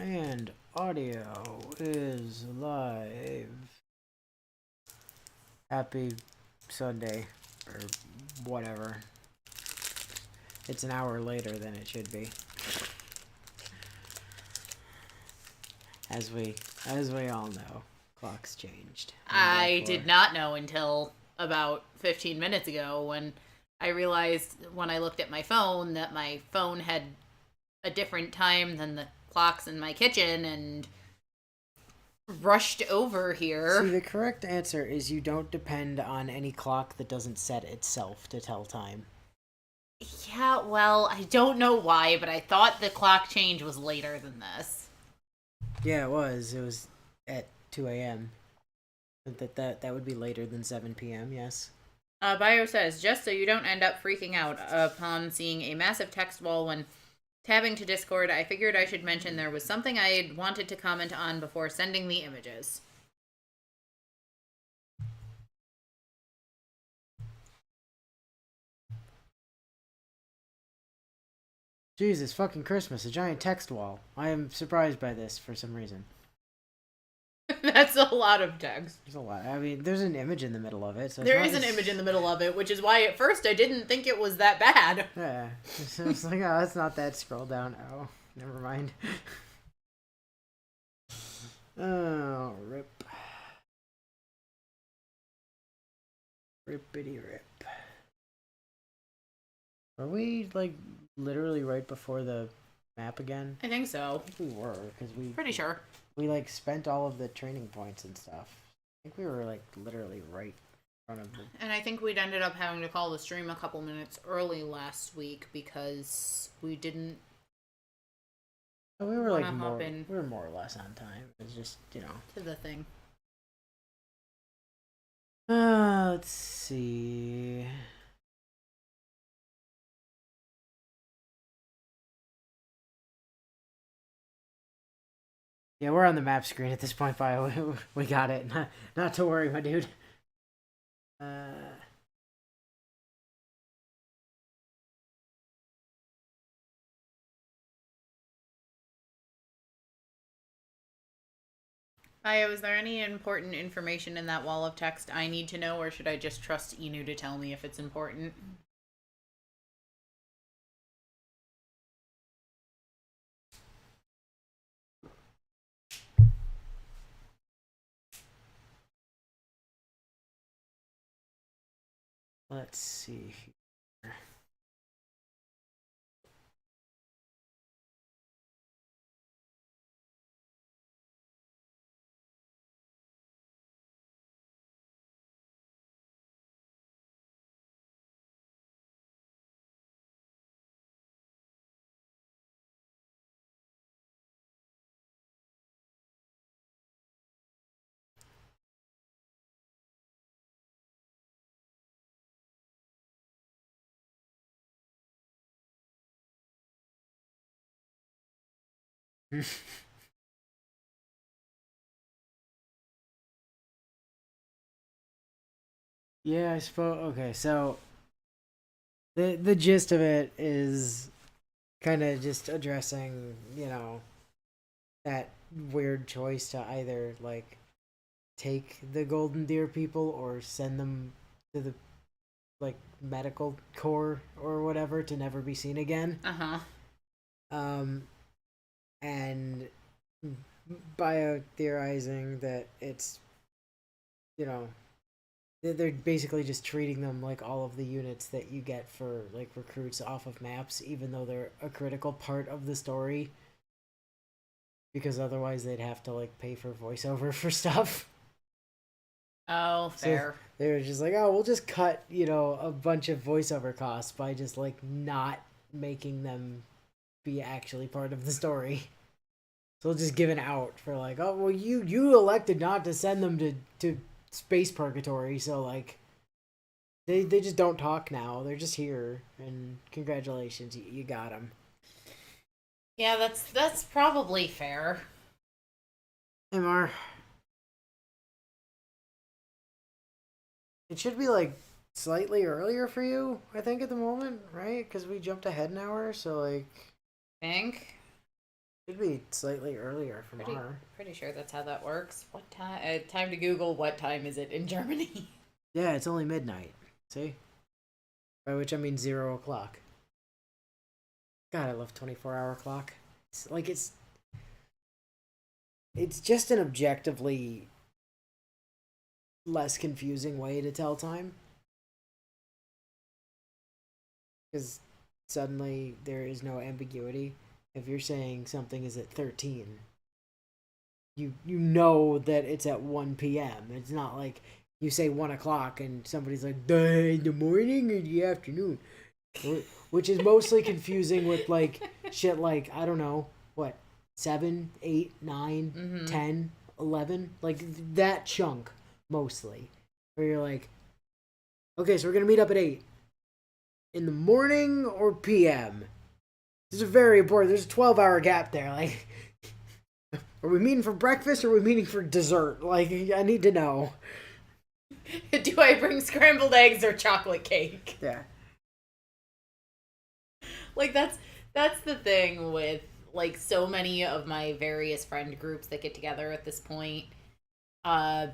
And audio is live. Happy Sunday, or whatever. It's an hour later than it should be. As we all know, clocks changed. I did not know until about 15 minutes ago when I realized when I looked at my phone that my phone had a different time than the clocks in my kitchen and rushed over here. See, the correct answer is you don't depend on any clock that doesn't set itself to tell time. Yeah, well, I don't know why, but I thought the clock change was later than this. Yeah, it was. It was at 2 a.m. That would be later than 7 p.m., yes. Bio says, just so you don't end up freaking out upon seeing a massive text wall when tabbing to Discord, I figured I should mention there was something I wanted to comment on before sending the images. Jesus, fucking Christmas, a giant text wall. I am surprised by this for some reason. That's a lot of text. There's a lot. I mean, there's an image in the middle of it. So there is an image in the middle of it, which is why at first I didn't think it was that bad. Yeah. I was like, oh, it's not that. Scroll down. Oh, never mind. Oh, rip. Rippity rip. Are we, like, literally right before the map again? I think so. I think we were, because we... Pretty sure. We, like, spent all of the training points and stuff. I think we were, like, literally right in front of the... And I think we'd ended up having to call the stream a couple minutes early last week because we didn't... We were, like, we were more or less on time. It was just, you know... To the thing. Let's see... Yeah, we're on the map screen at this point, Bio. We got it. Not to worry, my dude. Io, is there any important information in that wall of text I need to know, or should I just trust Inu to tell me if it's important? Let's see here. Yeah, I suppose. Okay, so the gist of it is kind of just addressing, you know, that weird choice to either like take the Golden Deer people or send them to the like medical corps or whatever to never be seen again. And bio theorizing that it's, you know, they're basically just treating them like all of the units that you get for like recruits off of maps, even though they're a critical part of the story, because otherwise they'd have to like pay for voiceover for stuff. Oh, fair. So they were just like, oh, we'll just cut, you know, a bunch of voiceover costs by just like not making them be actually part of the story. So we'll just give an out for like, oh well, you elected not to send them to space purgatory, so like they just don't talk now. They're just here, and congratulations, you got them. Yeah, that's probably fair. MR. It should be like slightly earlier for you, I think, at the moment, right? Because we jumped ahead an hour, so like Think It'd be slightly earlier from Pretty, our. pretty sure that's how that works. What time? Time to Google. What time is it in Germany? Yeah, it's only midnight. See? By which I mean 0 o'clock. God, I love 24-hour clock. It's like it's just an objectively less confusing way to tell time. Because suddenly there is no ambiguity. If you're saying something is at 13, you know that it's at 1 p.m. It's not like you say 1 o'clock and somebody's like, the morning or the afternoon? Which is mostly confusing with like shit like, I don't know, what, 7, 8, 9, 10, 11? Like that chunk, mostly. Where you're like, okay, so we're going to meet up at 8. In the morning or p.m.? This is very important. There's a 12-hour gap there. Like, are we meeting for breakfast or are we meeting for dessert? Like, I need to know. Do I bring scrambled eggs or chocolate cake? Yeah. Like that's the thing with like so many of my various friend groups that get together at this point,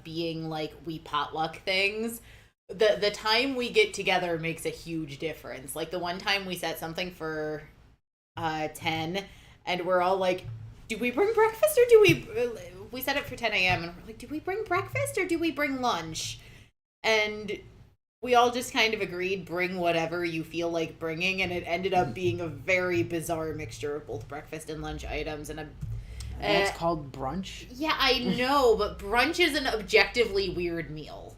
being like we potluck things. The time we get together makes a huge difference. Like the one time we set something for 10 and we're all like, do we bring breakfast or do we set it for 10 a.m. and we're like, do we bring breakfast or do we bring lunch? And we all just kind of agreed, bring whatever you feel like bringing, and it ended up being a very bizarre mixture of both breakfast and lunch items. And That's called brunch? yeah, I know, but brunch is an objectively weird meal.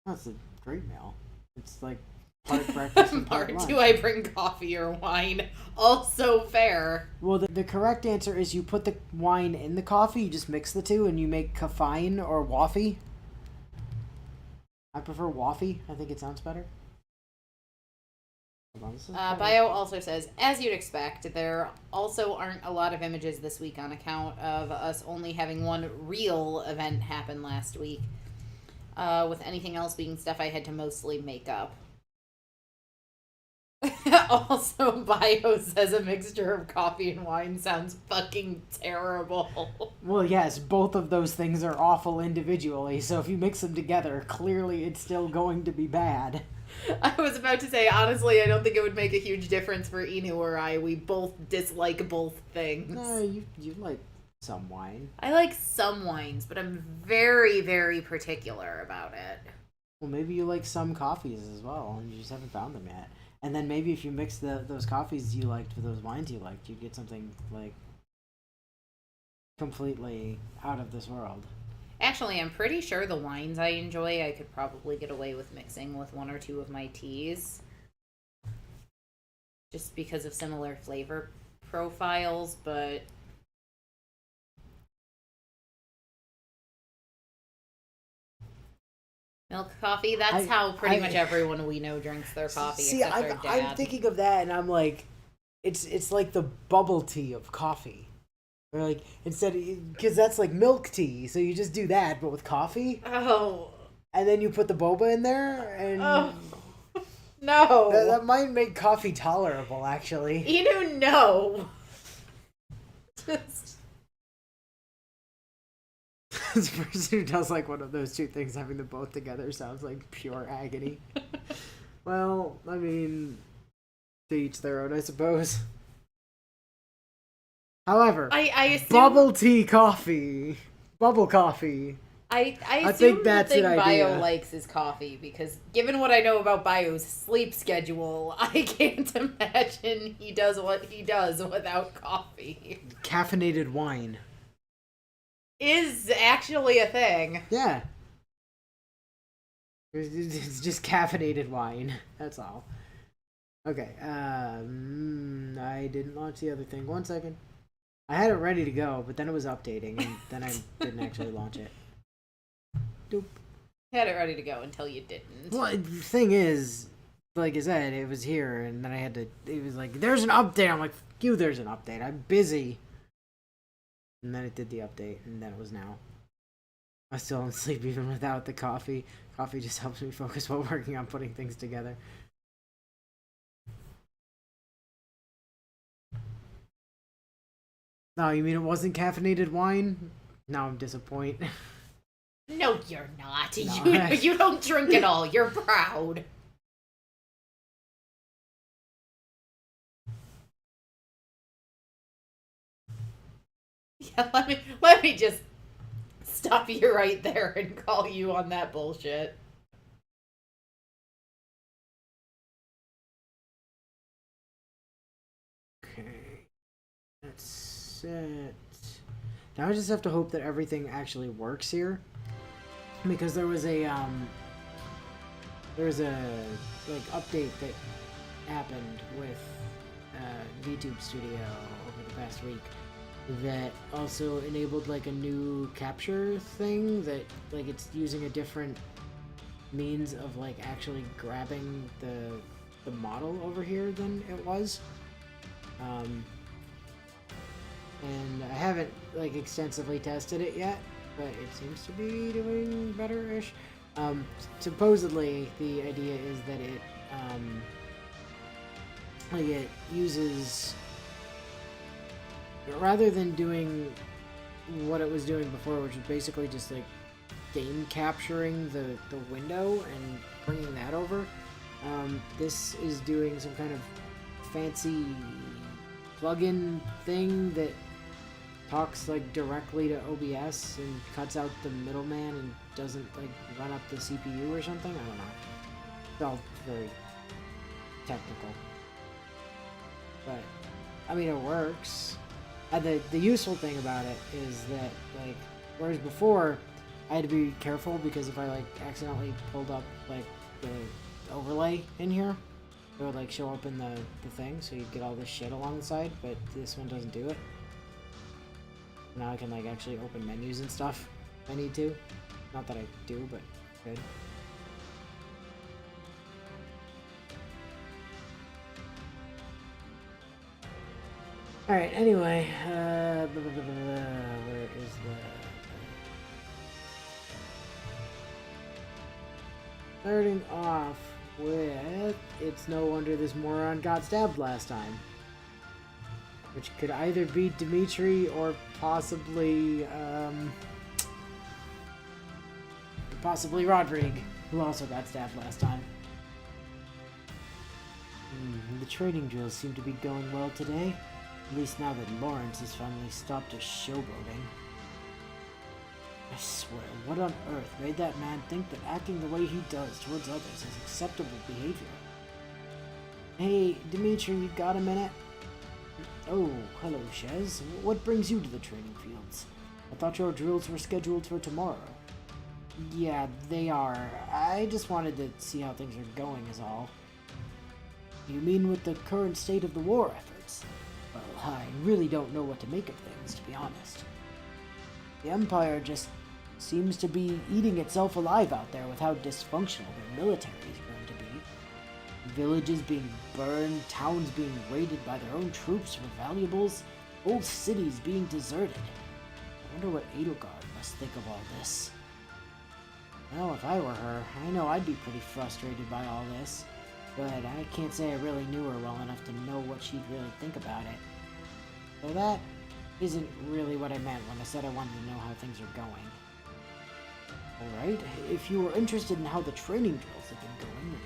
That's a great meal. It's like part breakfast and part lunch. Do I bring coffee or wine? Also fair. Well, the correct answer is you put the wine in the coffee, you just mix the two, and you make caffeine or waffy. I prefer waffy. I think it sounds better. Bio also says, as you'd expect, there also aren't a lot of images this week on account of us only having one real event happen last week, with anything else being stuff I had to mostly make up. Also, Bio says a mixture of coffee and wine sounds fucking terrible. Well, yes, both of those things are awful individually, so if you mix them together, clearly it's still going to be bad. I was about to say, honestly, I don't think it would make a huge difference for Inu or I. We both dislike both things. No, you like some wine. I like some wines, but I'm very, very particular about it. Well, maybe you like some coffees as well, and you just haven't found them yet. And then maybe if you mix those coffees you liked with those wines you liked, you'd get something, like, completely out of this world. Actually, I'm pretty sure the wines I enjoy, I could probably get away with mixing with one or two of my teas. Just because of similar flavor profiles, but... Milk coffee, that's how pretty much everyone we know drinks their coffee, see, except our dad. I'm thinking of that, and I'm like, it's like the bubble tea of coffee. Or like, instead, because that's like milk tea, so you just do that, but with coffee. Oh. And then you put the boba in there, and... Oh. No. That might make coffee tolerable, actually. Inu, no. Just... This person who does like one of those two things, having them both together, sounds like pure agony. Well, I mean, to each their own, I suppose. However, I assume... bubble tea coffee. Bubble coffee. I assume think that's the thing an idea. Bio likes is coffee, because given what I know about Bio's sleep schedule, I can't imagine he does what he does without coffee. Caffeinated wine. Is actually a thing. Yeah. It's just caffeinated wine. That's all. Okay. I didn't launch the other thing. 1 second. I had it ready to go, but then it was updating, and then I didn't actually launch it. Doop. You had it ready to go until you didn't. Well, the thing is, like I said, it was here, and then I had to... It was like, there's an update. I'm like, fuck you, there's an update. I'm busy. And then it did the update, and then it was now. I still don't sleep even without the coffee. Coffee just helps me focus while working on putting things together. No, you mean it wasn't caffeinated wine? Now I'm disappointed. No, you're not. No, You don't drink it all. You're proud. Yeah, let me just stop you right there and call you on that bullshit. Okay. That's it. Now I just have to hope that everything actually works here. Because there was a like update that happened with VTube Studio over the past week that also enabled like a new capture thing that like it's using a different means of like actually grabbing the model over here than it was. And I haven't like extensively tested it yet, but it seems to be doing better-ish. Supposedly the idea is that it like it uses, rather than doing what it was doing before, which was basically just like game capturing the window and bringing that over. This is doing some kind of fancy plugin thing that talks like directly to OBS and cuts out the middleman and doesn't like run up the CPU or something. I don't know. It's all very technical, but I mean it works. The useful thing about it is that like whereas before I had to be careful because if I like accidentally pulled up like the overlay in here, it would like show up in the thing, so you'd get all this shit along the side, but this one doesn't do it. Now I can like actually open menus and stuff if I need to. Not that I do, but good. Alright, anyway, where is the... Starting off with, it's no wonder this moron got stabbed last time. Which could either be Dimitri or possibly Rodrigue, who also got stabbed last time. The training drills seem to be going well today. At least now that Lawrence has finally stopped his showboating. I swear, what on earth made that man think that acting the way he does towards others is acceptable behavior? Hey, Dimitri, you got a minute? Oh, hello, Shez. What brings you to the training fields? I thought your drills were scheduled for tomorrow. Yeah, they are. I just wanted to see how things are going is all. You mean with the current state of the war efforts? Well, I really don't know what to make of things, to be honest. The Empire just seems to be eating itself alive out there with how dysfunctional their military is going to be. Villages being burned, towns being raided by their own troops for valuables, whole cities being deserted. I wonder what Edelgard must think of all this. Well, if I were her, I know I'd be pretty frustrated by all this, but I can't say I really knew her well enough to know what she'd really think about it. So that isn't really what I meant when I said I wanted to know how things are going. Alright, if you were interested in how the training drills have been going,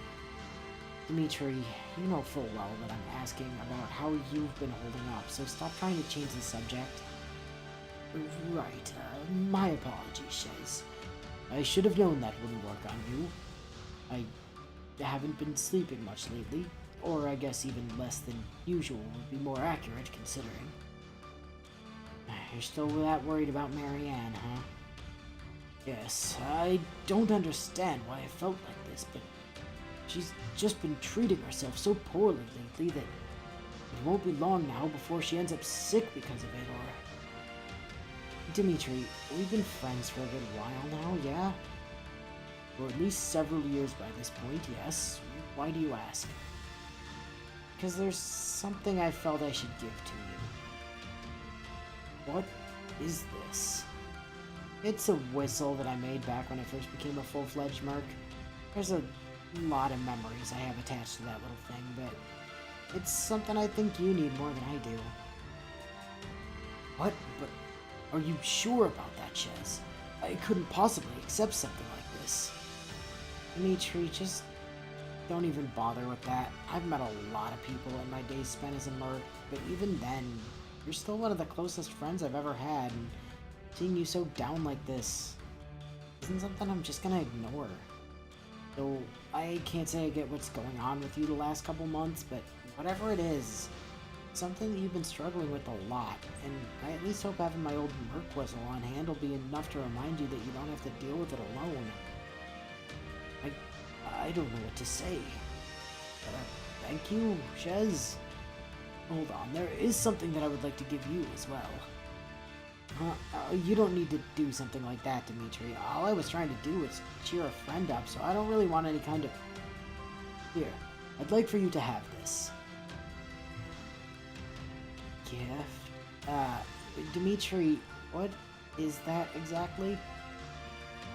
Dimitri, you know full well that I'm asking about how you've been holding up, so stop trying to change the subject. Right, my apologies, Shez. I should have known that wouldn't work on you. I haven't been sleeping much lately, or I guess even less than usual would be more accurate considering. You're still that worried about Marianne, huh? Yes, I don't understand why I felt like this, but she's just been treating herself so poorly lately that it won't be long now before she ends up sick because of it, or... Dimitri, we've been friends for a good while now, yeah? Or at least several years by this point, yes. Why do you ask? Because there's something I felt I should give to you. What is this? It's a whistle that I made back when I first became a full-fledged merc. There's a lot of memories I have attached to that little thing, but it's something I think you need more than I do. What? But are you sure about that, Chez? I couldn't possibly accept something like this. Dimitri, just don't even bother with that. I've met a lot of people in my days spent as a merc, but even then, you're still one of the closest friends I've ever had, and seeing you so down like this isn't something I'm just gonna ignore. So, I can't say I get what's going on with you the last couple months, but whatever it is, it's something that you've been struggling with a lot, and I at least hope having my old merc whistle on hand will be enough to remind you that you don't have to deal with it alone. I don't know what to say. But thank you, Chez. Hold on, there is something that I would like to give you as well. You don't need to do something like that, Dimitri. All I was trying to do was cheer a friend up, so I don't really want any kind of... Here, I'd like for you to have this. Gift? Dimitri, what is that exactly?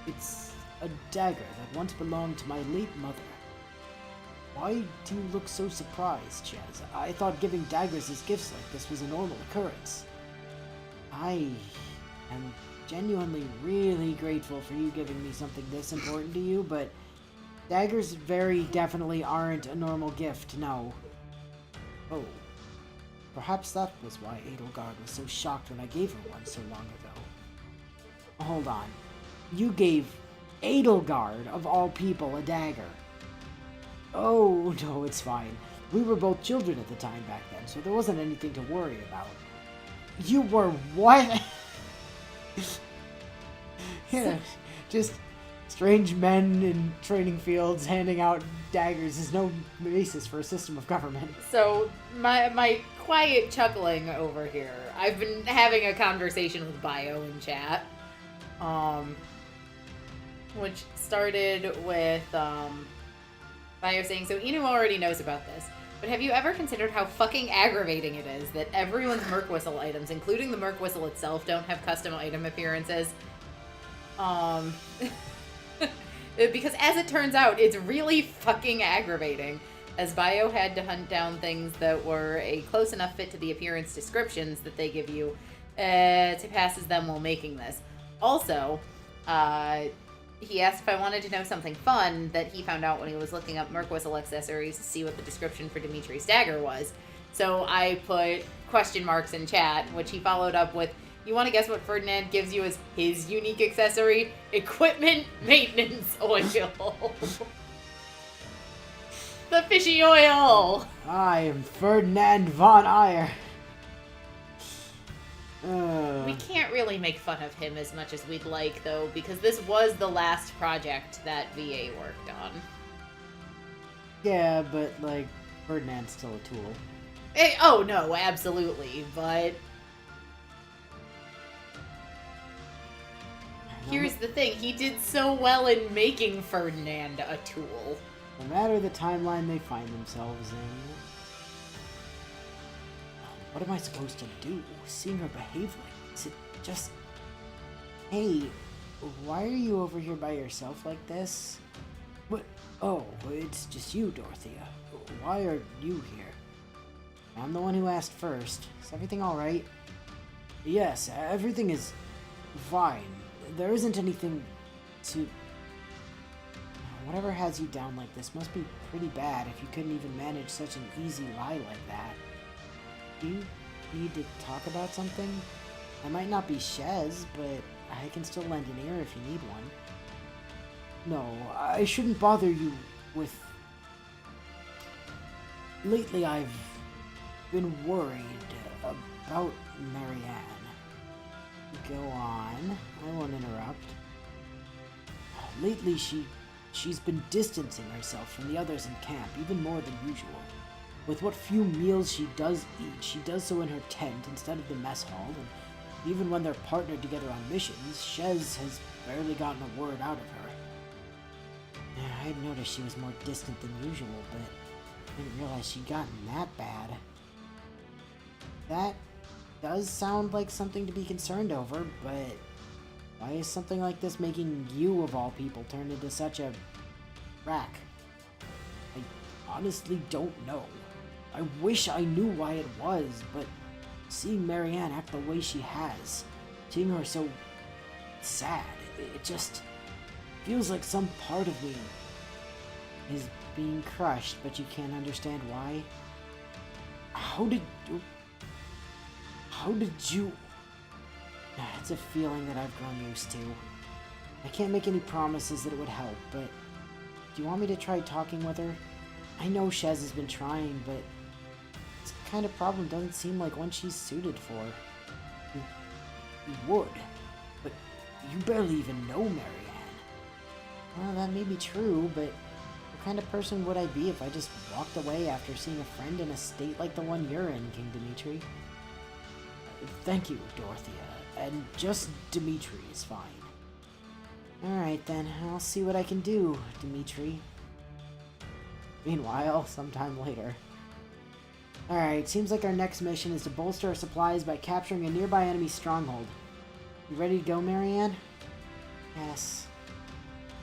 It's a dagger that once belonged to my late mother. Why do you look so surprised, Chez? I thought giving daggers as gifts like this was a normal occurrence. I am genuinely really grateful for you giving me something this important to you, but daggers very definitely aren't a normal gift, no. Oh, perhaps that was why Edelgard was so shocked when I gave her one so long ago. Hold on. You gave Edelgard, of all people, a dagger. Oh, no, it's fine. We were both children at the time back then, so there wasn't anything to worry about. You were what? Yeah, just strange men in training fields handing out daggers is no basis for a system of government. So, my quiet chuckling over here. I've been having a conversation with Bio in chat. Which started with, Bio saying, so Inu already knows about this, but have you ever considered how fucking aggravating it is that everyone's Merc Whistle items, including the Merc Whistle itself, don't have custom item appearances? Because as it turns out, it's really fucking aggravating, as Bio had to hunt down things that were a close enough fit to the appearance descriptions that they give you to pass as them while making this. Also, he asked if I wanted to know something fun that he found out when he was looking up Merc Whistle accessories to see what the description for Dimitri's dagger was. So I put question marks in chat, which he followed up with, you want to guess what Ferdinand gives you as his unique accessory? Equipment maintenance oil. The fishy oil! I am Ferdinand von Eyre. We can't really make fun of him as much as we'd like, though, because this was the last project that VA worked on. Yeah, but, like, Ferdinand's still a tool. Oh, no, absolutely, but... Here's the thing, he did so well in making Ferdinand a tool. No matter the timeline they find themselves in... What am I supposed to do? Seeing her behave like this, it just... Hey, why are you over here by yourself like this? What? Oh, it's just you, Dorothea. Why are you here? I'm the one who asked first. Is everything alright? Yes, everything is fine. There isn't anything to... Whatever has you down like this must be pretty bad if you couldn't even manage such an easy lie like that. Do you need to talk about something? I might not be Chez, but I can still lend an ear if you need one. No, I shouldn't bother you with... Lately I've been worried about Marianne. Go on, I won't interrupt. Lately she's been distancing herself from the others in camp, even more than usual. With what few meals she does eat, she does so in her tent instead of the mess hall, and even when they're partnered together on missions, Chez has barely gotten a word out of her. I'd noticed she was more distant than usual, but I didn't realize she'd gotten that bad. That does sound like something to be concerned over, but why is something like this making you, of all people, turn into such a wreck? I honestly don't know. I wish I knew why it was, but seeing Marianne act the way she has, seeing her so sad, it just feels like some part of me is being crushed, but you can't understand why. How did you... It's a feeling that I've grown used to. I can't make any promises that it would help, but do you want me to try talking with her? I know Shez has been trying, but this kind of problem doesn't seem like one she's suited for. You would, but you barely even know Marianne. Well, that may be true, but what kind of person would I be if I just walked away after seeing a friend in a state like the one you're in, King Dimitri? Thank you, Dorothea, and just Dimitri is fine. Alright then, I'll see what I can do, Dimitri. Meanwhile, sometime later. Alright, seems like our next mission is to bolster our supplies by capturing a nearby enemy stronghold. You ready to go, Marianne? Yes.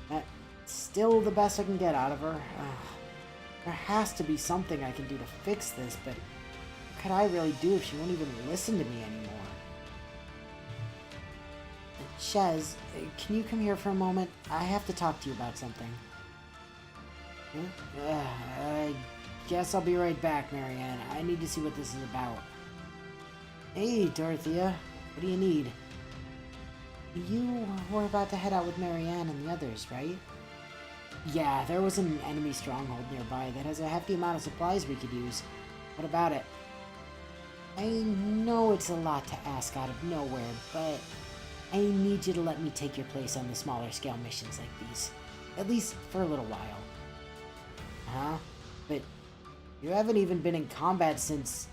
That's still the best I can get out of her. There has to be something I can do to fix this, but what could I really do if she won't even listen to me anymore? Shez, can you come here for a moment? I have to talk to you about something. I guess I'll be right back, Marianne. I need to see what this is about. Hey, Dorothea. What do you need? You were about to head out with Marianne and the others, right? Yeah, there was an enemy stronghold nearby that has a hefty amount of supplies we could use. What about it? I know it's a lot to ask out of nowhere, but I need you to let me take your place on the smaller scale missions like these. At least for a little while. Huh? But you haven't even been in combat since...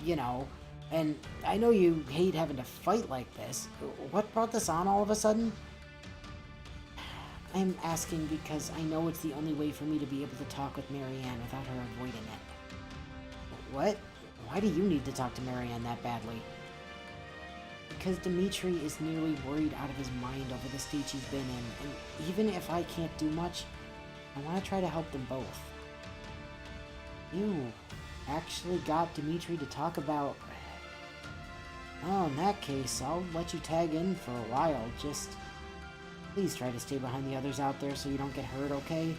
you know, and I know you hate having to fight like this. What brought this on all of a sudden? I'm asking because I know it's the only way for me to be able to talk with Marianne without her avoiding it. What? Why do you need to talk to Marianne that badly? Because Dimitri is nearly worried out of his mind over the state she's been in, and even if I can't do much, I want to try to help them both. You actually got Dimitri to talk about... Oh, in that case, I'll let you tag in for a while. Just please try to stay behind the others out there so you don't get hurt, okay?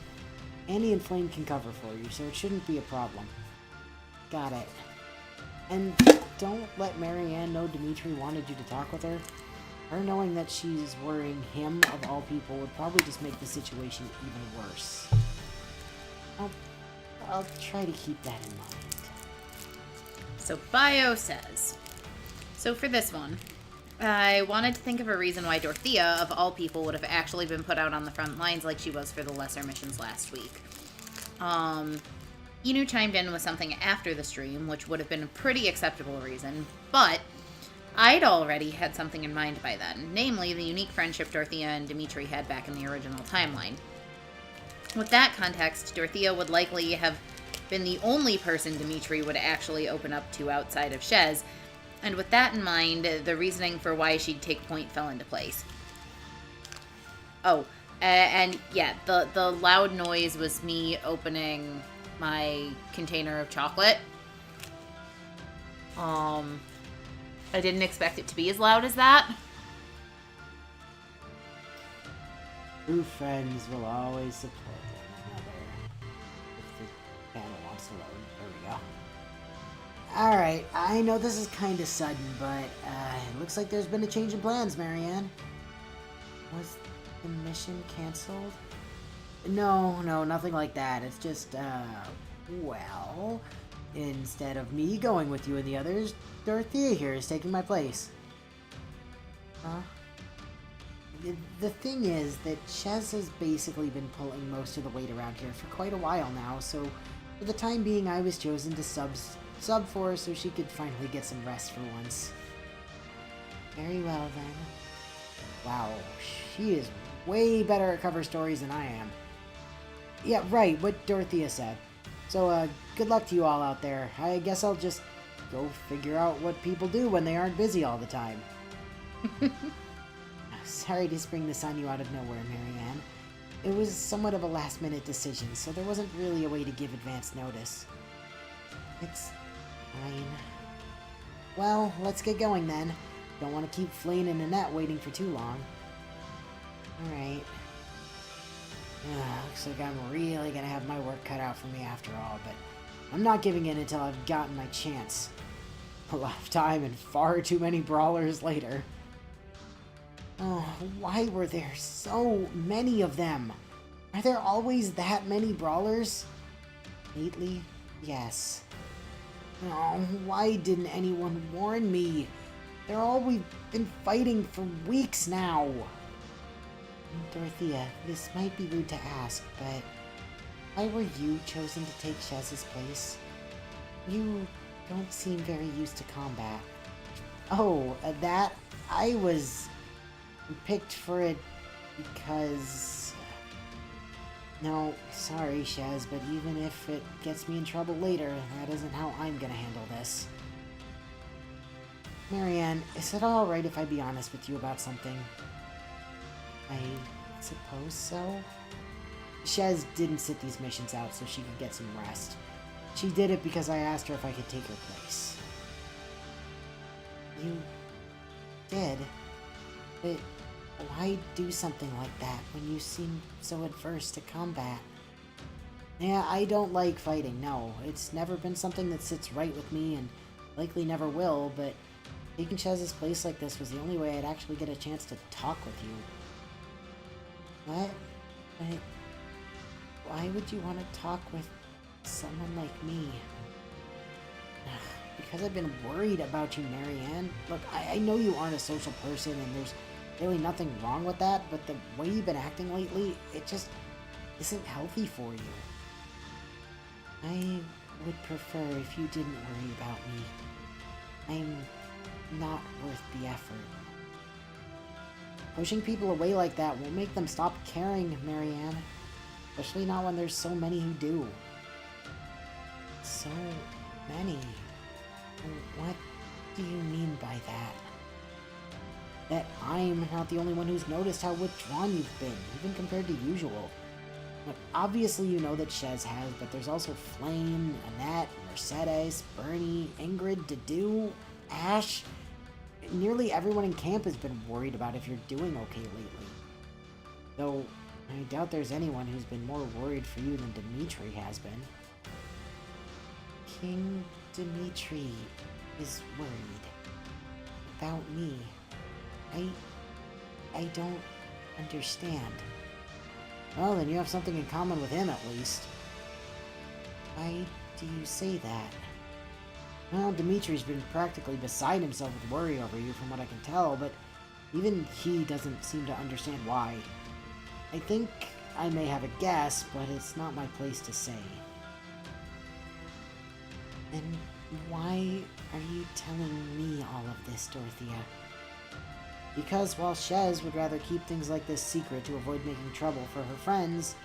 Annie and Flame can cover for you, so it shouldn't be a problem. Got it. And don't let Marianne know Dimitri wanted you to talk with her. Her knowing that she's worrying him, of all people, would probably just make the situation even worse. I'll try to keep that in mind. So Bio says, so for this one, I wanted to think of a reason why Dorothea, of all people, would have actually been put out on the front lines like she was for the lesser missions last week. Inu chimed in with something after the stream, which would have been a pretty acceptable reason, but I'd already had something in mind by then, namely the unique friendship Dorothea and Dimitri had back in the original timeline. With that context, Dorothea would likely have been the only person Dimitri would actually open up to outside of Shez, and with that in mind, the reasoning for why she'd take point fell into place. Oh, and yeah, the loud noise was me opening my container of chocolate. I didn't expect it to be as loud as that. True friends will always support one another. If the panel wants to load. There we go. Alright, I know this is kind of sudden, but it looks like there's been a change in plans, Marianne. Was the mission canceled? No, nothing like that. It's just, well, instead of me going with you and the others, Dorothea here is taking my place. Huh? The thing is that Shez has basically been pulling most of the weight around here for quite a while now, so for the time being I was chosen to sub for her so she could finally get some rest for once. Very well then. Wow, she is way better at cover stories than I am. Yeah, right, what Dorothea said. So, good luck to you all out there. I guess I'll just go figure out what people do when they aren't busy all the time. Sorry to spring this on you out of nowhere, Marianne. It was somewhat of a last-minute decision, so there wasn't really a way to give advance notice. It's fine. Well, let's get going then. Don't want to keep Flane and Annette waiting for too long. Alright. Looks like I'm really gonna have my work cut out for me after all, but I'm not giving in until I've gotten my chance. A lot of time and far too many brawlers later. Oh, why were there so many of them? Are there always that many brawlers? Lately, yes. Oh, why didn't anyone warn me? They're all we've been fighting for weeks now. Dorothea, this might be rude to ask, but why were you chosen to take Shaz's place? You don't seem very used to combat. Oh, that? I was picked for it because... No, sorry, Shaz, but even if it gets me in trouble later, that isn't how I'm gonna handle this. Marianne, is it alright if I be honest with you about something? I suppose so? Shaz didn't sit these missions out so she could get some rest. She did it because I asked her if I could take her place. You did? But why do something like that when you seem so adverse to combat? Yeah, I don't like fighting, no. It's never been something that sits right with me and likely never will, but taking Shaz's place like this was the only way I'd actually get a chance to talk with you. What? But why would you want to talk with someone like me? Because I've been worried about you, Marianne. Look, I know you aren't a social person, and there's really nothing wrong with that, but the way you've been acting lately, it just isn't healthy for you. I would prefer if you didn't worry about me. I'm not worth the effort. Pushing people away like that won't make them stop caring, Marianne. Especially not when there's so many who do. So many? What do you mean by that? That I'm not the only one who's noticed how withdrawn you've been, even compared to usual. Look, obviously you know that Shez has, but there's also Flame, Annette, Mercedes, Bernie, Ingrid, Dedu, Ash. Nearly everyone in camp has been worried about if you're doing okay lately. Though, I doubt there's anyone who's been more worried for you than Dimitri has been. King Dimitri is worried about me. I don't understand. Well, then you have something in common with him, at least. Why do you say that? Well, Dimitri's been practically beside himself with worry over you, from what I can tell, but even he doesn't seem to understand why. I think I may have a guess, but it's not my place to say. Then why are you telling me all of this, Dorothea? Because while Shez would rather keep things like this secret to avoid making trouble for her friends,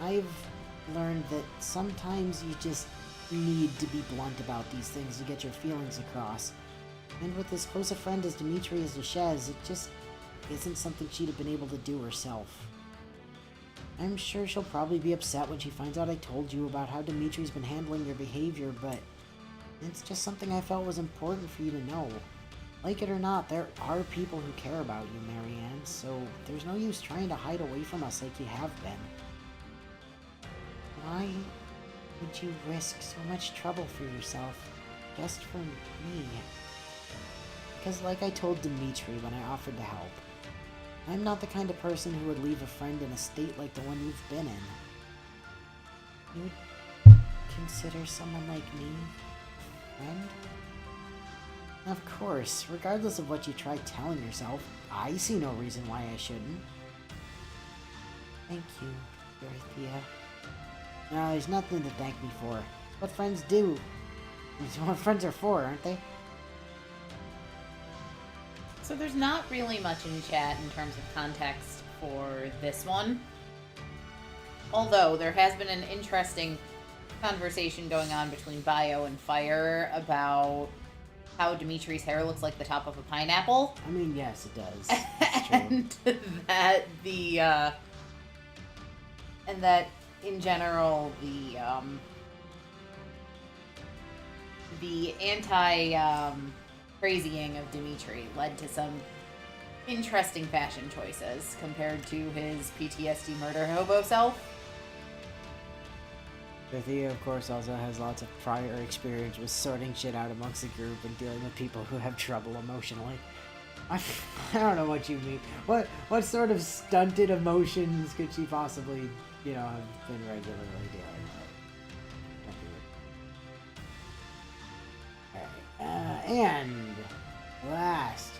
I've learned that sometimes you just need to be blunt about these things to get your feelings across. And with as close a friend as Dimitri is to Shez, it just isn't something she'd have been able to do herself. I'm sure she'll probably be upset when she finds out I told you about how Dimitri's been handling your behavior, but it's just something I felt was important for you to know. Like it or not, there are people who care about you, Marianne, so there's no use trying to hide away from us like you have been. Why would you risk so much trouble for yourself just for me? Because like I told Dimitri when I offered to help, I'm not the kind of person who would leave a friend in a state like the one you've been in. You would consider someone like me a friend? Of course, regardless of what you try telling yourself, I see no reason why I shouldn't. Thank you, Dorothea. No, there's nothing to thank me for. It's what friends do. It's what friends are for, aren't they? So there's not really much in chat in terms of context for this one. Although there has been an interesting conversation going on between Bio and Fire about how Dimitri's hair looks like the top of a pineapple. I mean, yes, it does. It's true. And that in general the crazying of Dimitri led to some interesting fashion choices compared to his PTSD murder hobo self. Dorothea, of course, also has lots of prior experience with sorting shit out amongst the group and dealing with people who have trouble emotionally. I don't know what you mean. What sort of stunted emotions could she possibly, have been regularly dealing with? Alright, and last.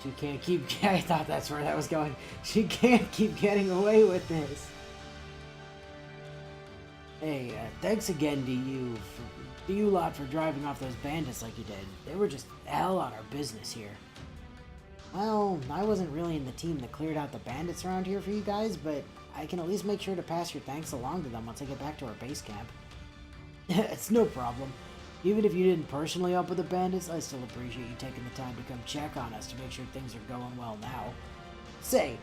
She can't keep... I thought that's where that was going. She can't keep getting away with this. Hey, thanks again to you lot for driving off those bandits like you did. They were just hell on our business here. Well, I wasn't really in the team that cleared out the bandits around here for you guys, but I can at least make sure to pass your thanks along to them once I get back to our base camp. It's no problem. Even if you didn't personally help with the bandits, I still appreciate you taking the time to come check on us to make sure things are going well now. Say,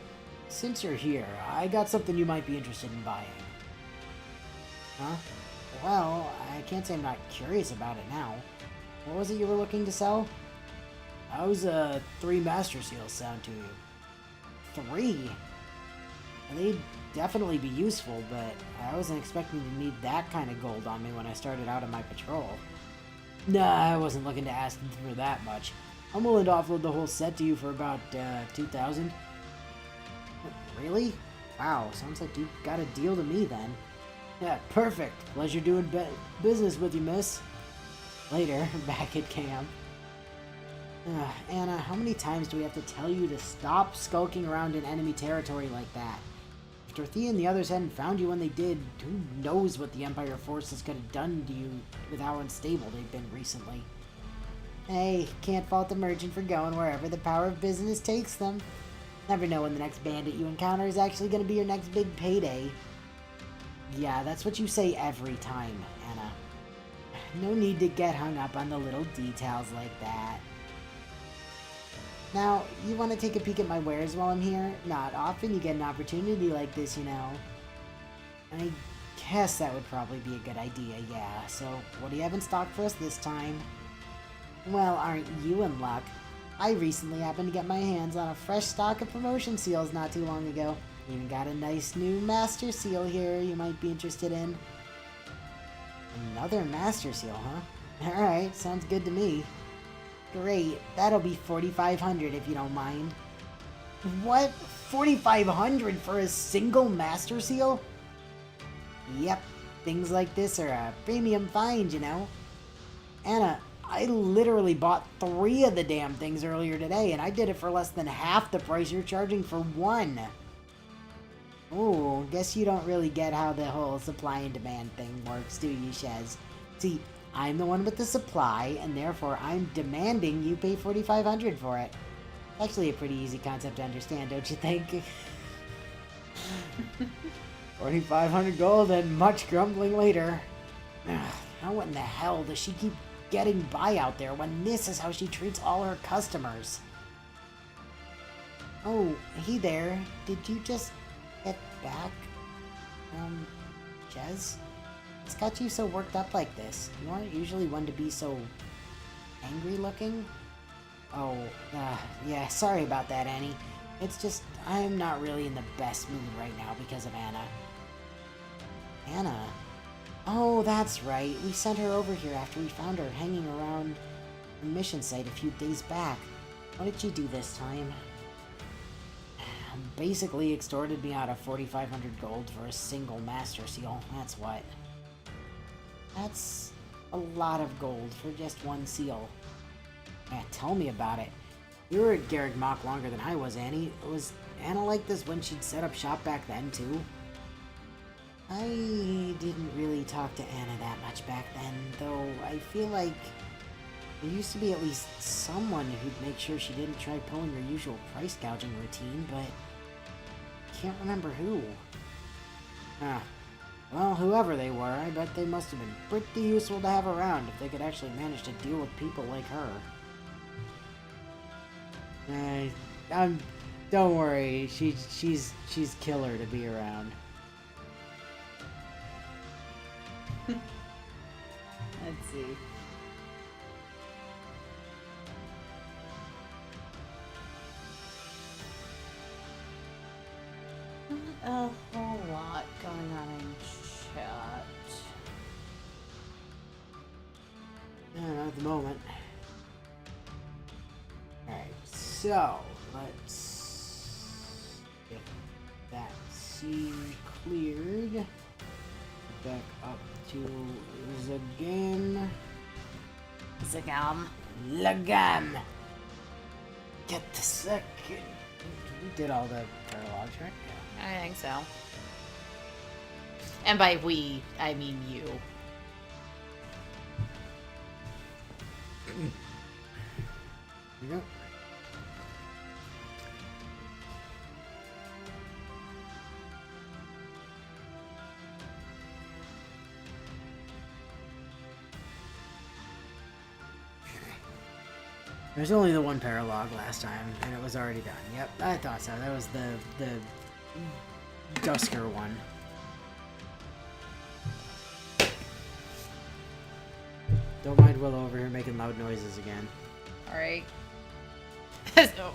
since you're here, I got something you might be interested in buying. Huh? Well, I can't say I'm not curious about it now. What was it you were looking to sell? How's 3 Master Seals sound to you? 3? They'd definitely be useful, but I wasn't expecting to need that kind of gold on me when I started out on my patrol. Nah, I wasn't looking to ask for that much. I'm willing to offload the whole set to you for about 2,000. Really? Wow, sounds like you got a deal to me then. Yeah, perfect. Pleasure doing business with you, miss. Later, back at camp. Anna, how many times do we have to tell you to stop skulking around in enemy territory like that? If Dorothea and the others hadn't found you when they did, who knows what the Empire forces could have done to you with how unstable they've been recently. Hey, can't fault the merchant for going wherever the power of business takes them. Never know when the next bandit you encounter is actually going to be your next big payday. Yeah, that's what you say every time, Anna. No need to get hung up on the little details like that. Now, you want to take a peek at my wares while I'm here? Not often you get an opportunity like this, you know. I guess that would probably be a good idea, yeah. So, what do you have in stock for us this time? Well, aren't you in luck? I recently happened to get my hands on a fresh stock of promotion seals not too long ago. Even got a nice new Master Seal here you might be interested in. Another Master Seal, huh? Alright, sounds good to me. Great, that'll be 4,500 if you don't mind. What? 4,500 for a single Master Seal? Yep, things like this are a premium find, you know. Anna, I literally bought 3 of the damn things earlier today, and I did it for less than half the price you're charging for one. Oh, guess you don't really get how the whole supply and demand thing works, do you, Shez? See, I'm the one with the supply, and therefore I'm demanding you pay 4,500 for it. Actually a pretty easy concept to understand, don't you think? 4,500 gold and much grumbling later. Now what in the hell does she keep getting by out there when this is how she treats all her customers? Oh, hey there. Did you just get back? Jez? What's got you so worked up like this? You aren't usually one to be so angry looking? Oh, yeah, sorry about that, Annie. It's just, I'm not really in the best mood right now because of Anna. Anna? Oh, that's right. We sent her over here after we found her hanging around a mission site a few days back. What did she do this time? Basically extorted me out of 4,500 gold for a single Master Seal. That's what. That's a lot of gold for just one seal. Yeah, tell me about it. You were at Garrick Mach longer than I was, Annie. Was Anna like this when she'd set up shop back then, too? I didn't really talk to Anna that much back then, though I feel like there used to be at least someone who'd make sure she didn't try pulling her usual price gouging routine, but I can't remember who. Well, whoever they were, I bet they must have been pretty useful to have around if they could actually manage to deal with people like her. Don't worry, she's killer to be around. Let's see. Not a whole lot going on in chat. Not at the moment. Alright, so let's get that scene cleared. Back up to Zagam. Lagam. Get the second. We did all the paralogs, right? Yeah. I think so. And by we, I mean you. Here we go. There's only the one paralog last time, and it was already done. Yep, I thought so. That was the Dusker one. Don't mind Willow over here making loud noises again. Alright.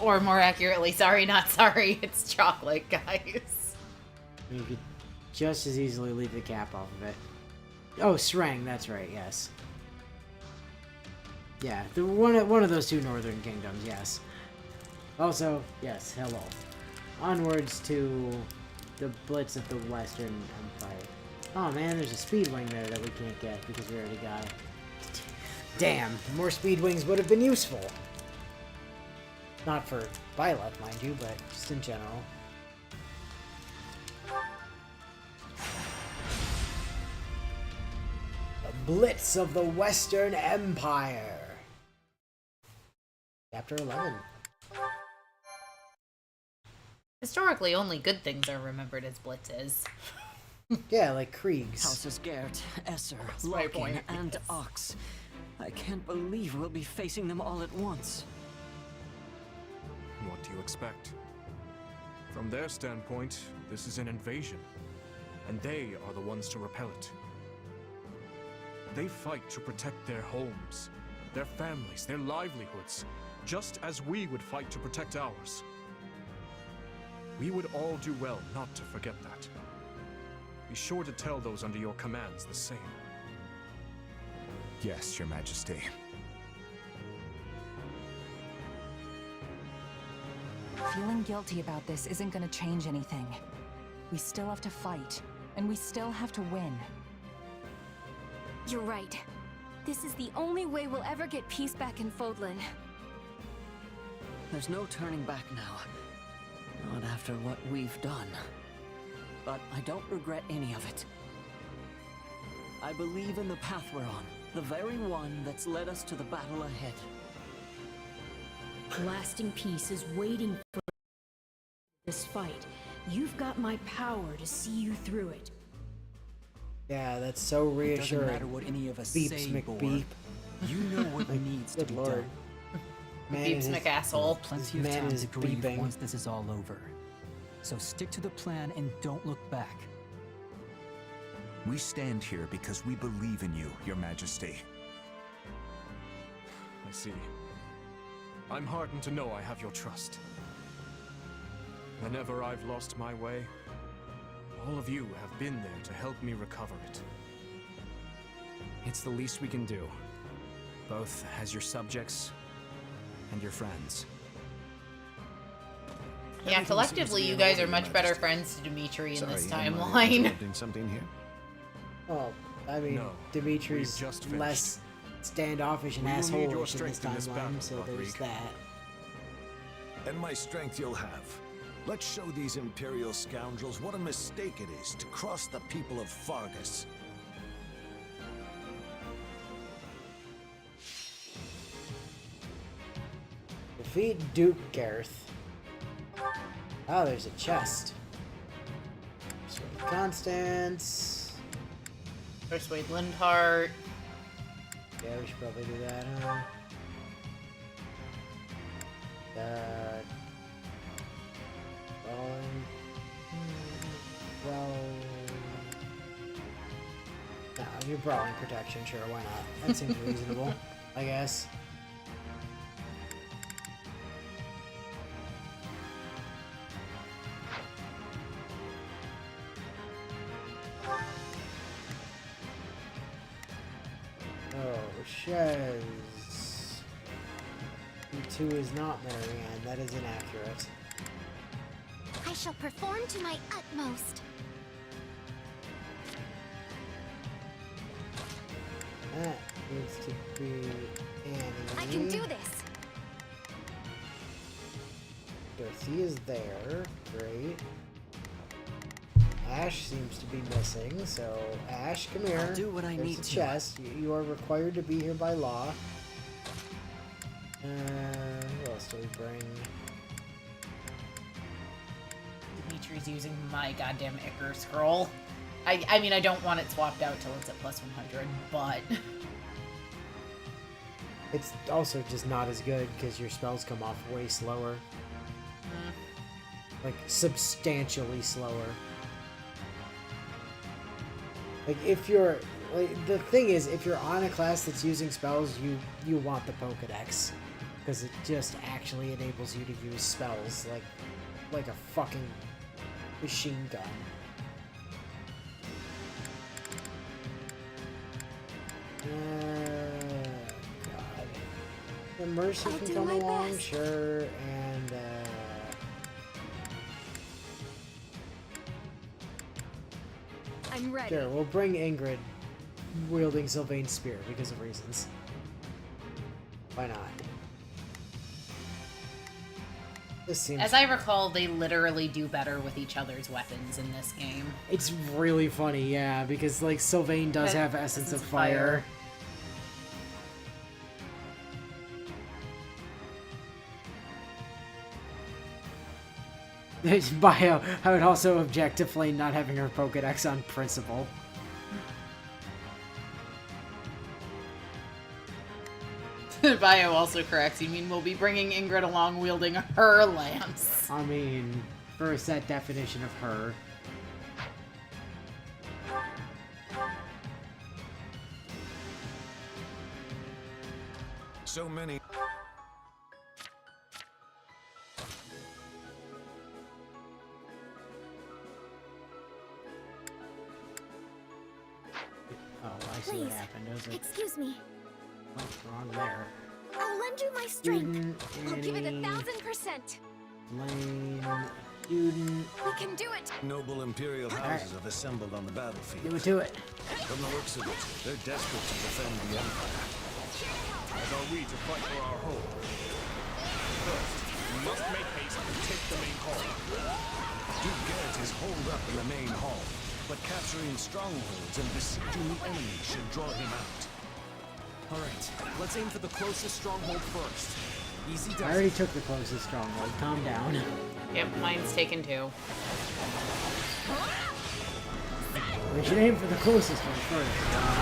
Or more accurately, sorry, not sorry. It's chocolate, guys. You could just as easily leave the cap off of it. Oh, Srang, that's right, yes. Yeah, one of those two northern kingdoms, yes. Also, yes, hello. Onwards to the Blitz of the Western Empire. Oh man, there's a Speedwing there that we can't get because we already got it. Damn, more Speedwings would have been useful. Not for Byleth, mind you, but just in general. The Blitz of the Western Empire. Chapter 11. Historically, only good things are remembered as blitzes. Yeah, like Kriegs. Houses Gert, Esser, my Loken, point, and yes. Ox. I can't believe we'll be facing them all at once. What do you expect? From their standpoint, this is an invasion, and they are the ones to repel it. They fight to protect their homes, their families, their livelihoods, just as we would fight to protect ours. We would all do well not to forget that. Be sure to tell those under your commands the same. Yes, Your Majesty. Feeling guilty about this isn't gonna change anything. We still have to fight, and we still have to win. You're right. This is the only way we'll ever get peace back in Fodlan. There's no turning back now. Not after what we've done. But I don't regret any of it. I believe in the path we're on, the very one that's led us to the battle ahead. Lasting peace is waiting for this fight. You've got my power to see you through it. Yeah, that's so It reassuring. doesn't matter what any of us Beeps say, McBeep. Boar. You know what needs to Good be lord. done. Man Beeps is- McAsshole. Plenty of Man time is to grieve beeping. once this is all over. So stick to the plan and don't look back. We stand here because we believe in you, Your Majesty. I see. I'm heartened to know I have your trust. Whenever I've lost my way, all of you have been there to help me recover it. It's the least we can do. Both as your subjects and your friends. Yeah, Everything collectively, seems to you be in guys order, are much Your better Majesty. friends to Dimitri in this Sorry, am I timeline. interrupting something here? Well, I mean, No, Dimitri's we've just finished. less standoffish and We will need your asshole in this strength in this timeline, battle, so there's Rodrigue. that. And my strength you'll have. Let's show these Imperial scoundrels what a mistake it is to cross the people of Fargus. Defeat Duke Gareth. Oh, there's a chest. Persuade Constance. Persuade Lindhart. Yeah, we should probably do that, huh? Well, nah, if you're brawling protection, sure, why not? That seems reasonable, I guess. Oh, Shez. E2 is not Marianne. That is inaccurate. I shall perform to my utmost. That needs to be Annie. I can do this. Dorothea's there. Great. Ash seems to be missing, so Ash, come here. I'll do what I There's need the to. chest. You are required to be here by law. Who else do we bring? Dimitri's using my goddamn Icar scroll. I mean, I don't want it swapped out till it's at plus 100, but... It's also just not as good because your spells come off way slower. Like, substantially slower. Like, if you're... Like, the thing is, if you're on a class that's using spells, you want the Pokedex. Because it just actually enables you to use spells like a fucking machine gun. God. The Mercy I'll can do come my along, best. sure, and I'm ready. sure, we'll bring Ingrid wielding Sylvain's spear because of reasons. Why not? This seems... As I recall, they literally do better with each other's weapons in this game. It's really funny, yeah, because like Sylvain does have Essence of Fire. Bio, I would also object to Flame not having her Pokedex on principle. Bio also corrects. You mean we'll be bringing Ingrid along wielding her lance? I mean, for a set definition of her. So many. Oh, I see what Please, happened. It was like, excuse me. what's wrong there? I'll lend you my strength. Student, I'll give it Annie, 1000%. Flame, student. We can do it. Noble imperial houses have assembled on the Do battlefield. it to it. From the looks of it, they're desperate to defend the Empire. As are we to fight for our home. First, we must make haste and take the main hall. Duke Garrett is holed up in the main hall, but capturing strongholds and besieging the enemy should draw him out. Alright, let's aim for the closest stronghold first. Easy I does already took the closest stronghold. Calm down. Yep, mine's taken too. We should aim for the closest one first.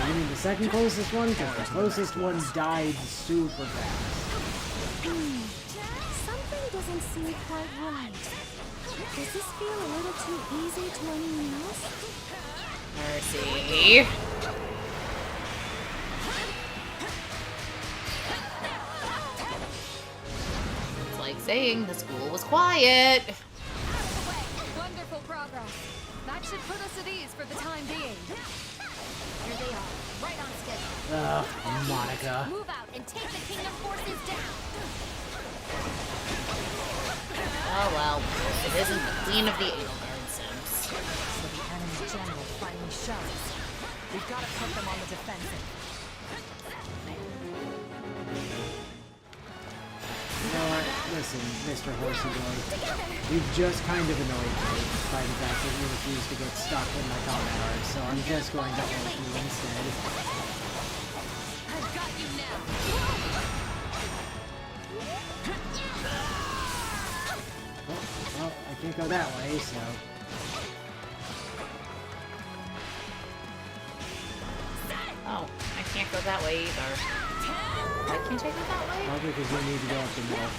You mean the second closest one? Because the closest one died super fast. Something doesn't seem quite right. Does this feel a little too easy to anyone else? Mercy. It's like saying the school was quiet. Wonderful progress. That should put us at ease for the time being. Here they are, right on schedule. Ugh, Monica. Move out and take the kingdom forces down. Oh well, it isn't the Queen of the Edelgard Sims. So the enemy general finally shows. We've got to put them on the defensive. You know what? Listen, Mr. Horsey Boy. You've just kind of annoyed me by the fact that you refuse to get stuck in my comment art, so I'm just going to help you instead. I've got you now. Well, I can't go that way, so... Oh, I can't go that way either. Why can't I go that way? Probably because you need to go up the middle.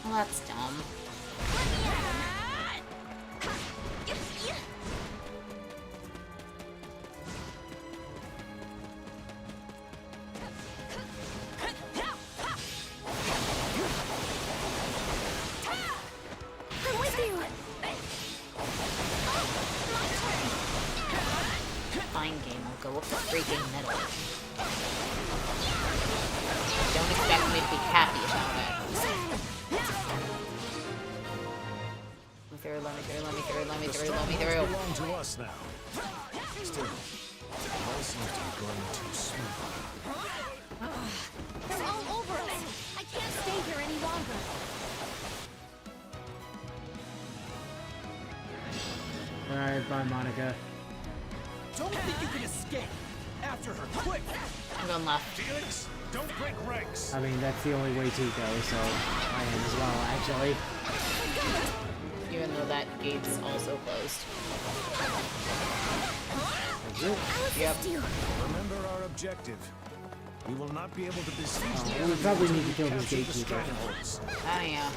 Well, that's dumb. be happy about it. Let me through. Belong to us now. Still, all seems to be going too smooth. They're all over us. I can't stay here any longer. Alright, bye, Monica. Don't think you can escape. After her, quick! I'm going left. Felix, don't break ranks. I mean, that's the only way to go, so I am as well, actually. Even though that gate's also closed. Yep. Remember our objective. We will not be able to besiege the we enemy probably until need to we kill this capture the gatekeeper. strongholds. Oh yeah.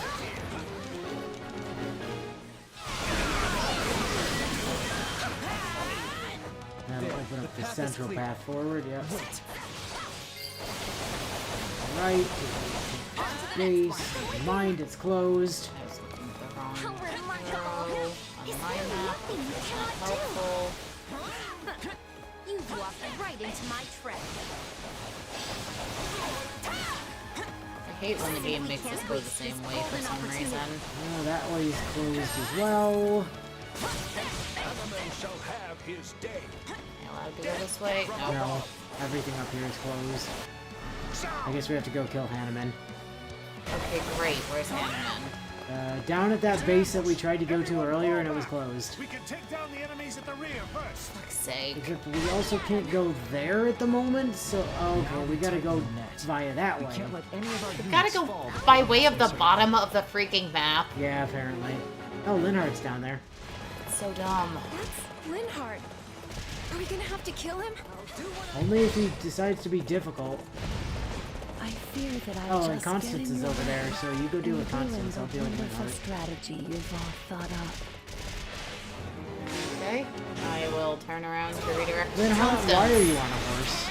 That'll open up the central path forward, yep. Alright. Base. Mind, it's closed. I was looking at the wrong How remarkable. arrow on my map, which is not helpful. You've walked right into my trap. I hate when the game makes us go the same way for some reason. Oh, that way is closed as well. Emblem shall have his day. Am I allowed to go this way? No. No, everything up here is closed. I guess we have to go kill Hanneman. Okay, great. Where's Hanneman? Down at that base that we tried to go to earlier and it was closed. We can take down the enemies at the rear first. Fuck's sake. Except we also can't go there at the moment, so okay, we gotta go via that way. Can't let any of our Gotta go by way of the bottom of the freaking map. Yeah, apparently. Oh, Linhardt's down there. It's so dumb. That's Linhardt. Are we gonna have to kill him? Only if he decides to be difficult. I fear that I Oh, just and Constance get in is your over there, way so you go deal and with Constance, I'll ruin deal the with wonderful Linhardt. strategy you've all thought up. Okay. I will turn around to redirect Linhardt, Constance. why are you on a horse?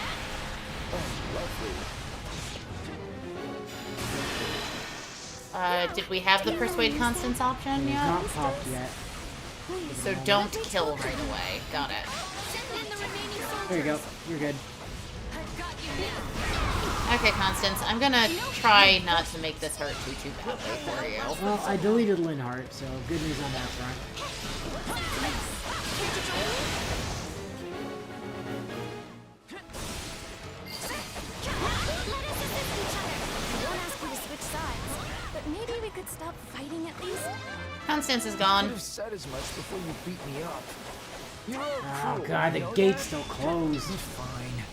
Did we have the Persuade Constance option He's yet? not popped yet. So don't kill right away. Got it. Send in the remaining soldiers. There you go. You're good. I've got you now. Okay, Constance, I'm gonna try not to make this hurt too badly for you. Well, I deleted Linhardt, so good news on that front. Maybe we could stop fighting at least. Constance is gone. You've said as much before you beat me up. You're all Oh cruel, god, the you know gate's that? still closed. Fine.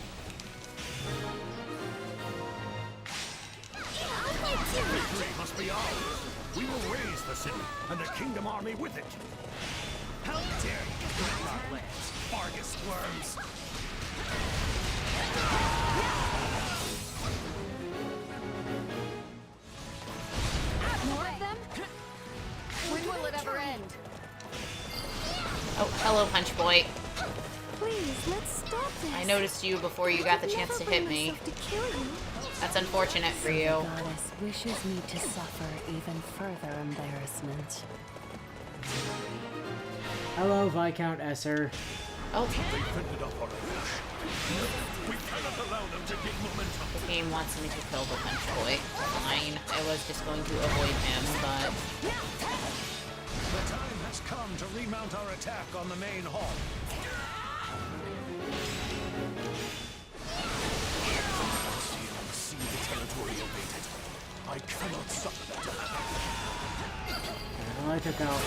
Victory must be ours. We will raise the city and the kingdom army with it. How dare you defend our lands, Fargus worms! More of them? When will it ever end? Oh, hello, Punch Boy. Please, let's stop this. I noticed you before you got the chance to hit me. To kill you. That's unfortunate for you. Goddess wishes me to suffer even further embarrassment. Hello, Viscount Esser. Oh, Defended up our flesh. We cannot allow them to gain momentum. the game wants me to kill the Punch Boy. Fine. I was just going to avoid him, but The time has come to remount our attack on the main hall. See the territory invaded. I cannot suffer that to happen. Well, I took out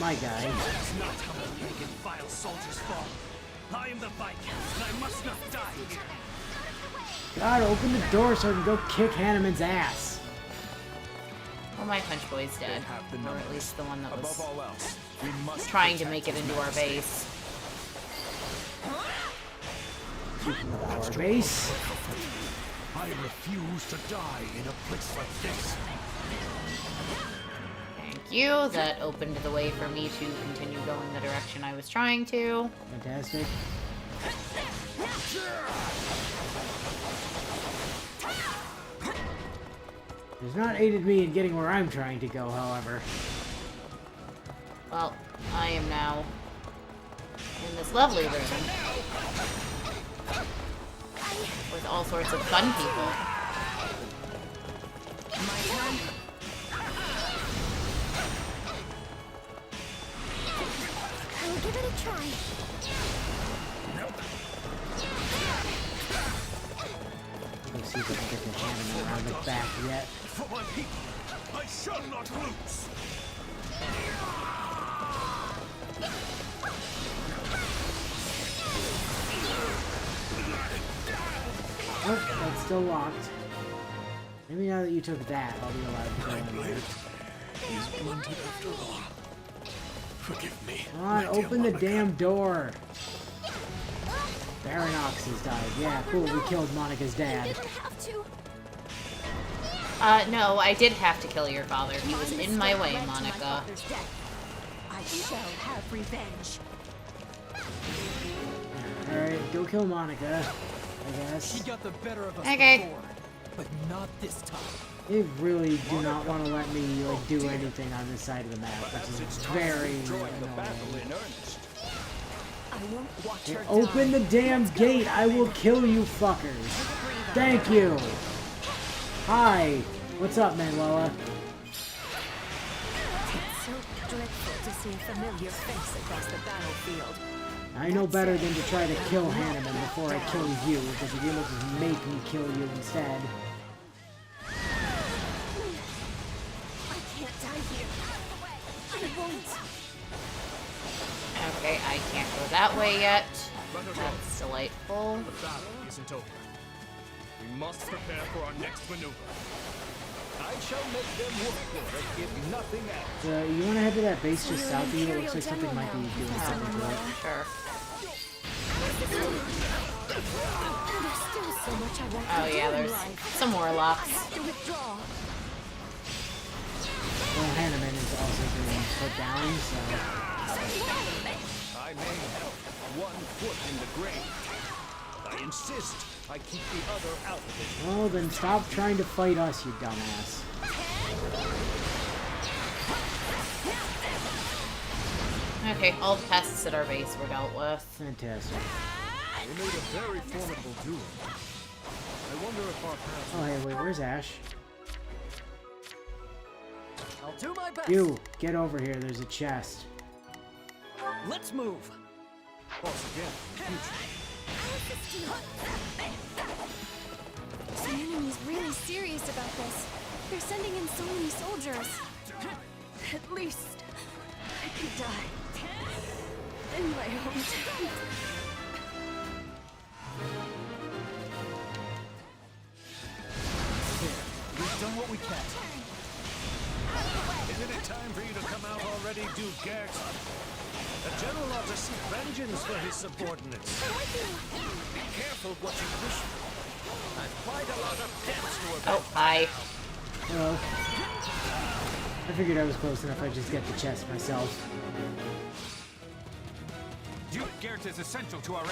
my guy. It's not how the naked, vile soldiers fall. I am the Viscount, and I must not die here. God, open the door so I can go kick Hanneman's ass. well, my Punch Boy's dead, have the or at numbers. least the one that Above was all else, we must trying to protect make it into our base. Our base. I refuse to die in a place like this. Thank you. That opened the way for me to continue going the direction I was trying to. Fantastic. It's not aided me in getting where I'm trying to go, however. Well, I am now in this lovely room with all sorts of fun people. My turn. I'll give it a try. Let's see if I can get the hand around the back yet. For my people, I shall not lose. Oh, that's still locked. Maybe now that you took that, I'll be allowed to go in there. He's blunted after all. Forgive me. Come on, open the damn door. Baranox has died. Yeah, cool, we killed Monica's I dad. didn't have to. No, I did have to kill your father. He was in my way, Monica. I shall have revenge. Alright, go kill Monica, I guess. She got the better of us Okay. before, but not this time. They really do not want to let me like do anything on this side of the map, which is very annoying. I won't watch her Open die. the damn gate! I will kill you fuckers! Thank you! Hi! What's up, Manuela? It's so dreadful to see a familiar face across the battlefield. I know better than to try to kill Hanneman before I kill you, because you're gonna just make me kill you instead. I can't die here. I won't. Okay, I can't go that way yet. That's delightful. The battle isn't over. We must prepare for our next maneuver. I shall make them work for it, if nothing else. You wanna head to that base just south of you? It looks like something might be doing something to it. Sure. There's still so much I want Oh to do yeah, in there's life. some more I locks. have to withdraw. Well, Hanneman is also being put down, so... I may help one foot in the grave. I insist I keep the other out of it. Well, then stop trying to fight us, you dumbass. Okay, all the pests at our base were dealt with. Fantastic. We made a very formidable duo. I wonder if our paths... Oh, hey, wait, where's Ash? I'll do my best. You, get over here, there's a chest. Let's move. Boss again. The enemy's really serious about this. They're sending in so many soldiers. At least I could die in my hometown. We've done what we can. Isn't it time for you to come out already, Duke Gert? The general ought to seek vengeance for his subordinates. Be careful what you wish for. I've quite a lot of debts to avenge. Oh, hi. Well, I figured I was close enough, I'd just get the chest myself. Duke Gert is essential to our aim.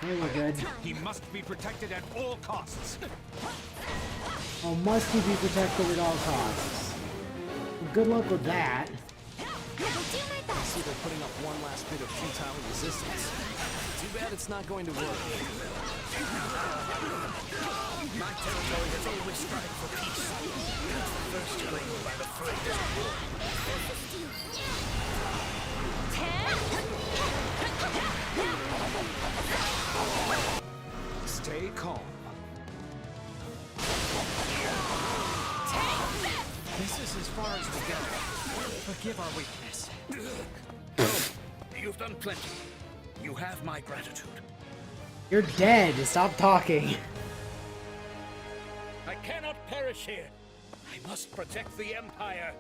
Okay, we're good. He must be protected at all costs. Oh, must he be protected at all costs? Well, good luck with that. I see they're putting up one last bit of futile resistance. Too bad it's not going to work. My territory has always strived for peace. It's the first to go by the furthest war. Stay calm. This is as far as we go. Forgive our weakness. You've done plenty. You have my gratitude. You're dead. Stop talking. I cannot perish here. I must protect the Empire.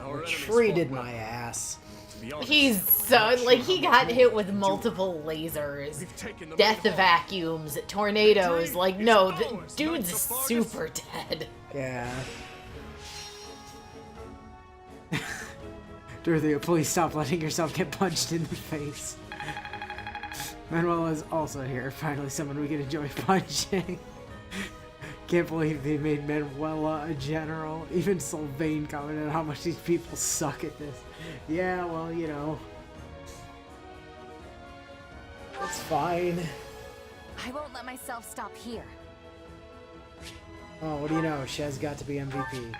Our enemies Treated fought well. my ass. To be honest, He's so like he got hit with multiple lasers, we've taken the death main hall. vacuums, tornadoes. Like no, the dude's super dead. Yeah. Dorothea, please stop letting yourself get punched in the face. Manuela's also here. Finally, someone we can enjoy punching. Can't believe they made Manuela a general. Even Sylvain commented on how much these people suck at this. Yeah, well, you know. It's fine. I won't let myself stop here. Oh, what do you know? Shez got to be MVP.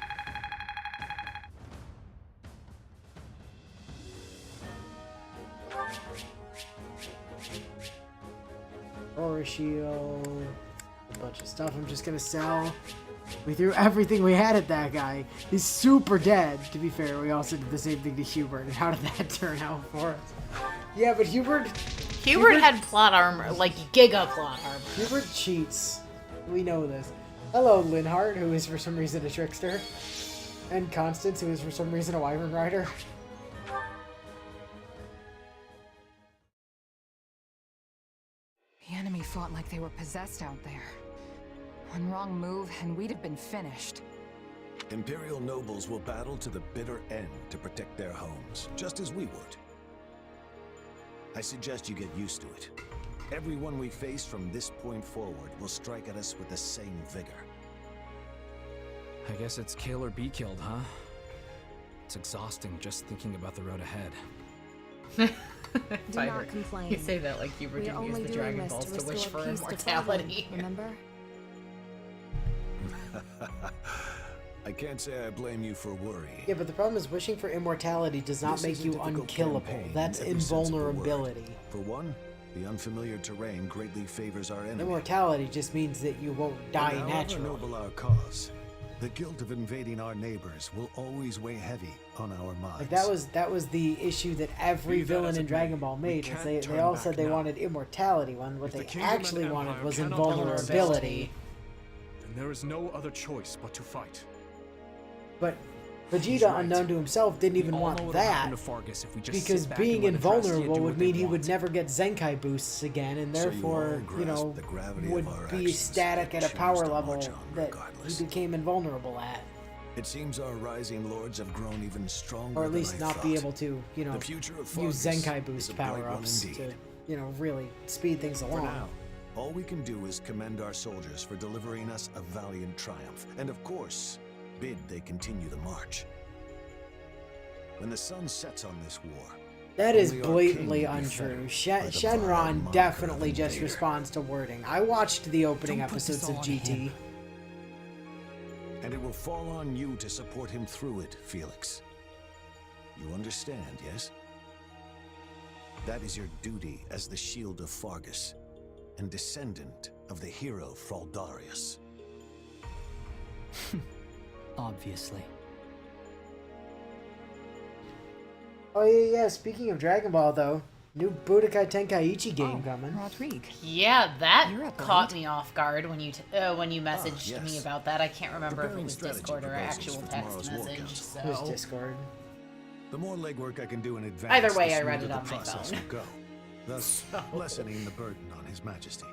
Aura shield, a bunch of stuff I'm just gonna sell. We threw everything we had at that guy. He's super dead. To be fair, we also did the same thing to Hubert. And how did that turn out for us? Yeah, but Hubert Hubert had plot armor, like giga plot armor. Hubert cheats. We know this. Hello, Linhardt, who is for some reason a trickster. And Constance, who is for some reason a wyvern rider. The enemy fought like they were possessed out there. One wrong move, and we'd have been finished. Imperial nobles will battle to the bitter end to protect their homes, just as we would. I suggest you get used to it. Everyone we face from this point forward will strike at us with the same vigor. I guess it's kill or be killed, huh? It's exhausting just thinking about the road ahead. Do not complain. You say that like Hubert We're didn't use only the doing Dragon this Balls to to wish restore for peace to immortality. Frontline, remember? I can't say I blame you for worry. Yeah, but the problem is wishing for immortality does not This make is a you difficult unkillable. campaign That's in every sense of the word. invulnerability. For one, the unfamiliar terrain greatly favors our enemy. Immortality just means that you won't die And however naturally. noble our cause, the guilt of invading our neighbors will always weigh heavy on our minds. Like that was the issue that every Be that villain as in it Dragon may, Ball we made. can't They turn all back said they now. wanted immortality. What If the they kingdom and actually wanted empire was cannot invulnerability. Then there is no other choice but to fight. But He's Vegeta, right. unknown to himself, didn't even We all know want what'll that. happen to Fargus if we just Because sit back being and let Atrastia invulnerable do would what they mean he would want. never get Zenkai boosts again, and So you therefore, all you grasp know, the gravity would of our be actions static and at a choose power to level march on that regardless. he became invulnerable at. It seems our rising lords have grown even stronger Or at than least I not be thought. able to, you know, The future of use Fargus Zenkai is boost a bright one power-ups to, indeed. you know, really speed things For along. now, all we can do is commend our soldiers for delivering us a valiant triumph, and of course, bid they continue the march. When the sun sets on this war, That is only our blatantly king will be untrue. fettered by the vile Shenron moniker definitely of just invader. responds to wording. I watched the opening Don't put this episodes of all on GT. him. And it will fall on you to support him through it, Felix. You understand, yes? That is your duty as the shield of Fargus, and descendant of the hero Fraldarius. Obviously. Oh yeah. Speaking of Dragon Ball, though, new Budokai Tenkaichi game coming. Rodrigue. Yeah, that You're up caught late. me off guard when you messaged yes. me about that. I can't remember if it Preparing was strategy Discord or proposals actual for text tomorrow's war message. council. It was So Discord. The more legwork I can do in advance, Either way, the I read smoother it on the my process phone. will go, thus lessening the burden on His Majesty.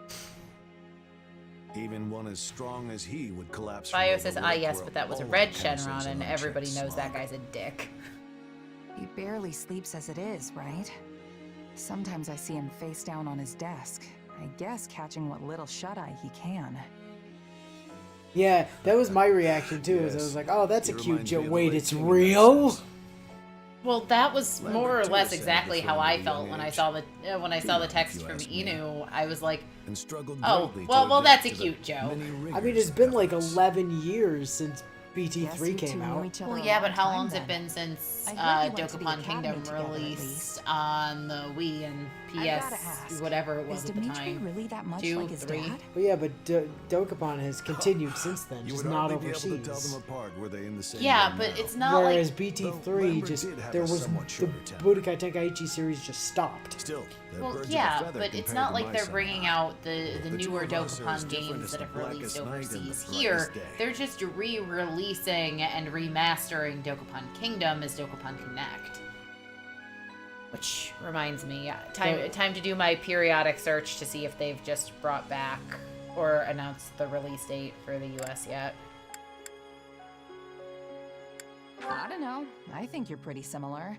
Even one as strong as he would collapse. from Bio says, overwork yes, where but that was a all red our councils Shenron, and unchecked everybody knows that slobber. guy's a dick. He barely sleeps as it is, right? Sometimes I see him face down on his desk. I guess catching what little shut-eye he can. Yeah, that was my reaction too. Is I Yes. was like, oh, that's a He cute reminds me joke. of the Wait, late it's king in that real? sense. Well, that was Lambert more or too less said exactly before how a I young felt when I age. saw the text if you from ask me. Inu. I was like, And struggled oh, greatly to well, adapt that's a to the cute joke. many I mean, rigors it's been of like Ellis. 11 years since BT3 Guess you came two know out. each other Well, a yeah, long but how time long's then. it been since I heard you went to the Dokapon academy Kingdom together, at released least. on the Wii and I gotta PS, ask, whatever it Is was at the Dimitri time? really that much 2, like his 3? dad? But yeah, but Dokapon has continued since then, You just would not hardly be able to tell overseas. them apart were they in the same Yeah, room but now. it's not Whereas like. BT3 Lambert just did have there a was somewhat the shorter temper. Budokai Tenkaichi series just stopped. Still, they're Well, birds of a yeah, feather but it's compared not to like my they're son bringing and I. out the The two newer of us are as Dokapon different games as that the have released blackest night and the overseas. brightest Here, day. they're just re-releasing and remastering Dokapon Kingdom as Dokapon Connect. Which reminds me, time to do my periodic search to see if they've just brought back or announced the release date for the US yet. I don't know. I think you're pretty similar.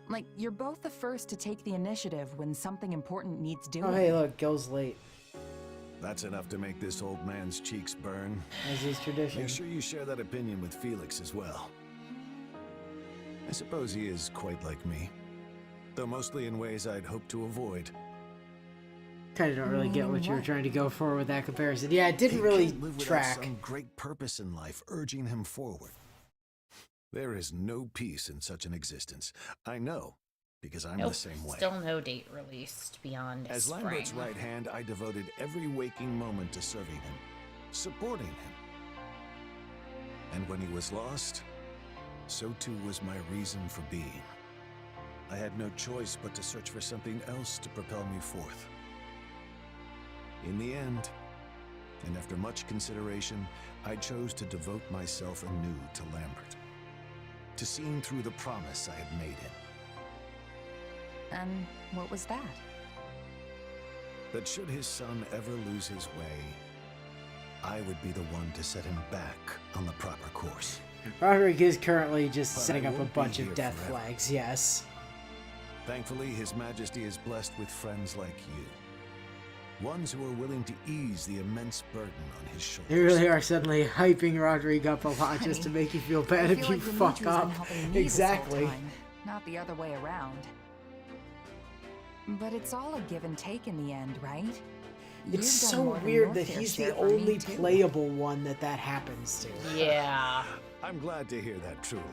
Like, you're both the first to take the initiative when something important needs doing. Oh, hey, look, Gil's late, That's enough to make this old man's cheeks burn. as is tradition. Make sure you share that opinion with Felix as well. I suppose he is quite like me, though mostly in ways I'd hope to avoid. kind of don't really get what you were What? trying to go for with that comparison. Yeah, it didn't He really can't live without track. some great purpose in life urging him forward. There is no peace in such an existence. I know, because I'm the same way. Still no date released beyond As spring. Lambert's right hand, I devoted every waking moment to serving him, supporting him. And when he was lost, so too was my reason for being. I had no choice but to search for something else to propel me forth. In the end, and after much consideration, I chose to devote myself anew to Lambert, to seeing through the promise I had made him. And what was that? That should his son ever lose his way, I would be the one to set him back on the proper course. Roderick is currently just But setting I up a won't be bunch of here death forever. flags, yes. Thankfully, His Majesty is blessed with friends like you. Ones who are willing to ease the immense burden on his shoulders. They really are suddenly hyping Roderick up a lot just to make you feel bad I if feel you like fuck Dimitri's been up. helping me Exactly. this whole time, not the other way around. But it's all a give and take in the end, right? It's You've done so more than weird your that fair he's share the for me, only too. playable one that happens to. Yeah. I'm glad to hear that, truly.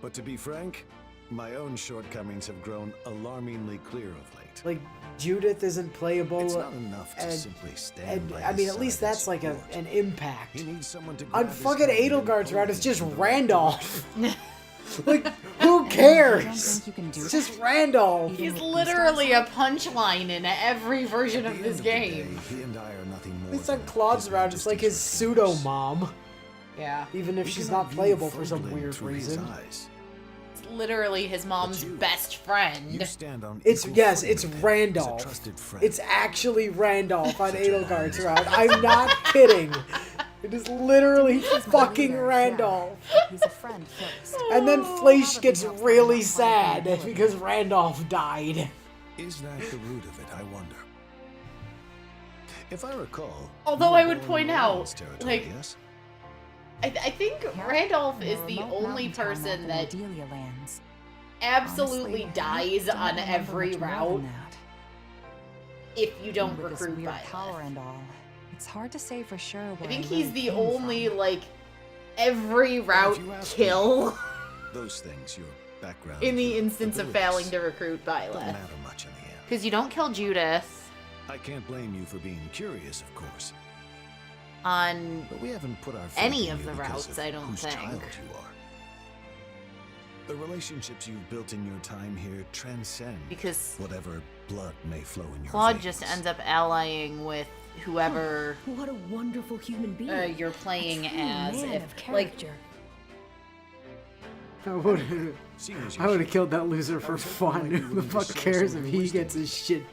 But to be frank, my own shortcomings have grown alarmingly clear of late. Like, Judith isn't playable. It's not enough to and- simply stand And by I his mean, at side least and that's like support. an impact. He needs someone to On grab his fucking hand and Edelgard's route, it's pull just him in the Randolph. right Like, who You don't cares? think you can do It's that? just Randolph. Even He's with literally a Beastars? punchline in every version At of the this end of the game. day, he and I are nothing more At least on than Claude's His route, it's like his Majesty's pseudo retainers. mom. Yeah. Even if We she's cannot not view playable for some Fodlan weird through his reason. eyes. It's literally his mom's you- best You friend. stand on It's equal yes, footing it's with him as Randolph. a trusted friend. It's actually Randolph on Such a Edelgard's man. route. I'm not kidding. It is literally He's my fucking leader, Randolf. yeah. He's a friend first. And then Fleisch gets helps really him not sad find him. because Randolph died. Is that the root of it, I wonder? If I recall... Although you were I would born point in out, Roland's territory, like, yes? I think Yeah, Randolph in is a the remote only mountain town person out in that Adelia lands. absolutely Honestly, dies I don't on remember every much more route than that. if you don't With this recruit weird by power and all, it's hard to say for sure I where think really he's the came only, from. like, every route you ask me- kill Those things, your background... in the your instance of abilities, failing to recruit don't Byleth. matter much in the end. Because you don't kill Judith I can't blame you for being curious, of course. on But we haven't put our faith any in of you the because routes, I don't whose think. child you are. The relationships you've built in your time here transcend because whatever blood may flow in your Claude veins. just ends up allying with whoever What a wonderful human being. you're playing a true as. man If, of like, character. Seeing as you I would have should. killed that loser for was hoping fun. like you Who the wouldn't fuck just show cares some if he wisdom. gets his shit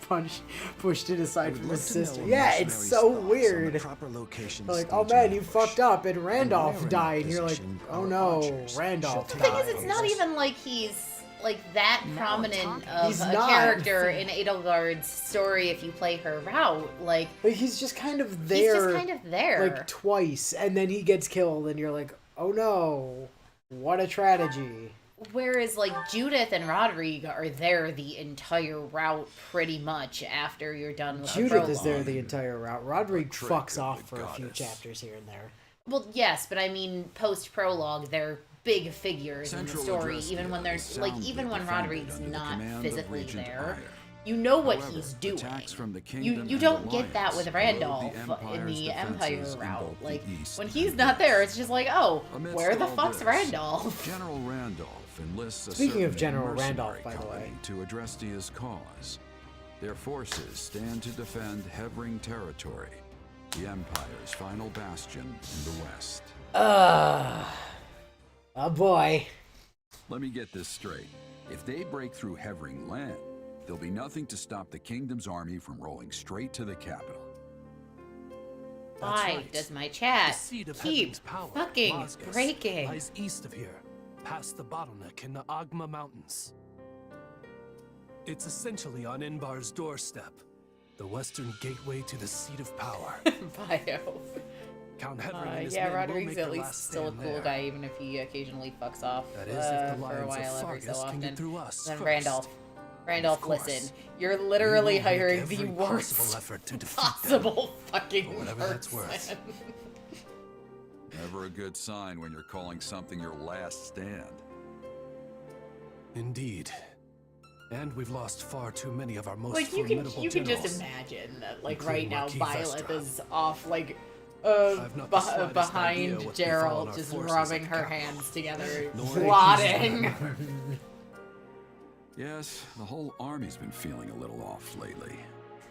pushed it I aside would from love his to know sister? a Yeah, it's mercenary's so thoughts on the weird. proper location, Like, stage, oh and man, you ambush. fucked up and And Randolph where in died. that And you're like, position oh our no, archers Randolph shall the thing died. is, it's not even like he's like that Now I'm prominent talking. of He's a not. character in Edelgard's story if you play her route. Like, Like, he's just kind of he's there. just kind of there. Like twice, and then he gets killed, and you're like, oh no, what a tragedy. Whereas, like, Judith and Rodrigue are there the entire route pretty much after you're done with the Judith is there prologue. the entire route. Roderick trick fucks of off the for a few goddess. chapters here and there. Well, yes, but I mean, post-prologue, they're big figures in the Central story, Adrestia even when they're, is like, soundly even when defended Rodrigue's under the not command of physically Regent there. Ire. You know what However, he's doing. attacks from the You kingdom you and don't get that alliance with erode Randolph the in Empire's the Empire defenses in route. both the Like, East when and he's the not there, West. it's just like, oh, Amidst where the all fuck's this, Randolph? General Randolph enlists a Speaking of certain General mercenary Randolph, by the company way. to Adrestia's cause. Their forces stand to defend Hevring territory, the Empire's final bastion in the West. Oh boy. Let me get this straight. If they break through Hevring land, there'll be nothing to stop the kingdom's army from rolling straight to the capital. Why right. does my The chat seat of keep Heaven's power, fucking Mazgus, breaking? lies east of here, past the bottleneck in the Agma Mountains. It's essentially on Inbar's doorstep, the western gateway to the seat of power. Bio. Count Hevring and his Yeah, men will Rodrigue's make at their least last still a stand cool there. guy, even if he occasionally fucks off That is, if the for a lions while of every so Fargus can get often. through us Then first. Randolph. Randolph, course. listen. You're We literally will make hiring the every worst possible effort to defeat possible them, fucking for whatever that's worth. person. Never a good sign when you're calling something your last stand. Indeed. And we've lost far too many of our most Like you formidable can just generals. imagine that like including right now Marquis Violet Vestra. is off like I've not the slightest idea behind what's befallen Gerald, our just forces rubbing at her Capua. hands together, Nor plotting. Yes, the whole army's been feeling a little off lately.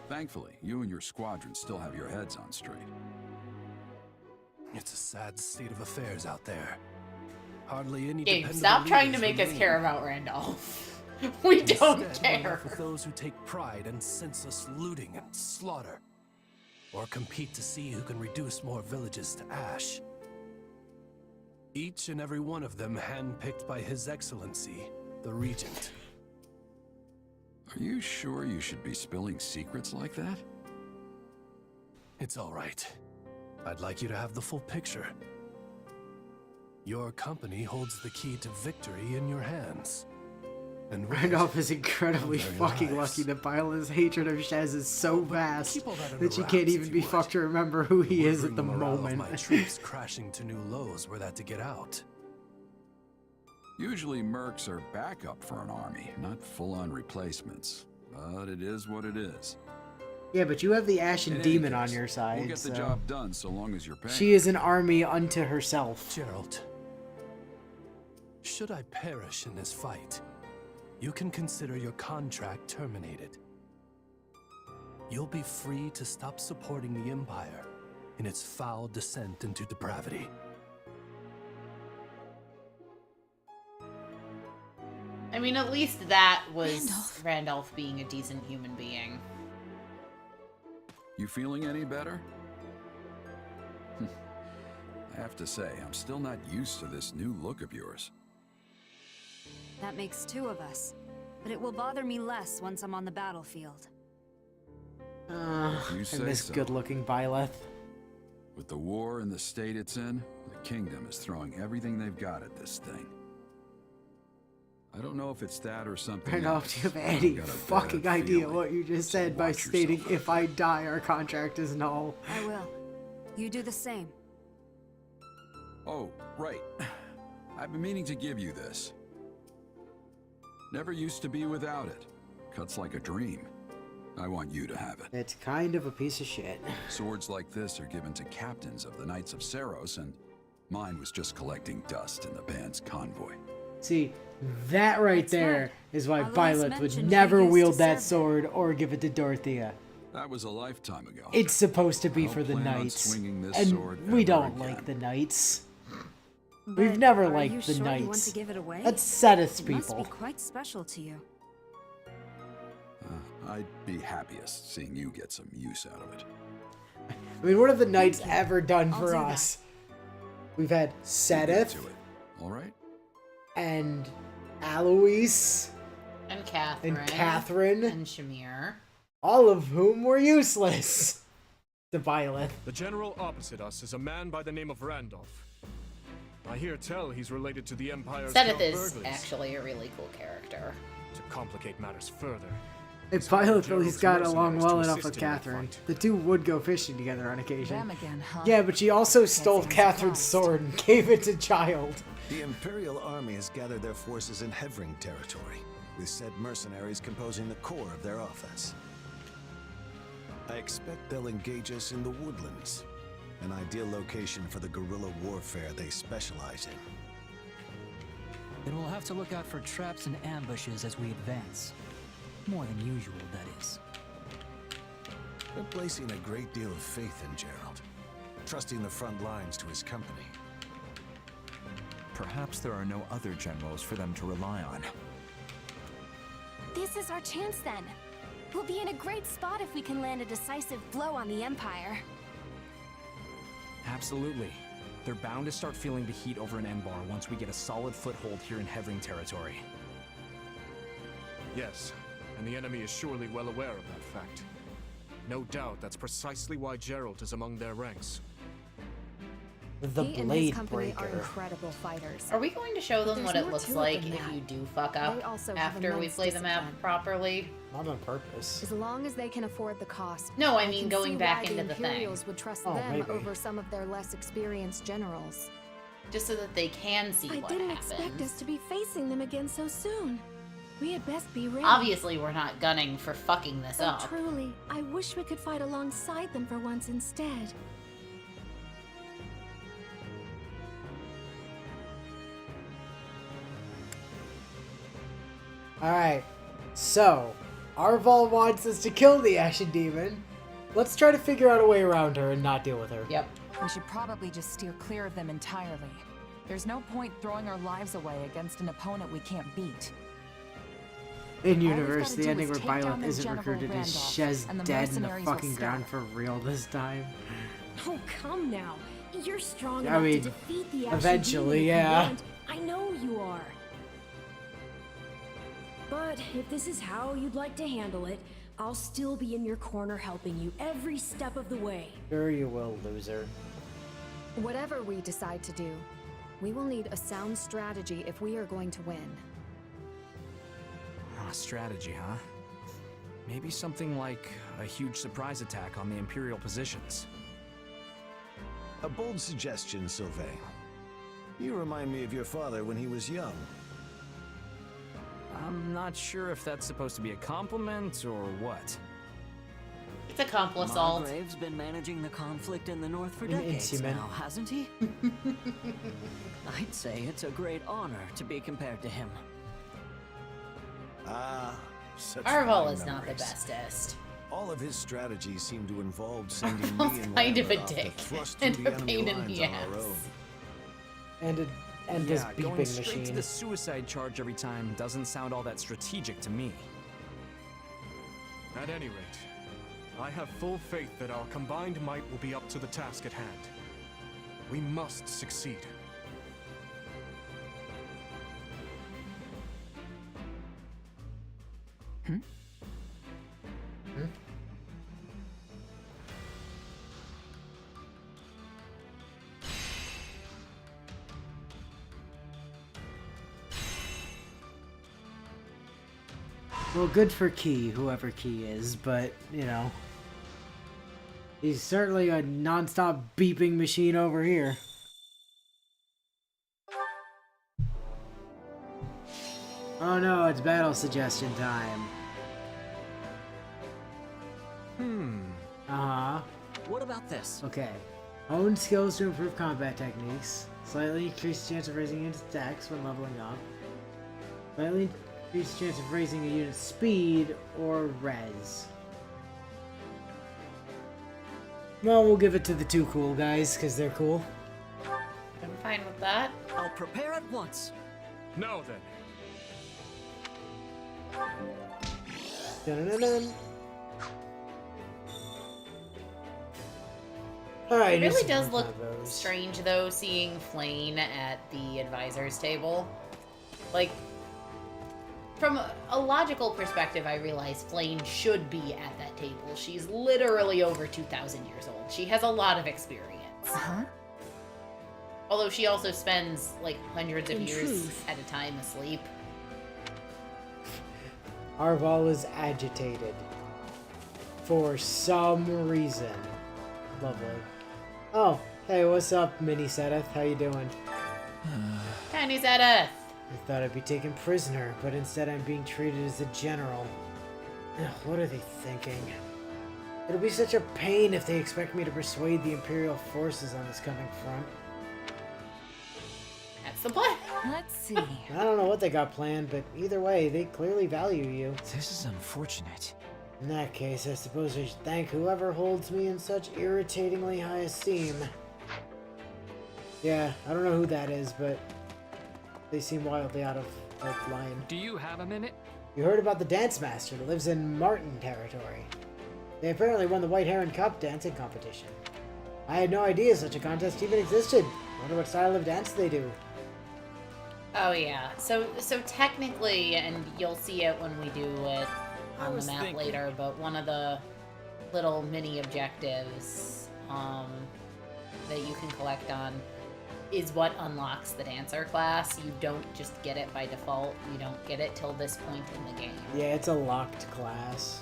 Thankfully, you and your squadron still have your heads on straight. It's a sad state of affairs out there. Hardly any Gabe, dependable stop trying to leaders make us remain. care about Randolph. We don't Instead, we're care. left with those who take pride in senseless looting and slaughter, or compete to see who can reduce more villages to ash. Each and every one of them handpicked by His Excellency, the Regent. Are you sure you should be spilling secrets like that? It's all right. I'd like you to have the full picture. Your company holds the key to victory in your hands. And with Randolph it, is incredibly their fucking lives. lucky that Violet's hatred of Shez is so vast keep all that under that she wraps, can't if even you be would. fucked to remember who he Would is at bring the morale of moment. my troops crashing to new lows were that to get out. Usually mercs are backup for an army, not full-on replacements. But it is what it is. Yeah, but you have the Ashen In any Demon on case, your side, we'll get the so job done so long as you're paying. she is an army unto herself. Gerald, should I perish in this fight, you can consider your contract terminated. You'll be free to stop supporting the Empire in its foul descent into depravity. I mean, at least that was Randolph being a decent human being. You feeling any better? I have to say, I'm still not used to this new look of yours. That makes two of us. But it will bother me less once I'm on the battlefield. You I say miss so. good-looking Byleth. With the war and the state it's in, the kingdom is throwing everything they've got at this thing. I don't know if it's that or something Randolph, else. do you have I've any got a bad fucking idea feeling. what you just So said by watch stating, yourself. if I die, our contract is null? I will. You do the same. Oh, right. I've been meaning to give you this. Never used to be without it. Cuts like a dream. I want you to have it. It's kind of a piece of shit. Swords like this are given to captains of the Knights of Saros, and mine was just collecting dust in the band's convoy. See, that right That's there right. is why Otherwise Violet would mentioned never who used wield to that serve sword or give it to Dorothea. That was a lifetime ago. It's supposed to I be don't for the plan on knights, swinging this and sword we ever don't again. like the knights. But We've never are liked you the sure you want knights. to give it away? That's Seth's It must people. be quite special to you. I'd be happiest seeing you get some use out of it. I mean, what have the knights Thank you. ever done I'll for do us? We've had Get Seth to it, all right? and Alois And Catherine. and Catherine, And Shamir. all of whom were useless to Violet. The general opposite us is a man by the name of Randolph. I hear tell he's related to the Empire's Seth top is burglaries. actually a really cool character. To complicate matters further, If Violet at least got Gerald's along well mercenaries to enough with assist in the Catherine, fight. the two would go fishing together on occasion. Them again, huh? Yeah, but she also stole seem Catherine's surprised. sword and gave it to Child. The Imperial Army has gathered their forces in Hevring territory, with said mercenaries composing the core of their offense. I expect they'll engage us in the woodlands, an ideal location for the guerrilla warfare they specialize in. Then we'll have to look out for traps and ambushes as we advance. More than usual, that is. They're placing a great deal of faith in Gerald, trusting the front lines to his company. Perhaps there are no other generals for them to rely on. This is our chance then. We'll be in a great spot if we can land a decisive blow on the Empire. Absolutely. They're bound to start feeling the heat over in Embar once we get a solid foothold here in Hevring territory. yes, and the enemy is surely well aware of that fact. No doubt that's precisely why Gerald is among their ranks. The He and his Blade company are Breaker. incredible fighters. Are we going to show them There's what it more looks to it like than if that. you do fuck up They also have after we immense play the map discipline. properly? Not on purpose. As long as they can afford the cost. No, I can mean going see back why into the thing. Imperials would trust Oh, them maybe. over some of their less experienced generals. Just so that they can see I what didn't happens. expect us to be facing them again so soon. We had best be ready. Obviously, we're not gunning for fucking this Oh, up. truly, I wish we could fight alongside them for once instead. Alright, so Arval wants us to kill the Ashen Demon. Let's try to figure out a way around her and not deal with her. Yep. We should probably just steer clear of them entirely. There's no point throwing our lives away against an opponent we can't beat. In All we've universe, gotta the do ending is where take down Byleth the isn't General recruited is Randolph, Shez and the dead in the mercenaries will fucking ground scatter. for real this time. Oh, come now. You're strong I enough mean, to defeat the Ashen eventually, Demon if you yeah. want. I know you are. But if this is how you'd like to handle it, I'll still be in your corner helping you every step of the way. Sure you will, loser. Whatever we decide to do, we will need a sound strategy if we are going to win. Strategy, huh? Maybe something like a huge surprise attack on the Imperial positions. A bold suggestion, Sylvain. You remind me of your father when he was young. I'm not sure if that's supposed to be a compliment or what. It's a compliment assault. Margrave's been managing the conflict in the North for An decades inhuman. now, hasn't he? I'd say it's a great honor to be compared to him. Ah, such Arval fine is not the memories. bestest. All of his strategies seem to involve sending Arval's me and kind of a Lambert off to dick thrust and through a the enemy pain in lines the on our ass. own. And this Yeah, going beeping straight to machine. the suicide charge every time doesn't sound all that strategic to me. At any rate, I have full faith that our combined might will be up to the task at hand. We must succeed. Well, good for Key, whoever Key is, but, you know. He's certainly a non-stop beeping machine over here. Oh no, it's battle suggestion time. Uh-huh. What about this? Okay. Hone skills to improve combat techniques. Slightly increase chance of raising unit attacks when leveling up. Slightly increase chance of raising a unit's speed or res. Well, we'll give it to the two cool guys, because they're cool. I'm fine with that. I'll prepare at once. Now then. Dun-dun-dun-dun. Alright, It here's really some does more look combos. strange, though, seeing Flayn at the advisor's table. Like, from a logical perspective, I realize Flayn should be at that table. She's literally over 2,000 years old. She has a lot of experience. Huh? Although she also spends, like, hundreds of In years truth. at a time asleep. Arval is agitated. For some reason. Lovely. Oh, hey, what's up, Mini Sedith? How you doing? Tiny Zedith! I thought I'd be taken prisoner, but instead I'm being treated as a general. Ugh, what are they thinking? It'll be such a pain if they expect me to persuade the Imperial forces on this coming front. That's the plan. Let's see. I don't know what they got planned, but either way, they clearly value you. This is unfortunate. In that case, I suppose I should thank whoever holds me in such irritatingly high esteem. Yeah, I don't know who that is, but they seem wildly out of line. Do you have a minute? You heard about the dance master that lives in Martin territory. They apparently won the White Heron Cup dancing competition. I had no idea such a contest even existed. Wonder what style of dance they do. Oh, yeah. So technically, and you'll see it when we do it I on the was map thinking- later, but one of the little mini objectives that you can collect on is what unlocks the dancer class. You don't just get it by default. You don't get it till this point in the game. Yeah, it's a locked class.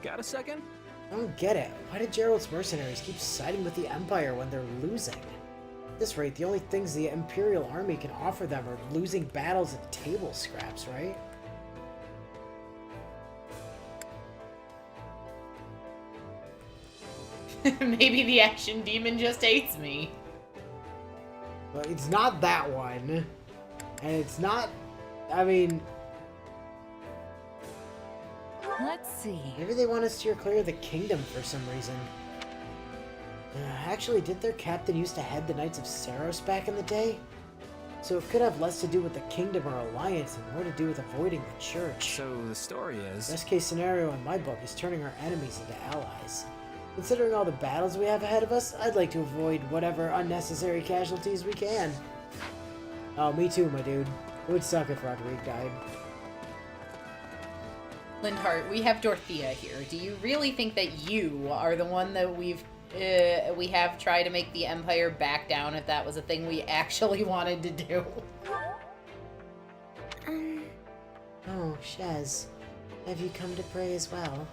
Got a second? I don't get it. Why did Gerald's mercenaries keep siding with the Empire when they're losing? At this rate, the only things the Imperial Army can offer them are losing battles and table scraps, right? Maybe the action demon just hates me. But it's not that one. And it's not... I mean... Let's see. Maybe they want to steer clear of the kingdom for some reason. Actually, did their captain used to head the Knights of Saros back in the day? So it could have less to do with the kingdom or alliance and more to do with avoiding the church. So the story is... Best case scenario in my book is turning our enemies into allies. Considering all the battles we have ahead of us, I'd like to avoid whatever unnecessary casualties we can. Oh, me too, my dude. It would suck if Roderick died. Lindhart, we have Dorothea here. Do you really think that you are the one that we have tried to make the Empire back down if that was a thing we actually wanted to do? Oh, Shez. Have you come to pray as well?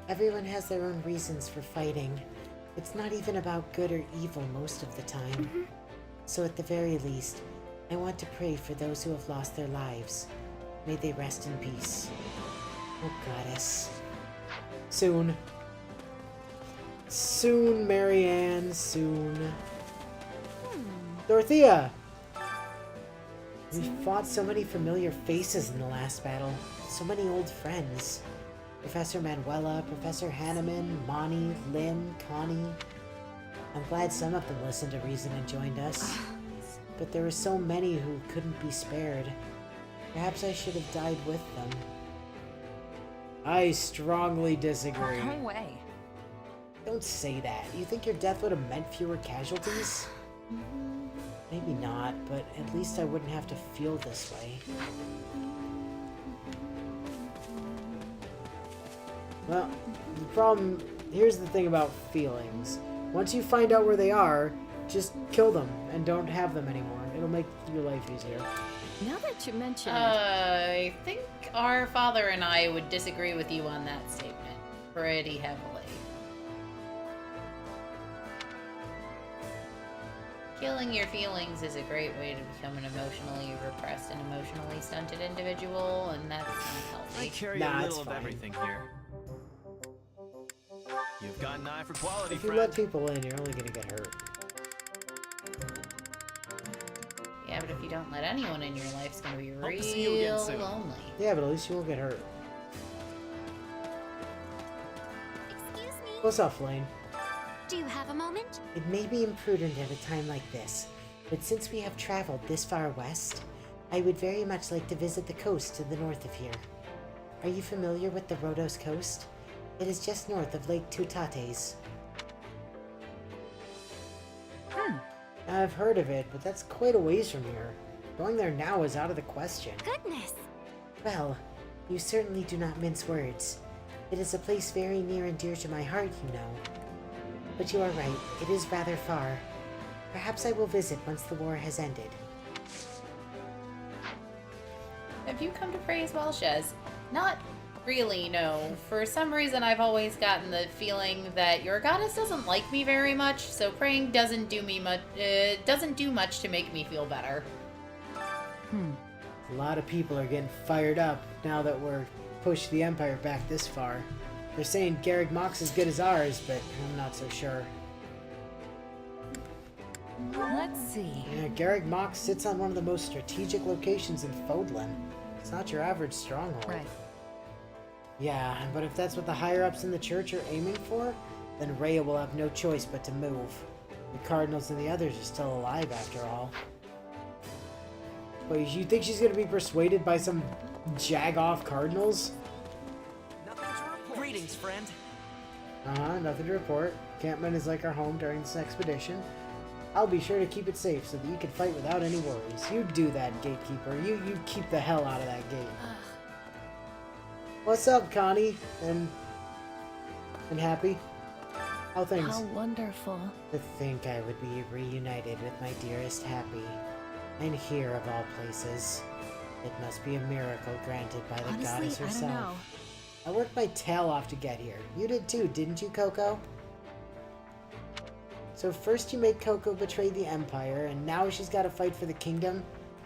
Everyone has their own reasons for fighting. It's not even about good or evil most of the time. So at the very least, I want to pray for those who have lost their lives. May they rest in peace. Oh, goddess. Soon. Soon, Marianne, soon. Dorothea! We fought so many familiar faces in the last battle. So many old friends. Professor Manuela, Professor Hanneman, Monty, Lynn, Connie. I'm glad some of them listened to reason and joined us. But there were so many who couldn't be spared. Perhaps I should have died with them. I strongly disagree. No way. Don't say that. You think your death would have meant fewer casualties? Maybe not, but at least I wouldn't have to feel this way. Well, the problem... Here's the thing about feelings. Once you find out where they are, just kill them and don't have them anymore. It'll make your life easier. Now that you mention I think our father and I would disagree with you on that statement pretty heavily. Killing your feelings is a great way to become an emotionally repressed and emotionally stunted individual, and that's not healthy. I carry a little of everything here. You've got an eye for quality, If you friend. let people in, you're only gonna get hurt. Yeah, but if you don't let anyone in, your life's gonna be Hope to see you again real soon. lonely. Yeah, but at least you won't get hurt. Excuse me. What's up, Flame? Do you have a moment? It may be imprudent at a time like this, but since we have traveled this far west, I would very much like to visit the coast to the north of here. Are you familiar with the Rhodos coast? It is just north of Lake Tutates. I've heard of it, but that's quite a ways from here. Going there now is out of the question. Goodness. Well, you certainly do not mince words. It is a place very near and dear to my heart, you know. But you are right, it is rather far. Perhaps I will visit once the war has ended. Have you come to pray as well, Shez? Not really, no. For some reason, I've always gotten the feeling that your goddess doesn't like me very much, so praying doesn't do me much. Doesn't do much to make me feel better. A lot of people are getting fired up now that we're pushed the Empire back this far. They're saying Garreg Mock's as good as ours, but I'm not so sure. Let's see. Yeah, Garreg Mock sits on one of the most strategic locations in Fodlan. It's not your average stronghold. Right. Yeah, but if that's what the higher-ups in the church are aiming for, then Rhea will have no choice but to move. The Cardinals and the others are still alive after all. Wait, you think she's gonna be persuaded by some jag-off Cardinals? Greetings, friend. Nothing to report. Campman is like our home during this expedition. I'll be sure to keep it safe so that you can fight without any worries. You do that, Gatekeeper. You keep the hell out of that gate. What's up, Connie? And Happy? How things? How wonderful. To think I would be reunited with my dearest Happy. And here of all places. It must be a miracle granted by the Honestly, goddess I don't herself. know. I worked my tail off to get here. You did too, didn't you, Coco? So first you made Coco betray the Empire, and now she's got to fight for the kingdom?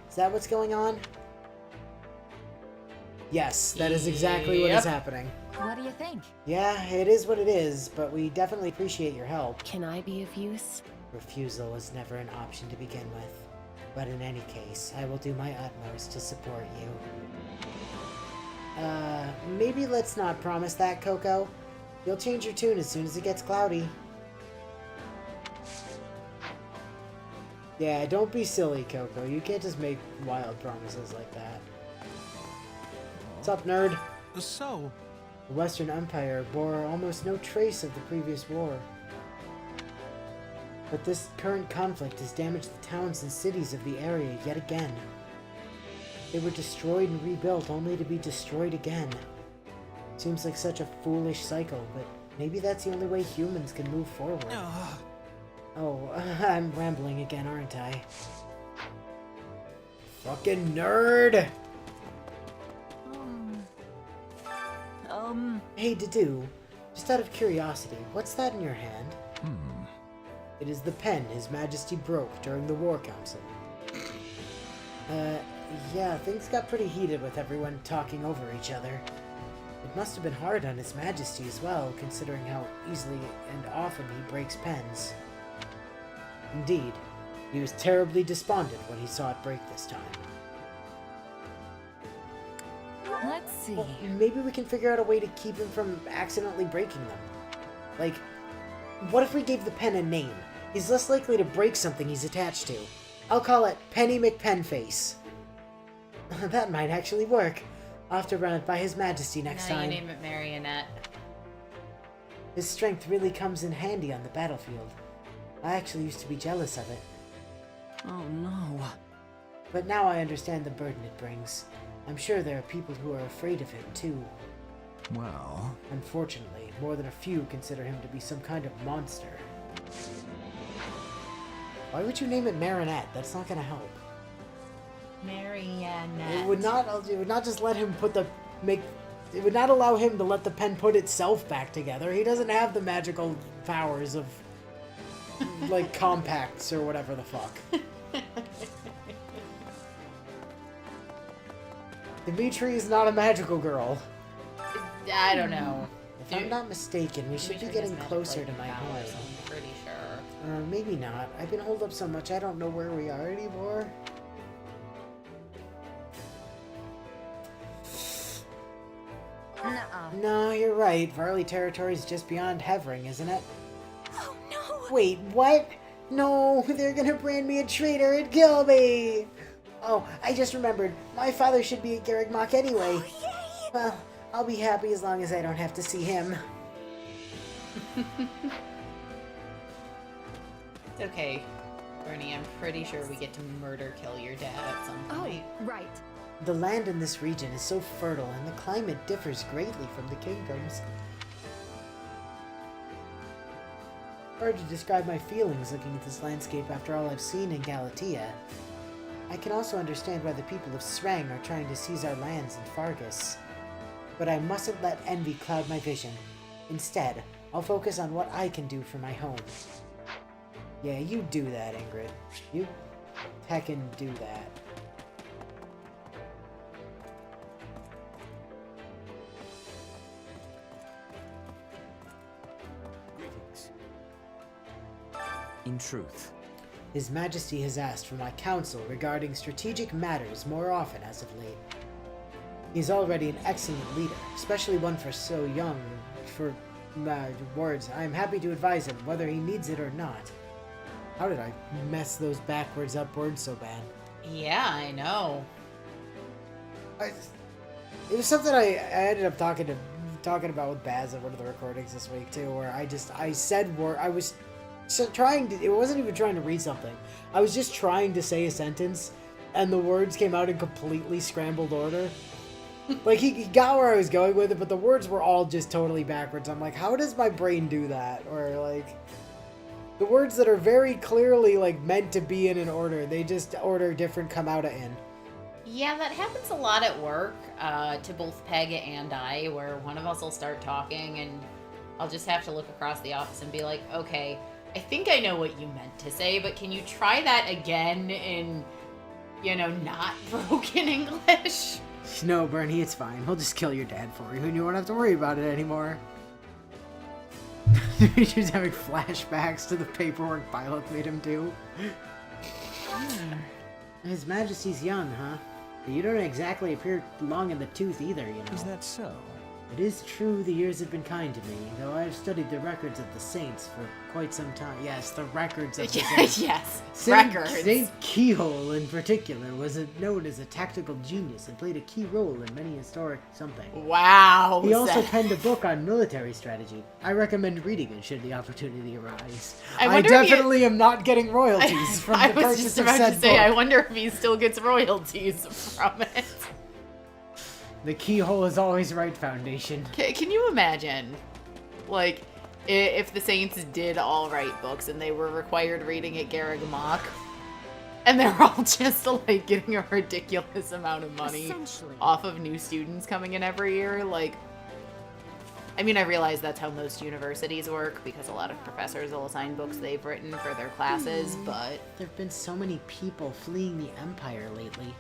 Is that what's going on? Yes, that is exactly what is happening. What do you think? Yeah, it is what it is, but we definitely appreciate your help. Can I be of use? Refusal was never an option to begin with. But in any case, I will do my utmost to support you. Maybe let's not promise that, Coco. You'll change your tune as soon as it gets cloudy. Yeah, don't be silly, Coco. You can't just make wild promises like that. What's up, nerd? So, The Western Empire bore almost no trace of the previous war. But this current conflict has damaged the towns and cities of the area yet again. They were destroyed and rebuilt only to be destroyed again. Seems like such a foolish cycle, but maybe that's the only way humans can move forward. Oh, I'm rambling again, aren't I? Fucking nerd! Hey, Dedue, just out of curiosity, what's that in your hand? It is the pen His Majesty broke during the War Council. Yeah, things got pretty heated with everyone talking over each other. It must have been hard on His Majesty as well, considering how easily and often he breaks pens. Indeed, he was terribly despondent when he saw it break this time. Let's see. Well, maybe we can figure out a way to keep him from accidentally breaking them. Like, what if we gave the pen a name? He's less likely to break something he's attached to. I'll call it Penny McPenface. That might actually work. I'll have to run it by His Majesty next Now time. you name it Marionette. His strength really comes in handy on the battlefield. I actually used to be jealous of it. Oh no. But now I understand the burden it brings. I'm sure there are people who are afraid of him, too. Well, Unfortunately, more than a few consider him to be some kind of monster. Why would you name it Marinette? That's not gonna help. Marionette. It would not just let him it would not allow him to let the pen put itself back together. He doesn't have the magical powers of like compacts or whatever the fuck. Dimitri is not a magical girl. I don't know. If I'm not mistaken, we should be getting closer to my home. I'm pretty sure. Maybe not. I've been holed up so much I don't know where we are anymore. Nuh-uh. No, you're right. Varley territory is just beyond Hevering, isn't it? Oh no! Wait, what? No, they're gonna brand me a traitor and kill me! Oh, I just remembered. My father should be at Garrigmach anyway. Yay! Well, I'll be happy as long as I don't have to see him. It's okay, Bernie. I'm pretty sure we get to murder kill your dad at some Oh, point. right. The land in this region is so fertile and the climate differs greatly from the kingdoms. Hard to describe my feelings looking at this landscape after all I've seen in Galatea. I can also understand why the people of Srang are trying to seize our lands in Fargus. But I mustn't let envy cloud my vision. Instead, I'll focus on what I can do for my home. Yeah, you do that, Ingrid. You heckin' do that. greetings. in truth, His Majesty has asked for my counsel regarding strategic matters more often as of late. He's already an excellent leader, especially one for so young. For words, I am happy to advise him whether he needs it or not. How did I mess those backwards upwards so bad? Yeah, I know. It was something I ended up talking about with Baz at one of the recordings this week too, where I said word. I was trying to. It wasn't even trying to read something. I was just trying to say a sentence, and the words came out in completely scrambled order. Like, he got where I was going with it, but the words were all just totally backwards. I'm like, how does my brain do that? Or, like, the words that are very clearly, like, meant to be in an order, they just order different come out in. Yeah, that happens a lot at work, to both Peg and I, where one of us will start talking and I'll just have to look across the office and be like, okay, I think I know what you meant to say, but can you try that again in, not broken English? No, Bernie, it's fine. He'll just kill your dad for you and you won't have to worry about it anymore. He's having flashbacks to the paperwork Pilot made him do. His Majesty's young, huh? You don't exactly appear long in the tooth either, you know. Is that so? It is true the years have been kind to me, though I have studied the records of the saints for quite some time. Yes, the records of the saints. Yes, Records. Saint Keyhole, in particular, was known as a tactical genius and played a key role in many historic something. Wow. He also penned a book on military strategy. I recommend reading it should the opportunity arise. I definitely am not getting royalties from the purchase of said book. I was just about to say, I wonder if he still gets royalties from it. The Keyhole is always right foundation. Can you imagine, like, if the Saints did all write books and they were required reading at Garreg Mach, and they're all just, like, getting a ridiculous amount of money off of new students coming in every year? Like, I mean, I realize that's how most universities work, because a lot of professors will assign books they've written for their classes, but... There have been so many people fleeing the Empire lately.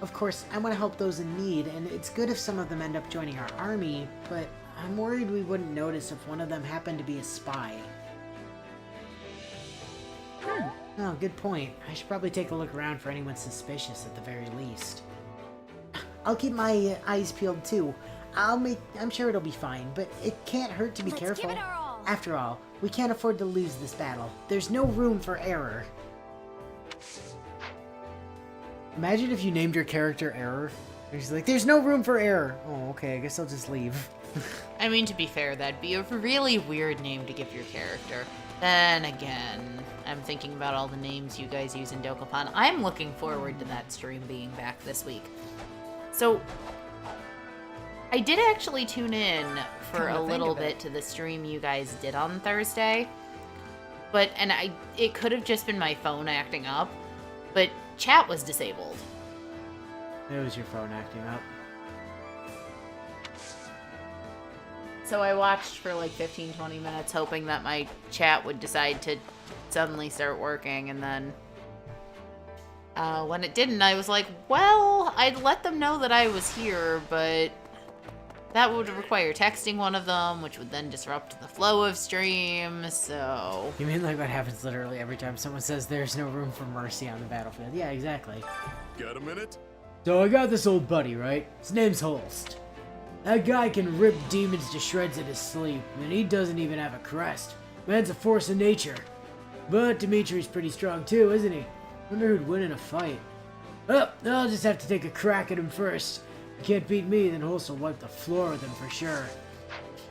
Of course, I want to help those in need, and it's good if some of them end up joining our army, but I'm worried we wouldn't notice if one of them happened to be a spy. Oh, good point. I should probably take a look around for anyone suspicious at the very least. I'll keep my eyes peeled too. I'm sure it'll be fine, but it can't hurt to be careful. Give it our all. After all, we can't afford to lose this battle. There's no room for error. Imagine if you named your character Error. And she's like, there's no room for error. Oh, okay, I guess I'll just leave. I mean, to be fair, that'd be a really weird name to give your character. Then again, I'm thinking about all the names you guys use in Dokapon. I'm looking forward to that stream being back this week. So, I did actually tune in for a little bit to the stream you guys did on Thursday. It could have just been my phone acting up, but chat was disabled. It was your phone acting up. So I watched for like 15-20 minutes hoping that my chat would decide to suddenly start working, and then when it didn't, I was like, well, I'd let them know that I was here, but that would require texting one of them, which would then disrupt the flow of stream, so... You mean like what happens literally every time someone says there's no room for mercy on the battlefield? Yeah, exactly. Got a minute? So I got this old buddy, right? His name's Holst. That guy can rip demons to shreds in his sleep, and he doesn't even have a crest. Man's a force of nature. But Dimitri's pretty strong too, isn't he? Wonder who'd win in a fight. Oh, I'll just have to take a crack at him first. You can't beat me, then Holst will wipe the floor with him for sure.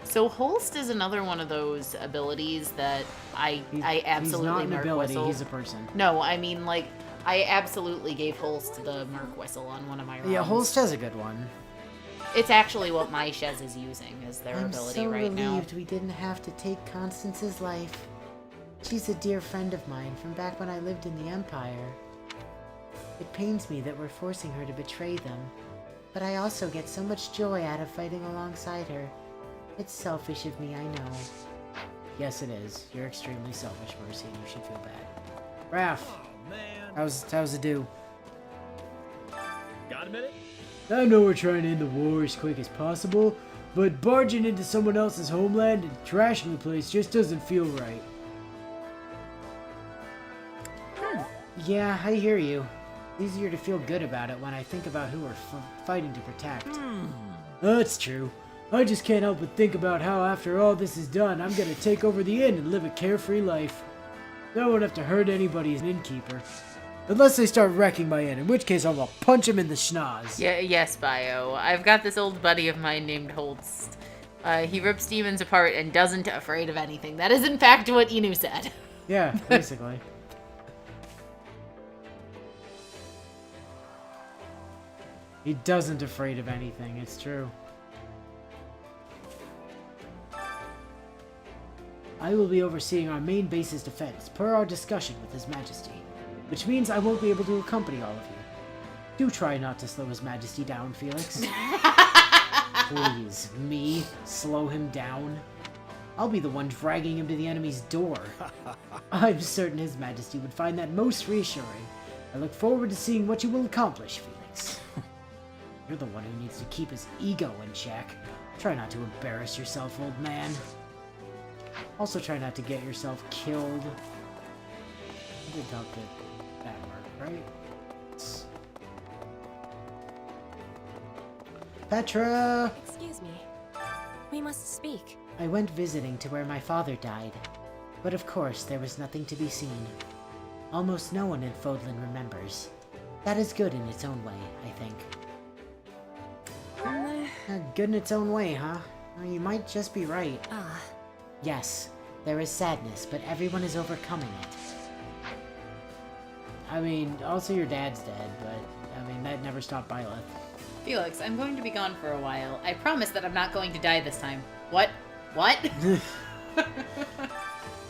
So Holst is another one of those abilities that I absolutely He's not an ability, whistle. he's a person. No, I mean, like, I absolutely gave Holst the Merc whistle on one of my runs. Yeah, Holst has a good one. It's actually what my Shez is using as their ability right now. I'm so relieved we didn't have to take Constance's life. She's a dear friend of mine from back when I lived in the Empire. It pains me that we're forcing her to betray them, but I also get so much joy out of fighting alongside her. It's selfish of me, I know. Yes, it is. You're extremely selfish, Mercy, and you should feel bad. Raph, how's it do? Got a minute? I know we're trying to end the war as quick as possible, but barging into someone else's homeland and trashing the place just doesn't feel right. Yeah, I hear you. It's easier to feel good about it when I think about who we're fighting to protect. That's true. I just can't help but think about how after all this is done, I'm gonna take over the inn and live a carefree life. I won't have to hurt anybody as an innkeeper. Unless they start wrecking my inn, in which case I'm gonna punch him in the schnoz. Yeah, yes, Bio. I've got this old buddy of mine named Holst. He rips demons apart and doesn't afraid of anything. That is in fact what Inu said. Yeah, basically. He doesn't afraid of anything, it's true. I will be overseeing our main base's defense, per our discussion with His Majesty. Which means I won't be able to accompany all of you. Do try not to slow His Majesty down, Felix. Please, me? Slow him down? I'll be the one dragging him to the enemy's door. I'm certain His Majesty would find that most reassuring. I look forward to seeing what you will accomplish, Felix. You're the one who needs to keep his ego in check. Try not to embarrass yourself, old man. Also try not to get yourself killed. I did talk to that mark, right? Petra! Excuse me. We must speak. I went visiting to where my father died. But of course, there was nothing to be seen. Almost no one in Fodlan remembers. That is good in its own way, I think. Good in its own way, huh? Well, you might just be right. Yes, there is sadness, but everyone is overcoming it. I mean, also your dad's dead, but, I mean, that never stopped Byleth. Felix, I'm going to be gone for a while. I promise that I'm not going to die this time. What? What?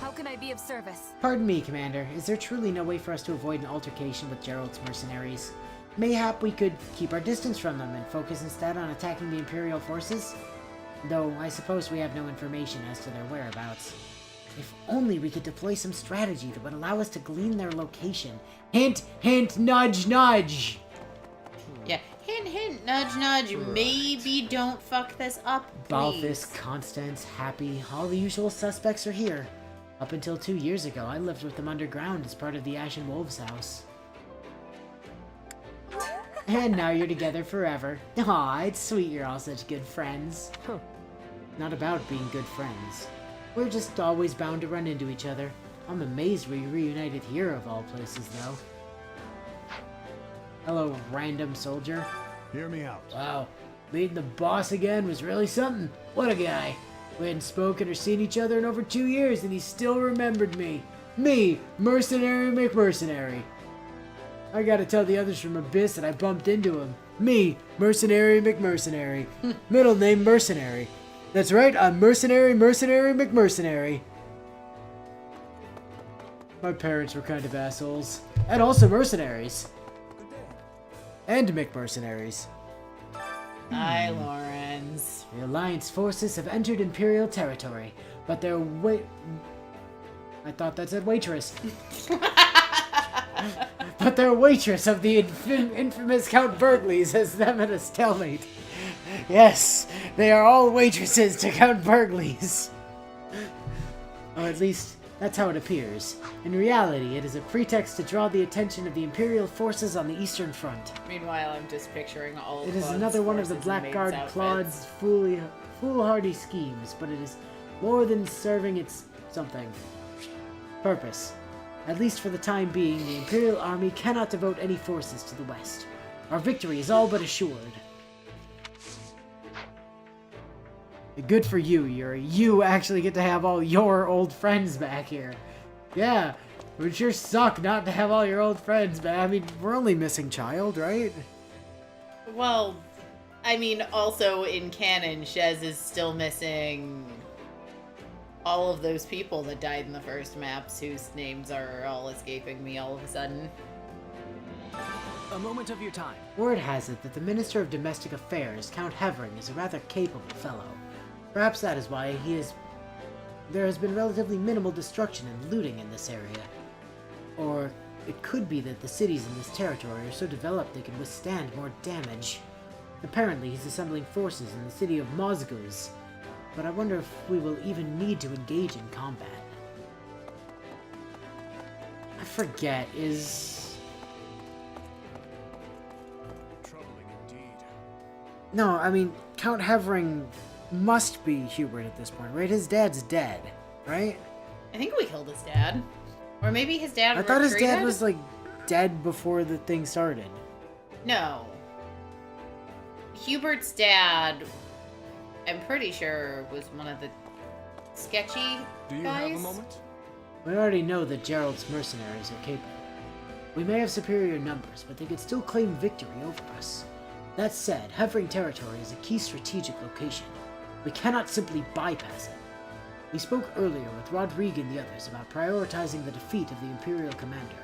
How can I be of service? Pardon me, Commander. Is there truly no way for us to avoid an altercation with Gerald's mercenaries? Mayhap we could keep our distance from them and focus instead on attacking the Imperial forces? Though, I suppose we have no information as to their whereabouts. If only we could deploy some strategy that would allow us to glean their location. Hint, hint, nudge, nudge! Yeah, hint, hint, nudge, nudge. Maybe don't fuck this up, please. Balthus, Constance, Happy, all the usual suspects are here. Up until 2 years ago, I lived with them underground as part of the Ashen Wolves house. And now you're together forever. Aw, it's sweet you're all such good friends. Not about being good friends. We're just always bound to run into each other. I'm amazed we reunited here of all places, though. Hello, random soldier. Hear me out. Wow, meeting the boss again was really something. What a guy. We hadn't spoken or seen each other in over 2 years, and he still remembered me. Me, Mercenary McMercenary. I gotta tell the others from Abyss that I bumped into him. Me, Mercenary McMercenary. Middle name Mercenary. That's right, I'm Mercenary McMercenary. My parents were kind of assholes. And also mercenaries. And McMercenaries. Hi, Lawrence. The Alliance forces have entered Imperial territory, but their I thought that said waitress. But their waitress of the infamous Count Burgley's has them at a stalemate. Yes, they are all waitresses to Count Burgley's. Or at least, that's how it appears. In reality, it is a pretext to draw the attention of the Imperial forces on the Eastern Front. Meanwhile, I'm just picturing all of It is Claude's another one of the forces in maids' Blackguard outfits. Claude's foolhardy schemes, but it is more than serving its something. Purpose. At least for the time being, the Imperial Army cannot devote any forces to the west. Our victory is all but assured. Good for you, Yuri. You actually get to have all your old friends back here. Yeah, it would sure suck not to have all your old friends back. I mean, we're only missing Child, right? Well, I mean, also in canon, Shez is still missing all of those people that died in the first maps whose names are all escaping me all of a sudden. A moment of your time. Word has it that the Minister of Domestic Affairs, Count Hevering, is a rather capable fellow. Perhaps that is why there has been relatively minimal destruction and looting in this area. Or it could be that the cities in this territory are so developed they can withstand more damage. Apparently he's assembling forces in the city of Mosguz, but I wonder if we will even need to engage in combat. I forget, is... Troubling indeed. No, I mean, Count Hevering must be Hubert at this point, right? His dad's dead, right? I think we killed his dad. Or maybe his dad I thought his dad retreated? was, like, dead before the thing started. No. Hubert's dad, I'm pretty sure, was one of the sketchy Do you guys. have a moment? We already know that Gerald's mercenaries are capable. We may have superior numbers, but they could still claim victory over us. That said, Hevring territory is a key strategic location. We cannot simply bypass it. We spoke earlier with Rodrigue and the others about prioritizing the defeat of the Imperial commander.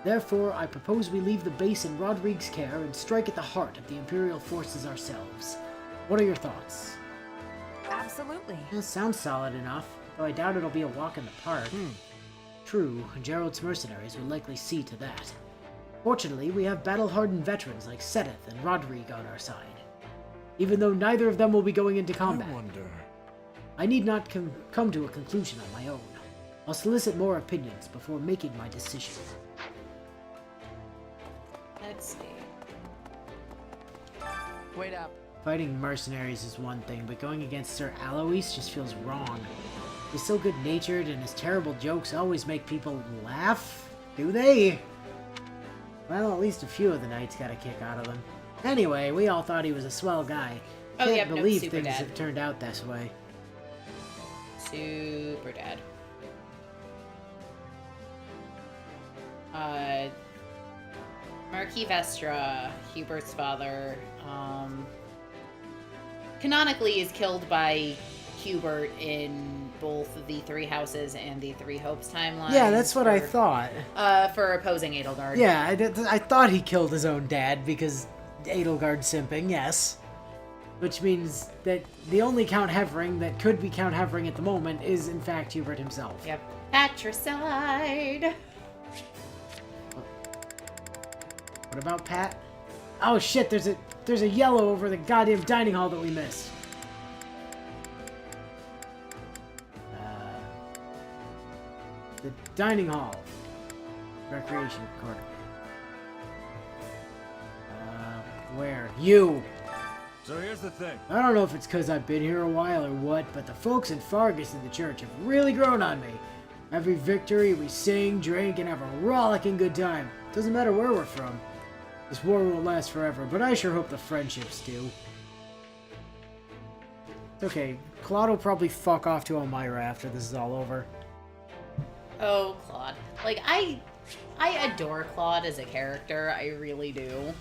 Therefore, I propose we leave the base in Rodrigue's care and strike at the heart of the Imperial forces ourselves. What are your thoughts? Absolutely. It sounds solid enough, though I doubt it'll be a walk in the park. True, Gerald's mercenaries will likely see to that. Fortunately, we have battle-hardened veterans like Sedith and Rodrigue on our side. Even though neither of them will be going into combat. I wonder... I need not come to a conclusion on my own. I'll solicit more opinions before making my decision. Let's see. Wait up. Fighting mercenaries is one thing, but going against Sir Alois just feels wrong. He's so good-natured, and his terrible jokes always make people laugh, do they? Well, at least a few of the knights got a kick out of him. Anyway, we all thought he was a swell guy. Oh, Can't yep, no, believe super things dad. have turned out this way. Super dad. Marquis Vestra, Hubert's father, canonically is killed by Hubert in both the Three Houses and the Three Hopes timeline. Yeah, that's what I thought. For opposing Edelgard. Yeah, I thought he killed his own dad because Edelgard simping, yes. Which means that the only Count Hevering that could be Count Hevering at the moment is, in fact, Hubert himself. Yep. Patricide! What about Pat? Oh shit, there's a yellow over the goddamn dining hall that we missed. The dining hall. Recreation corner. Where? You! So here's the thing. I don't know if it's because I've been here a while or what, but the folks in Fargus and the church have really grown on me. Every victory, we sing, drink, and have a rollicking good time. Doesn't matter where we're from. This war won't last forever, but I sure hope the friendships do. It's okay. Claude will probably fuck off to Elmira after this is all over. Oh, Claude. Like, I adore Claude as a character. I really do.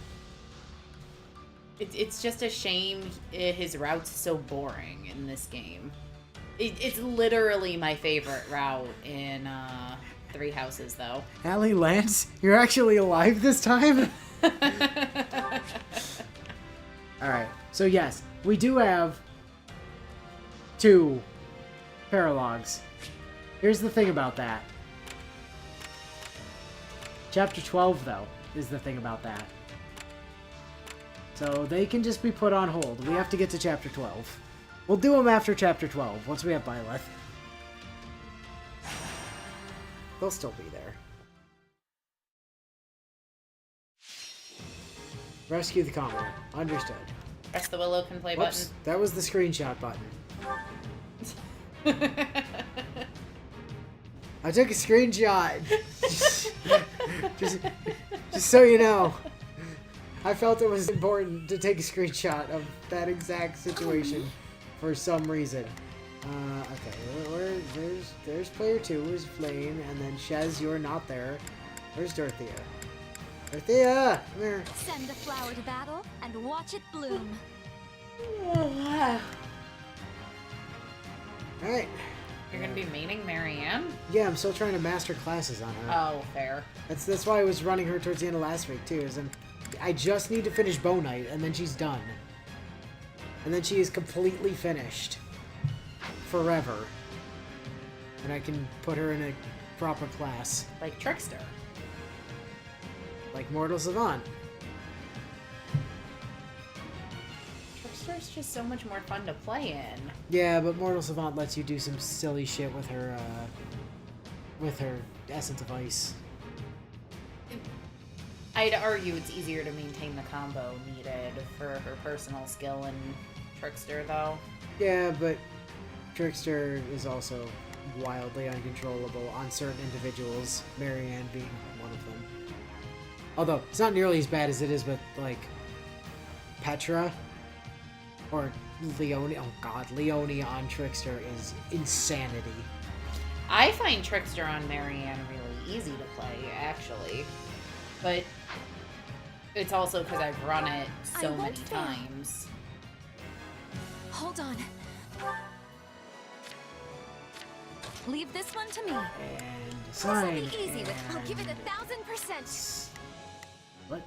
It's just a shame his route's so boring in this game. It's literally my favorite route in Three Houses, though. Allie Lance, you're actually alive this time? Alright, so yes, we do have 2 paralogs. Here's the thing about that. Chapter 12, though, is the thing about that. So they can just be put on hold. We have to get to Chapter 12. We'll do them after Chapter 12, once we have Byleth. They'll still be there. Rescue the Commodore. Understood. Press the Willow can play Whoops, that was the screenshot button. button. I took a screenshot. just so you know. I felt it was important to take a screenshot of that exact situation for some reason. Okay, there's player 2 is Flame, and then Shez, you're not there. Where's Dorothea? Dorothea, come here. Send the flower to battle and watch it bloom. Alright. You're gonna be maining Marianne? Yeah, I'm still trying to master classes on her. Oh, fair. That's why I was running her towards the end of last week, too. I just need to finish Bow Knight, and then she's done. And then she is completely finished. Forever. And I can put her in a proper class. Like Trickster. Like Mortal Savant. Trickster's just so much more fun to play in. Yeah, but Mortal Savant lets you do some silly shit with her Essence of Ice. I'd argue it's easier to maintain the combo needed for her personal skill in Trickster, though. Yeah, but Trickster is also wildly uncontrollable on certain individuals, Marianne being one of them. Although, it's not nearly as bad as it is with, like, Petra or Leone. Oh god, Leone on Trickster is insanity. I find Trickster on Marianne really easy to play, actually. But It's also because I've run it so won't many fail. times. Hold on. Leave this one to me. And This will sign. be easy with. I'll give it and- 1000%. What?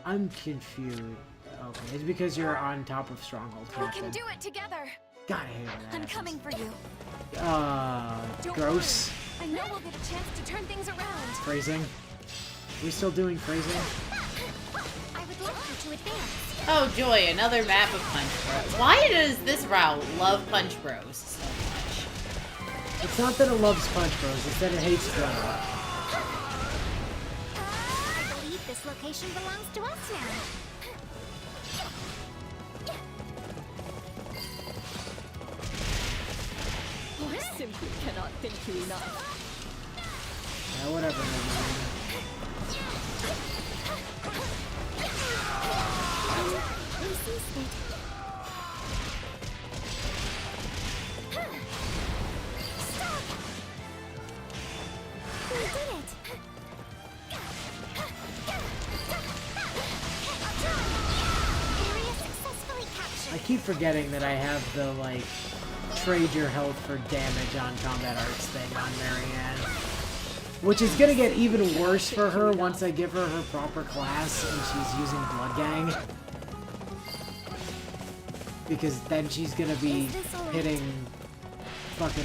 I'm confused. Okay, it's because you're on top of Stronghold We Captain. can do it together. God, I hate that. I'm coming for you. Don't Gross. worry. I know we'll get a chance to turn things around. Phrasing. We still doing phrasing? I would like you to advance. Oh joy, another map of Punch Bros. Why does this route love Punch Bros so much? It's not that it loves Punch Bros, it's that it hates Bro. I believe this location belongs to us now. I simply cannot thank you enough. Yeah, whatever, never mind. We did it! Area successfully captured. I keep forgetting that I have the, like, trade your health for damage on combat arts thing on Marianne. Which is gonna get even worse for her once I give her her proper class and she's using Blood Gang. Because then she's gonna be hitting fucking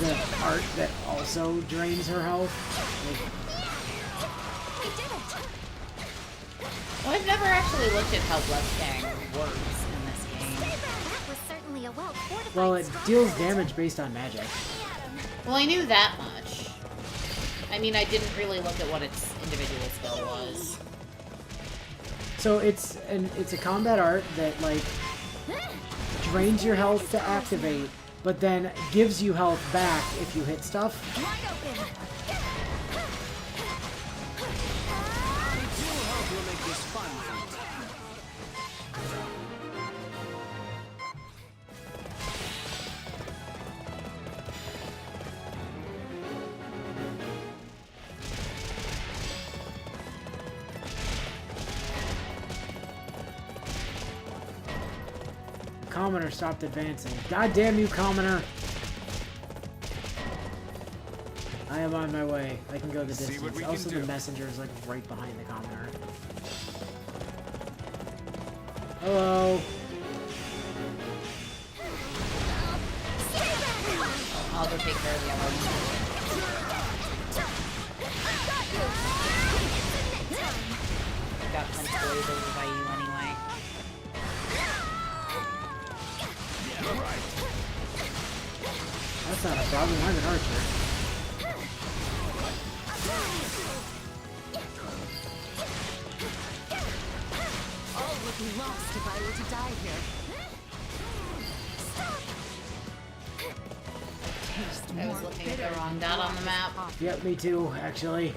the art that also drains her health. Like, We did it! Well, I've never actually looked at how Blood Gang works in this game. That was certainly a well-fortified well, it stronghold. deals damage based on magic. Well, I knew that much. I mean, I didn't really look at what its individual skill was. So it's a combat art that like drains your health to activate, but then gives you health back if you hit stuff. Wide open! I do hope you'll make this fun for you. Commoner stopped advancing. God damn you, Commoner! I am on my way. I can go the See what distance. we can Also, the do. messenger is like right behind the Commoner. Hello. I'll go take care of the other one. I got Punch Boys over by you anyway. That's not a problem. I'm an archer. All would be lost if I were to die here. I was looking at the wrong dot on the map. Yep, me too, actually.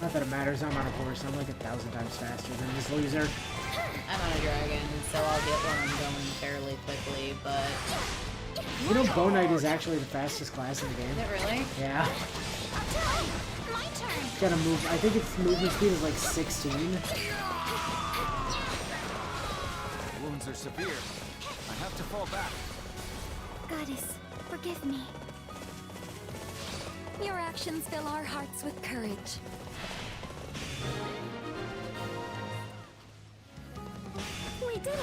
Not that it matters. I'm on a horse. I'm like 1,000 times faster than this loser. I'm on a dragon, so I'll get where I'm going fairly quickly, but... You know, Bow Knight is actually the fastest class in the game. Is it really? Yeah. My turn! Gotta move. I think its movement speed is like 16. Wounds are severe. I have to fall back. Goddess, forgive me. Your actions fill our hearts with courage. We did it!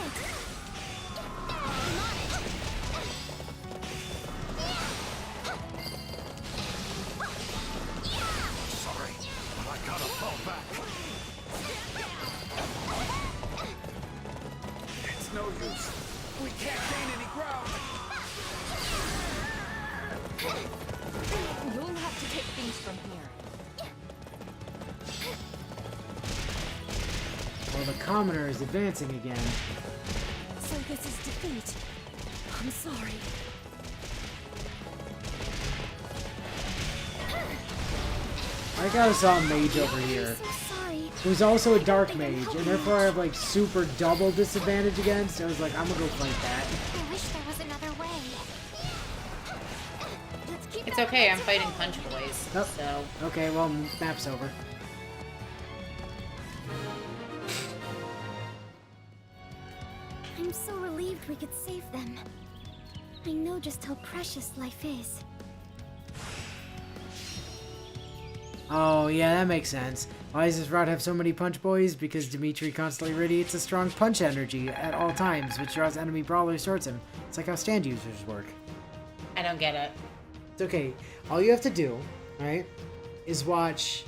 I'm on it! Sorry, but I gotta fall back. It's no use. We can't gain any ground. You'll have to take things from here. Well, the Commoner is advancing again. So this is defeat. I'm sorry. I got saw a mage over here. I'm so sorry. Who's also a dark mage, and therefore I have like super double disadvantage against. So I was like, I'm gonna go fight that. I wish there was another way. Let's keep It's okay, I'm fighting Punch Boys, Oh. so... Okay, well, map's over. I'm so relieved we could save them. I know just how precious life is. Oh, yeah, that makes sense. Why does this route have so many punch boys? Because Dimitri constantly radiates a strong punch energy at all times, which draws enemy brawlers towards him. It's like how stand users work. I don't get it. It's okay. All you have to do, right, is watch...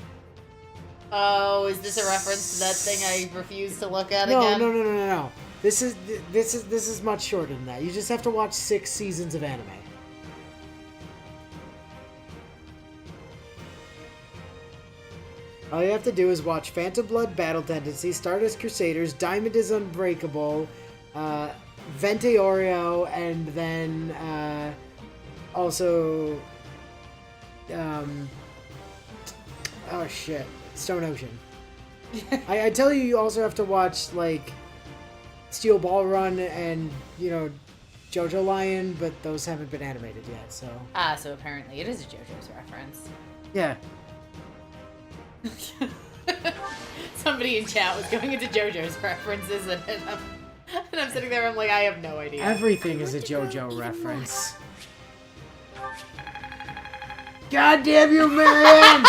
Oh, is this a reference to that thing I refuse to look at No, again? no. This is much shorter than that. You just have to watch 6 seasons of anime. All you have to do is watch Phantom Blood Battle Tendency, Stardust Crusaders, Diamond is Unbreakable, Vente Oreo, and then also oh shit, Stone Ocean. I tell you also have to watch like Steel Ball Run and JoJo Lion, but those haven't been animated yet. So So apparently it is a JoJo's reference. yeah. Somebody in chat was going into JoJo's references, and I'm sitting there. I'm like, I have no idea. Everything is a JoJo reference. God damn you, Marianne!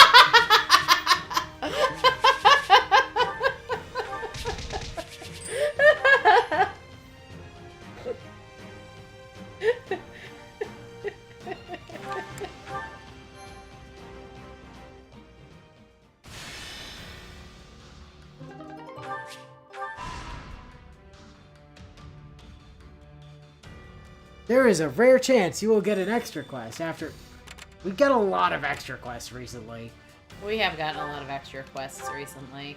There is a rare chance you will get an extra quest after... We get a lot of extra quests recently. We have gotten a lot of extra quests recently.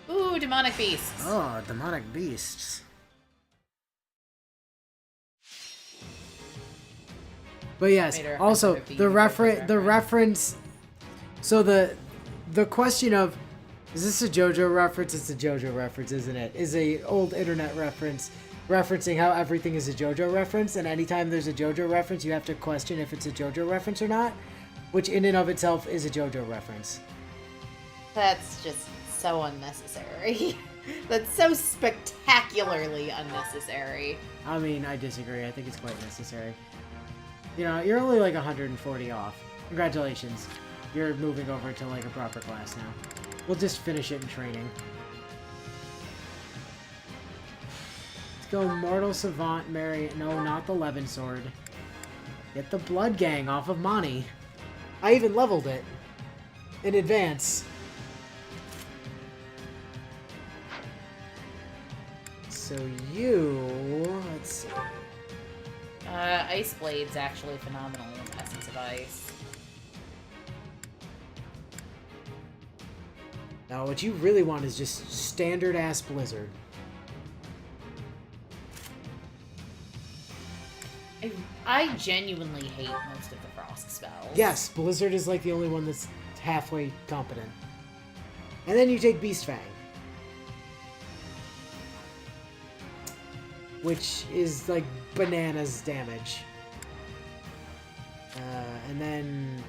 Ooh, demonic beasts. Oh, demonic beasts. But yes, also the reference. So the question of, is this a JoJo reference? It's a JoJo reference, isn't it? Is a old internet reference referencing how everything is a JoJo reference, and anytime there's a JoJo reference, you have to question if it's a JoJo reference or not, which in and of itself is a JoJo reference. That's just so unnecessary. That's so spectacularly unnecessary. I mean, I disagree. I think it's quite necessary. You're only like 140 off. Congratulations. You're moving over to like a proper class now. We'll just finish it in training. Let's go Mortal Savant, Mary. No, not the Levin Sword. Get the Blood Gang off of Mani. I even leveled it in advance. So let's see. Ice Blade's actually phenomenal in Essence of Ice. Now, what you really want is just standard-ass Blizzard. I genuinely hate most of the Frost spells. Yes, Blizzard is like the only one that's halfway competent. And then you take Beast Fang, which is like bananas damage. And then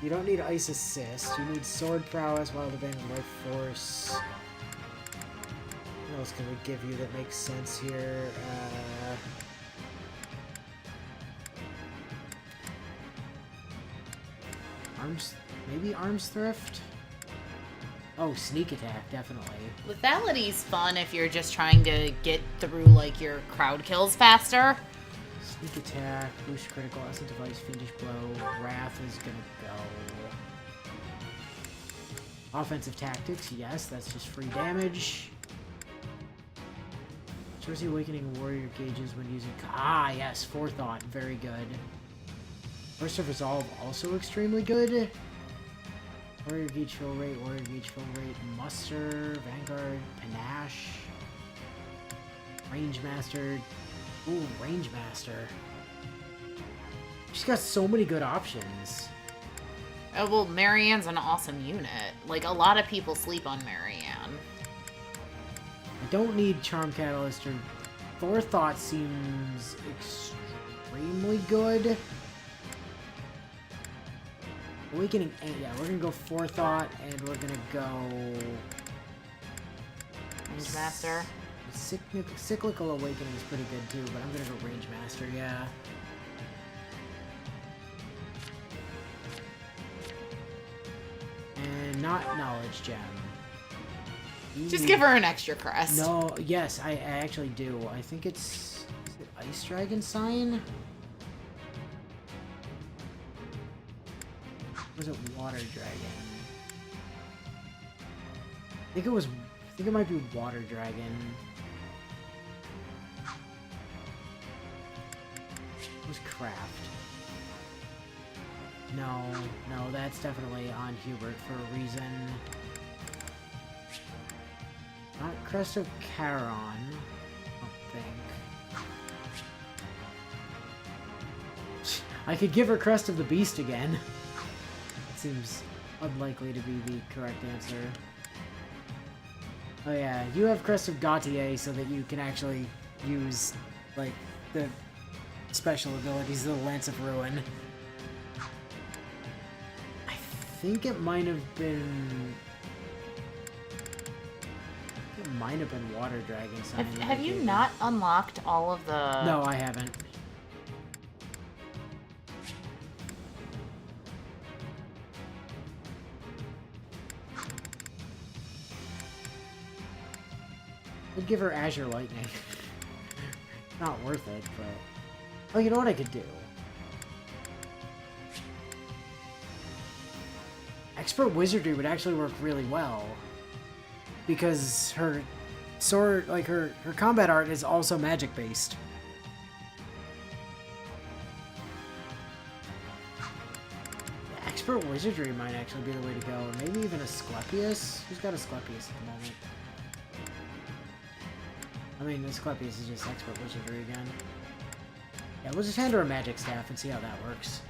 you don't need Ice Assist. You need Sword Prowess, Wild Abandon, Life Force. What else can we give you that makes sense here? Maybe Arms Thrift? Oh, Sneak Attack, definitely. Lethality's fun if you're just trying to get through, like, your crowd kills faster. Sneak Attack, Boost Critical, Essence of Ice, Fiendish Blow, Wrath is gonna go. Offensive Tactics, yes, that's just free damage. Shows the Awakening Warrior gauges when using... Ah, yes, Forethought, very good. Burst of Resolve, also extremely good. Warrior Gauge Fill Rate, Muster, Vanguard, Panache, Range Master. Ooh, Range Master. She's got so many good options. Oh, well, Marianne's an awesome unit. Like, a lot of people sleep on Marianne. I don't need Charm Catalyst or... Forethought seems extremely good. Awakening, yeah, we're gonna go Forethought, and we're gonna go... Range Master. Cyclical Awakening is pretty good too, but I'm gonna go Range Master, yeah. And not Knowledge Gem. Just give her an extra crest. No, yes, I actually do. I think it's... Is it Ice Dragon Sign? Or was it Water Dragon? I think it might be Water Dragon. It was Craft. No, that's definitely on Hubert for a reason. Not Crest of Charon, I don't think. I could give her Crest of the Beast again. Seems unlikely to be the correct answer. Oh yeah, you have Crest of Gautier so that you can actually use, like, the special abilities of the Lance of Ruin. I think it might have been... It might have been Water Dragon Sign. Have you not unlocked all of the... No, I haven't. I'd give her Azure Lightning. Not worth it, but... Oh, you know what I could do? Expert Wizardry would actually work really well. Because her sword, like her combat art is also magic based. Expert Wizardry might actually be the way to go. Or maybe even Asclepius? Who's got Asclepius at the moment? I mean, Asclepius is just Expert Wizardry again. Yeah, we'll just hand her a magic staff and see how that works.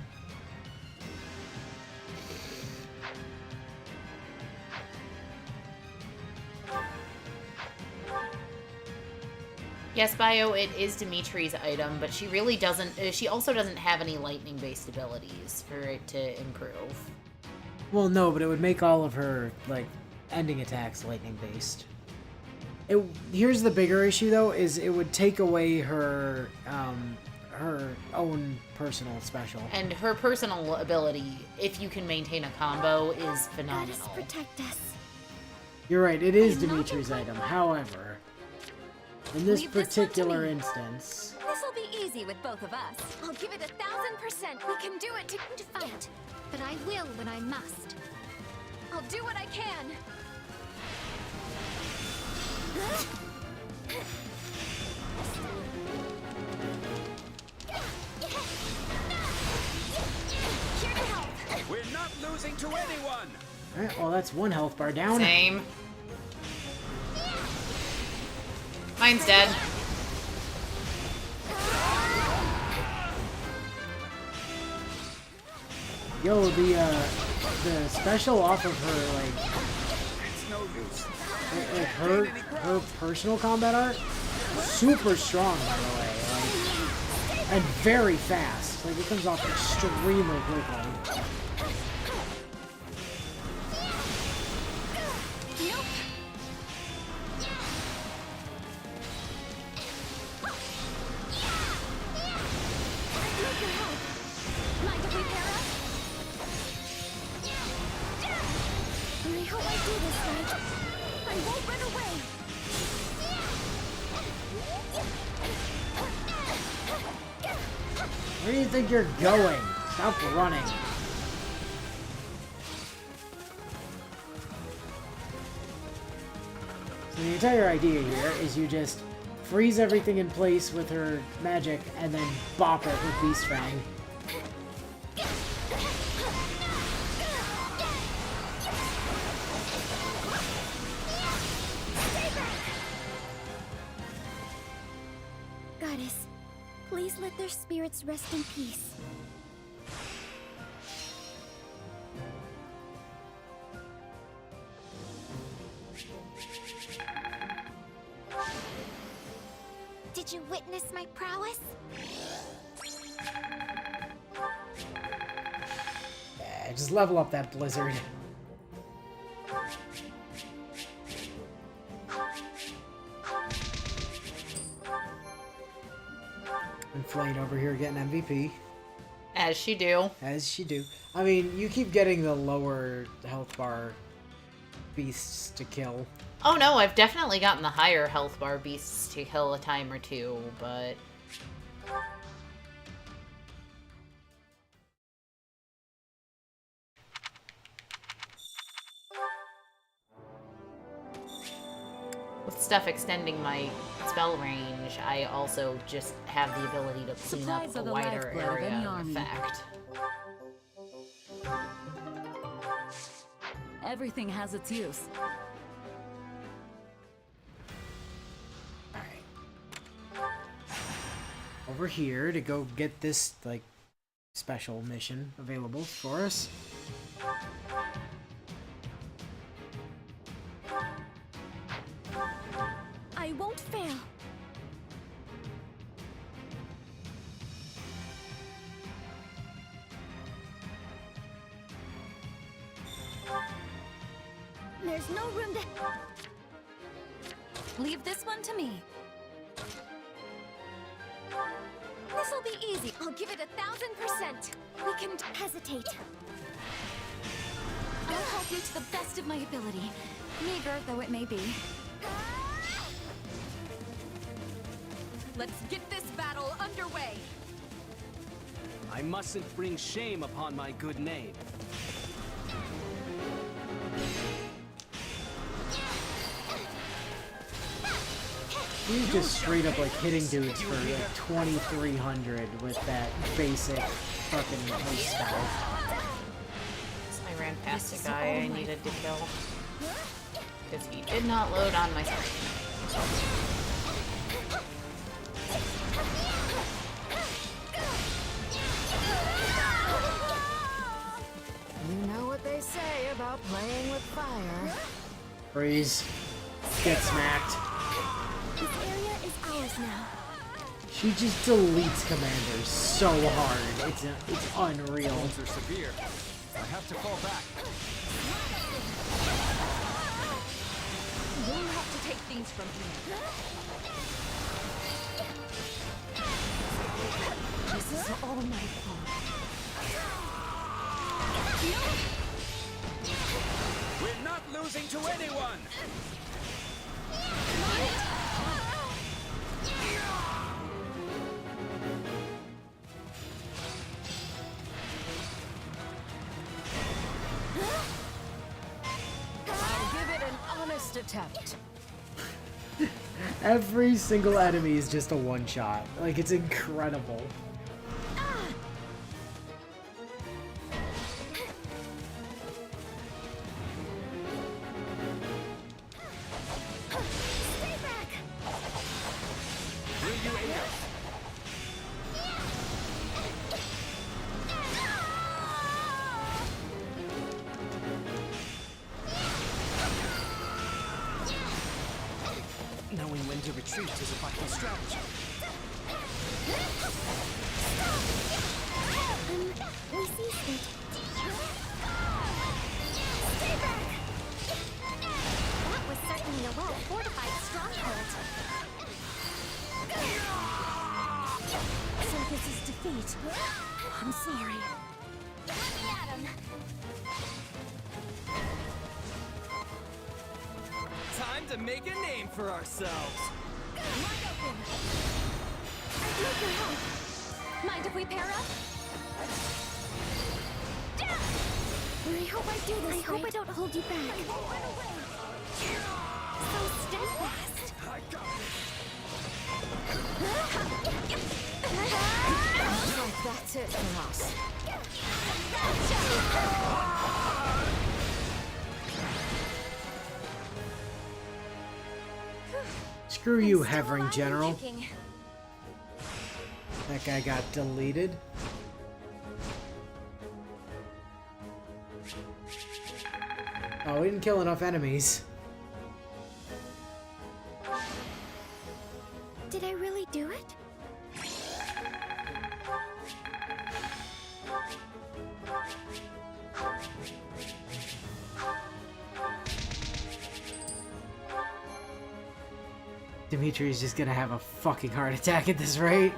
Yes, Bio, it is Dimitri's item, but she really doesn't... She also doesn't have any lightning-based abilities for it to improve. Well, no, but it would make all of her, like, ending attacks lightning-based. Here's the bigger issue, though, is it would take away her, her own personal special. And her personal ability, if you can maintain a combo, is phenomenal. Goddess, protect us. You're right, it is Dimitri's item. However, in this particular instance... This'll be easy with both of us. I'll give it 1,000%. We can do it to fight. But I will when I must. I'll do what I can. Here to help. We're not losing to anyone. Alright, well that's one health bar down. Same. Mine's dead. Yo, the special off of her, like... It's no use. Like her personal combat art, super strong, by the way, like, and very fast. Like, it comes off extremely quickly. Mind if we pair up? I hope I do this right. I won't run away. Where do you think you're going? Stop running. So the entire idea here is you just freeze everything in place with her magic and then bop it with Beast Fang. Goddess, please let their spirits rest in peace. Did you witness my prowess? just level up that blizzard. And Flane over here getting MVP. As she do. As she do. I mean, you keep getting the lower health bar beasts to kill. Oh no, I've definitely gotten the higher health bar beasts to kill a time or two, but... With stuff extending my spell range, I also just have the ability to clean up a wider area of effect. Everything has its use. Over here to go get this, like, special mission available for us. I won't fail. There's no room to... Leave this one to me. This'll be easy. I'll give it 1,000%. We can hesitate. I'll help you to the best of my ability, meager though it may be. Let's get this battle underway! I mustn't bring shame upon my good name. He's just straight up like hitting dudes for like 2,300 with that basic fucking style. I ran past a guy I needed to kill. Because he did not load on my screen. You know what they say about playing with fire. Freeze. Get smacked. This area is ours now. She just deletes commanders so hard. It's unreal. Wounds are severe. I have to fall back. You'll have to take things from here. This is all my fault. We're not losing to anyone! I'll give it an honest attempt. Every single enemy is just a one-shot. Like, it's incredible. Stay back! Will you aid us? Knowing when to retreat is a vital strategy. We seized it. Stay back! That was certainly a well-fortified stronghold. So this is defeat. I'm sorry. Let me at him. Time to make a name for ourselves. Wide open. I'd like your help. Mind if we pair up? I hope I do this. I hope I don't hold you back. So steadfast. I got That's it for us. Screw you, Hovering General. That guy got deleted. Oh, we didn't kill enough enemies. Did I really do it? Dimitri's just gonna have a fucking heart attack at this rate.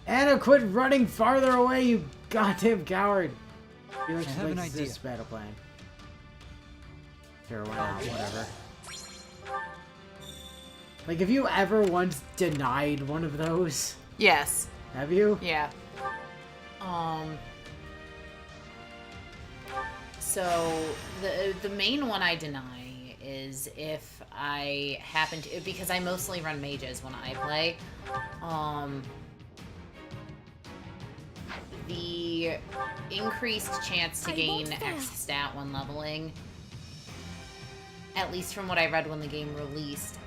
Anna, quit running farther away, you goddamn coward! Felix I have an makes idea. this battle plan. Sure, why not? Whatever. Like, have you ever once denied one of those? Yes. Have you? Yeah. So the main one I deny is if I happen to, because I mostly run mages when I play. The increased chance to gain X stat when leveling, at least from what I read when the game released,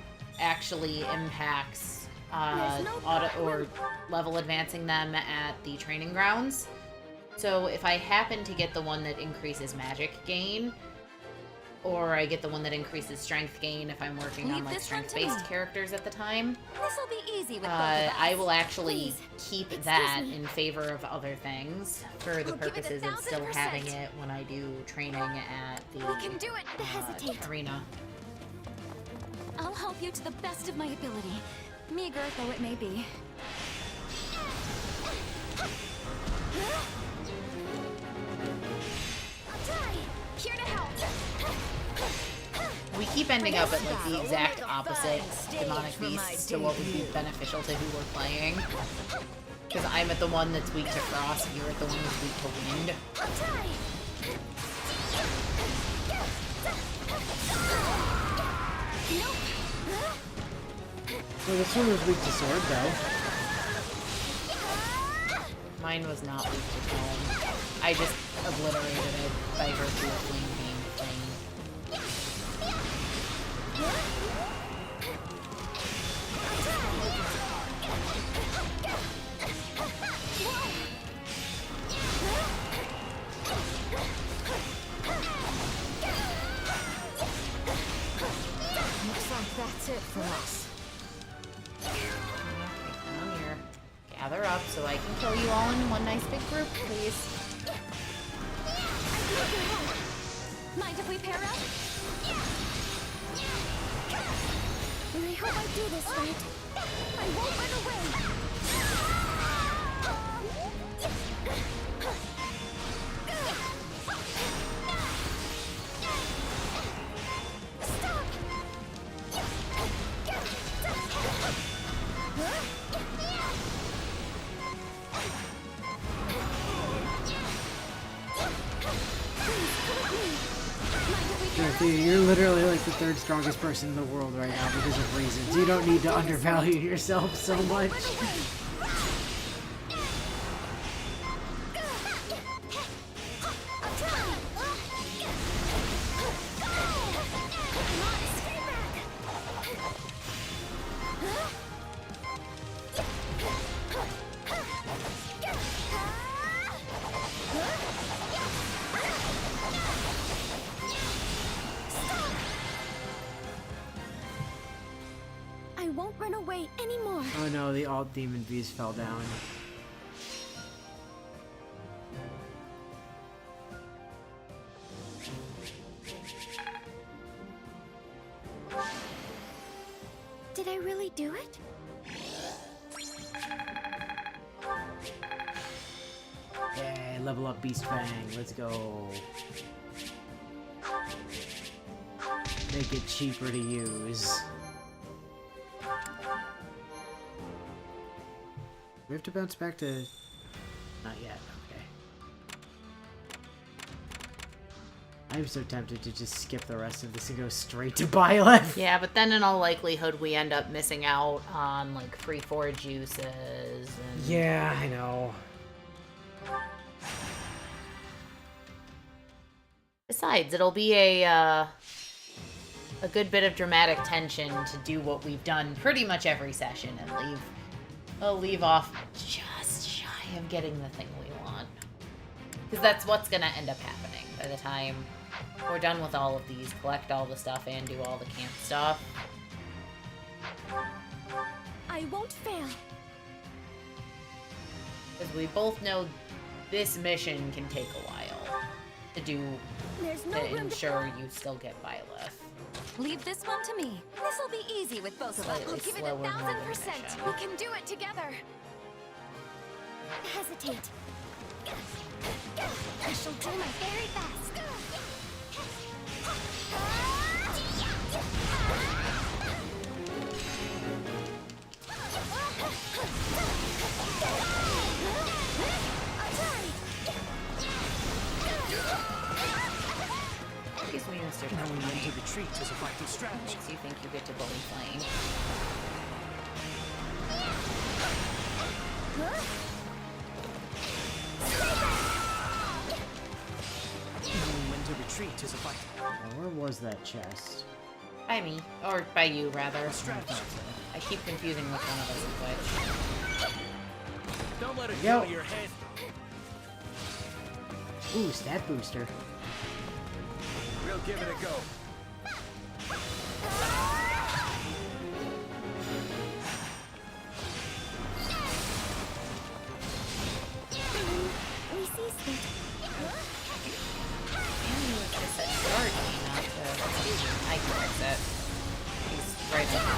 actually impacts auto or level advancing them at the training grounds. So if I happen to get the one that increases magic gain, or I get the one that increases strength gain if I'm working on like strength-based characters at the time, This'll be easy with both of us. I will actually keep Excuse that me. in favor of other things for the I'll give it purposes of still 1000%. having it when I do training at the We can do it. Hesitate. arena. I'll help you to the best of my ability, meager though it may be. I'll try. Here to help. We keep ending up at like the exact opposite demonic beasts to what would be beneficial to who we're playing. Because I'm at the one that's weak to frost, and you're at the one that's weak to wind. I'll try. Well, this one was weak to sword, though. Mine was not weak to tone. I just obliterated it by virtue of Flame being Flame. Looks like that's it for us. Come here. Gather up so I can kill you all in one nice big group, please. Mind if we pair up? I hope I do this right. I won't run away. Stop! Dorothy, you're literally like the third strongest person in the world right now because of reasons. You don't need to undervalue yourself so much. I won't run away anymore. Oh no, the alt demon bees fell down. Did I really do it? Yay, level up Beast Fang. Let's go. Make it cheaper to use. We have to bounce back to... Not yet, okay. I'm so tempted to just skip the rest of this and go straight to Byleth. Yeah, but then in all likelihood we end up missing out on like free forage juices and... Yeah, I know. Besides, it'll be a good bit of dramatic tension to do what we've done pretty much every session and leave off just shy of getting the thing we want. Because that's what's gonna end up happening by the time we're done with all of these, collect all the stuff and do all the camp stuff. I won't fail. Because we both know this mission can take a while to do, There's no to room to ensure you still get Byleth. Leave this one to me. This'll be easy with both of us. Slightly I'll give it slower moving 1,000%. mission. We can do it together. hesitate. I shall do my very best. Excuse me, Mr. Knowing when Tony. to retreat is a vital strategy. Makes you think you get to bully Flame. Knowing when to retreat is a vital. Where was that chest? By me. Or by you, rather. Strategy. I keep confusing which one of us is which. Don't let it Yo. go to your head. Ooh, stat booster. We'll give it a go. We ceased it. And you was just at Georgie, not to... I can fix it. He's right there.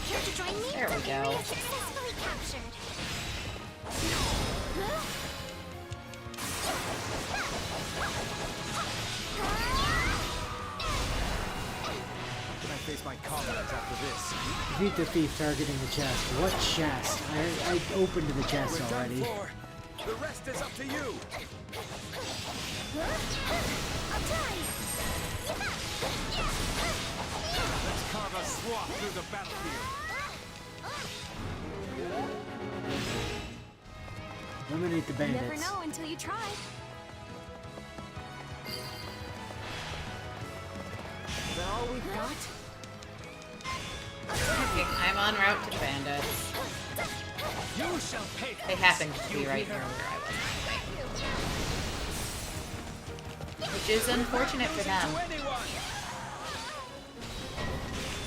Care to join me? There we The go. area successfully captured. Can I face my comrades after this? Defeat the thief targeting the chest. What chest? I opened the chest We're already. done for. The rest is up to you. I'll try. Let's carve a swath through the battlefield. Eliminate the You bandits. never know until you try. Is that all we've got? Okay, I'm en route to the bandits. You shall pay for They this. happened to be You right hear? near where I was anyway. Which is unfortunate for them. To anyone.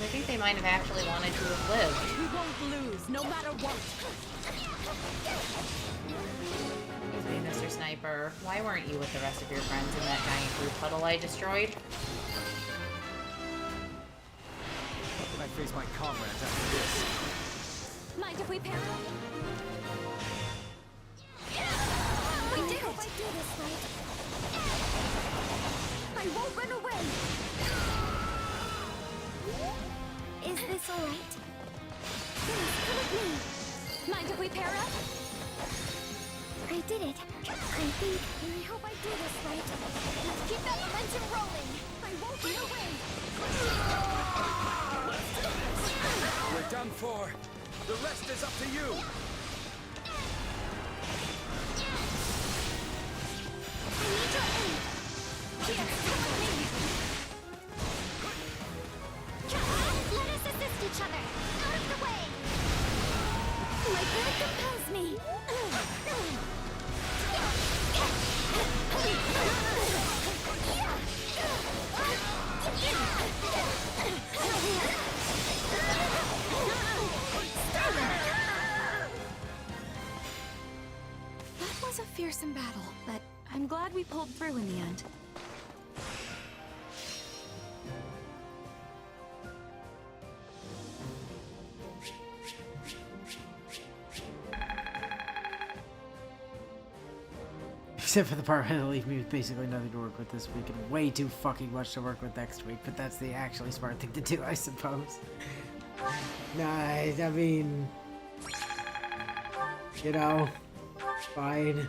I think they might have actually wanted to have lived. We won't lose, no matter what. Excuse me, Mr. Sniper. Why weren't you with the rest of your friends in that giant group huddle I destroyed? Can I face my comrades after this? Mind if we pair up? We did it. I do this right. I won't run away. Is this all right? Please, come with me. Mind if we pair up? I did it. I think. I hope I do this right. Let's keep that momentum rolling. I won't run away. We're done for. The rest is up to you. I need your aid. Here, come with me. Let us assist each other. Out of the way. My blood compels me. That was a fearsome battle, but I'm glad we pulled through in the end. Except for the part where they leave me with basically nothing to work with this week and way too fucking much to work with next week, but that's the actually smart thing to do, I suppose. Nah, I mean... You know... Fine.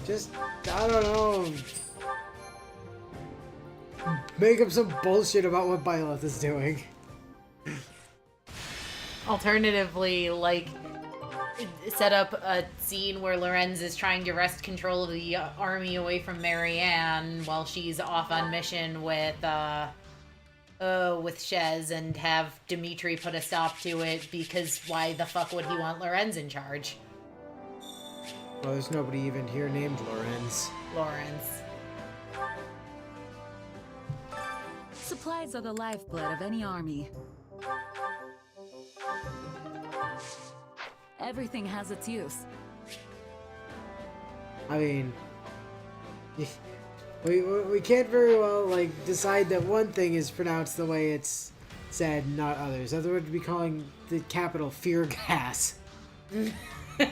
Just, I don't know... Make up some bullshit about what Byleth is doing. Alternatively, like, set up a scene where Lorenz is trying to wrest control of the army away from Marianne while she's off on mission with Shez, and have Dimitri put a stop to it, because why the fuck would he want Lorenz in charge? Well, there's nobody even here named Lorenz. Lawrence. Supplies are the lifeblood of any army. Everything has its use. I mean, we can't very well like decide that one thing is pronounced the way it's said, not others. Otherwise, we'd be calling the capital fear gas. That's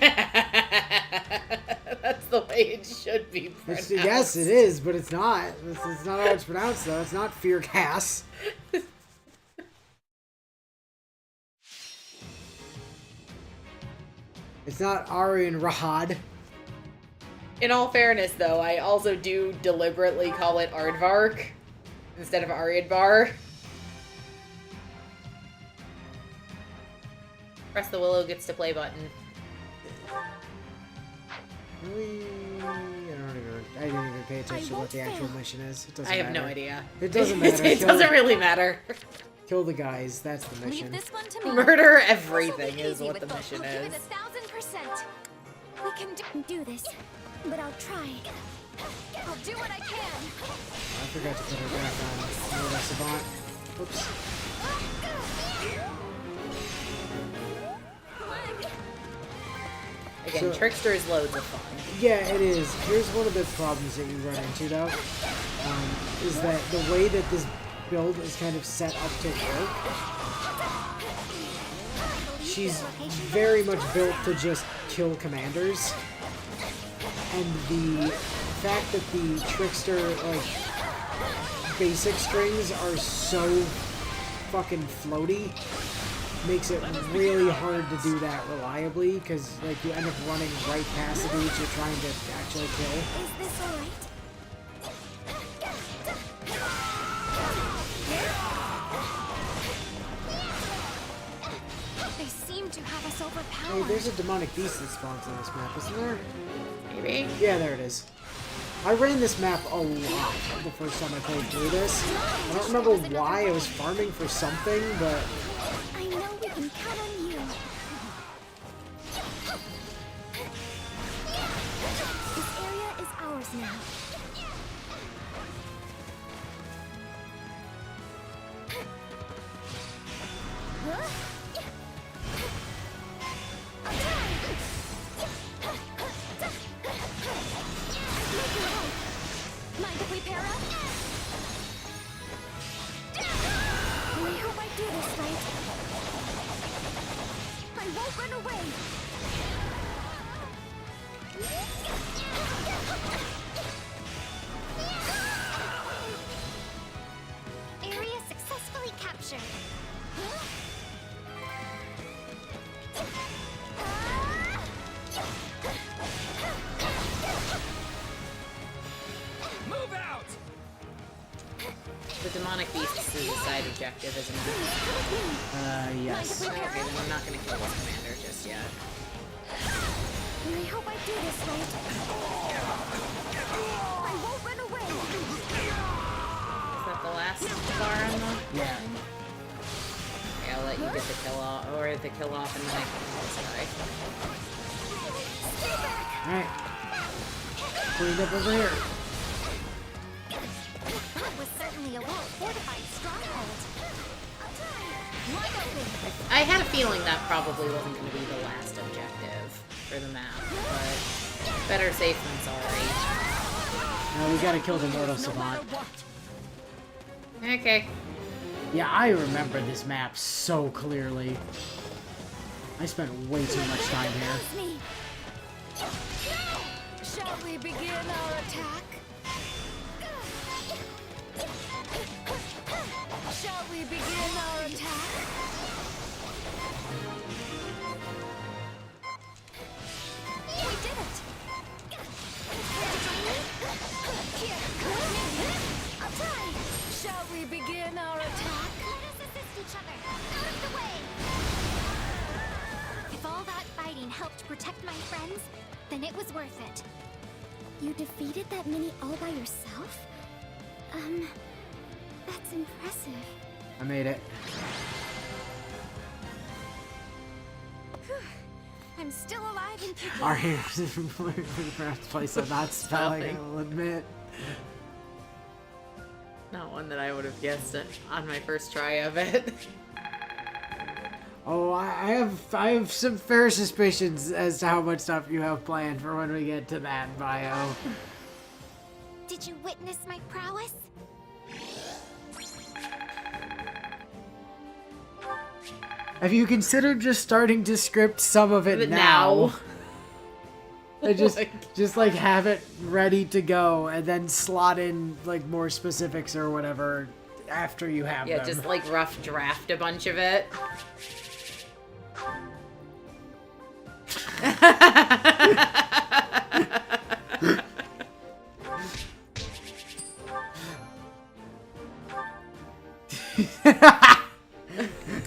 the way it should be pronounced. Yes, it is, but it's not. It's not how it's pronounced, though. It's not fear gas. It's not Aryan Rahad. In all fairness, though, I also do deliberately call it Aardvark instead of Aryadvar. Press the Willow gets to play button. I didn't even pay attention to what the actual mission is. It doesn't I have matter. no idea. It doesn't matter. It doesn't really matter. Kill the guys. That's the mission. Leave this one to me. Murder everything is what the mission I'll give is. it 1000%. We can do this, but I'll try. I'll do what I can. I forgot to put her back on Murder Savant. Oops. Again, So- Trickster is loads of fun. Yeah, it is. Here's one of the problems that you run into, though, is that the way that this build is kind of set up to work, she's very much built to just kill commanders, and the fact that the Trickster, like, basic strings are so fucking floaty makes it really hard to do that reliably, because like you end up running right past the dudes you're trying to actually kill. Is this alright? They seem to have us Hey, overpowered. there's a demonic beast that spawns on this map, isn't there? Maybe? Yeah, there it is. I ran this map a lot the first time I played through this. I don't remember why. I was farming for something, but I know we can count on you. This area is ours now. Mind if we pair up? I hope I do this right. I won't run away. Area successfully captured. Move out! The demonic beast is the side objective, isn't it? yes. Okay, then I'm not gonna kill this commander just yet. I hope I do this right. I won't run away. Is that the last bar on the Yeah. Okay, I'll let you get the kill off, or the kill off, and then I can kill this guy. Alright. Cleaned up over here. That was certainly a well-fortified stronghold. Wide open. I had a feeling that probably wasn't going to be the last objective for the map, but better safe than sorry. Now we gotta kill the Mortal Savant. Okay. Yeah, I remember this map so clearly. I spent way too much time here. Me. Shall we begin our attack? Shall we begin our attack? We did it! Here, I'll try! Shall we begin our attack? Let us assist each other! Out of the way! If all that fighting helped protect my friends, then it was worth it. You defeated that mini all by yourself? That's impressive. I made it. I'm still alive and kicking. Our hands in the first place of not spelling, I will admit. Not one that I would have guessed it on my first try of it. Oh, I have some fair suspicions as to how much stuff you have planned for when we get to that bio. Did you witness my prowess? Have you considered just starting to script some of it now? And just like have it ready to go and then slot in like more specifics or whatever after you have them. Yeah, just like rough draft a bunch of it.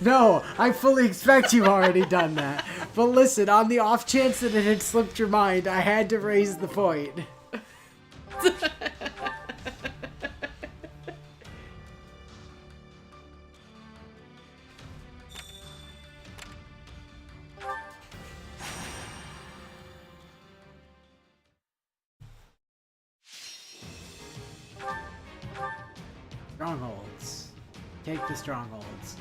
No, I fully expect you've already done that. But listen, on the off chance that it had slipped your mind, I had to raise the point. Strongholds. Take the strongholds.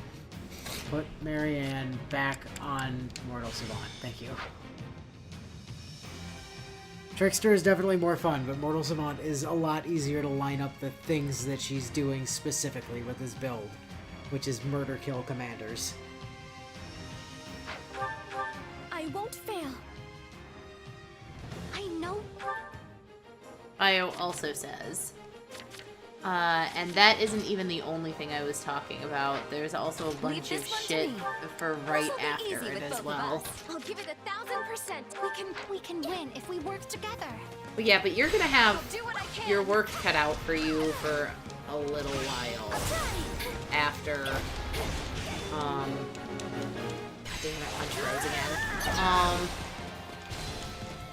Put Marianne back on Mortal Savant. Thank you. Trickster is definitely more fun, but Mortal Savant is a lot easier to line up the things that she's doing specifically with this build, which is murder kill commanders. I won't fail. I know. Bio also says, and that isn't even the only thing I was talking about. There's also a bunch of shit for right after it as well. I'll give it 1,000%. We can win if we work together. But yeah, but you're gonna have your work cut out for you for a little while after. God damn it, punch Rose again.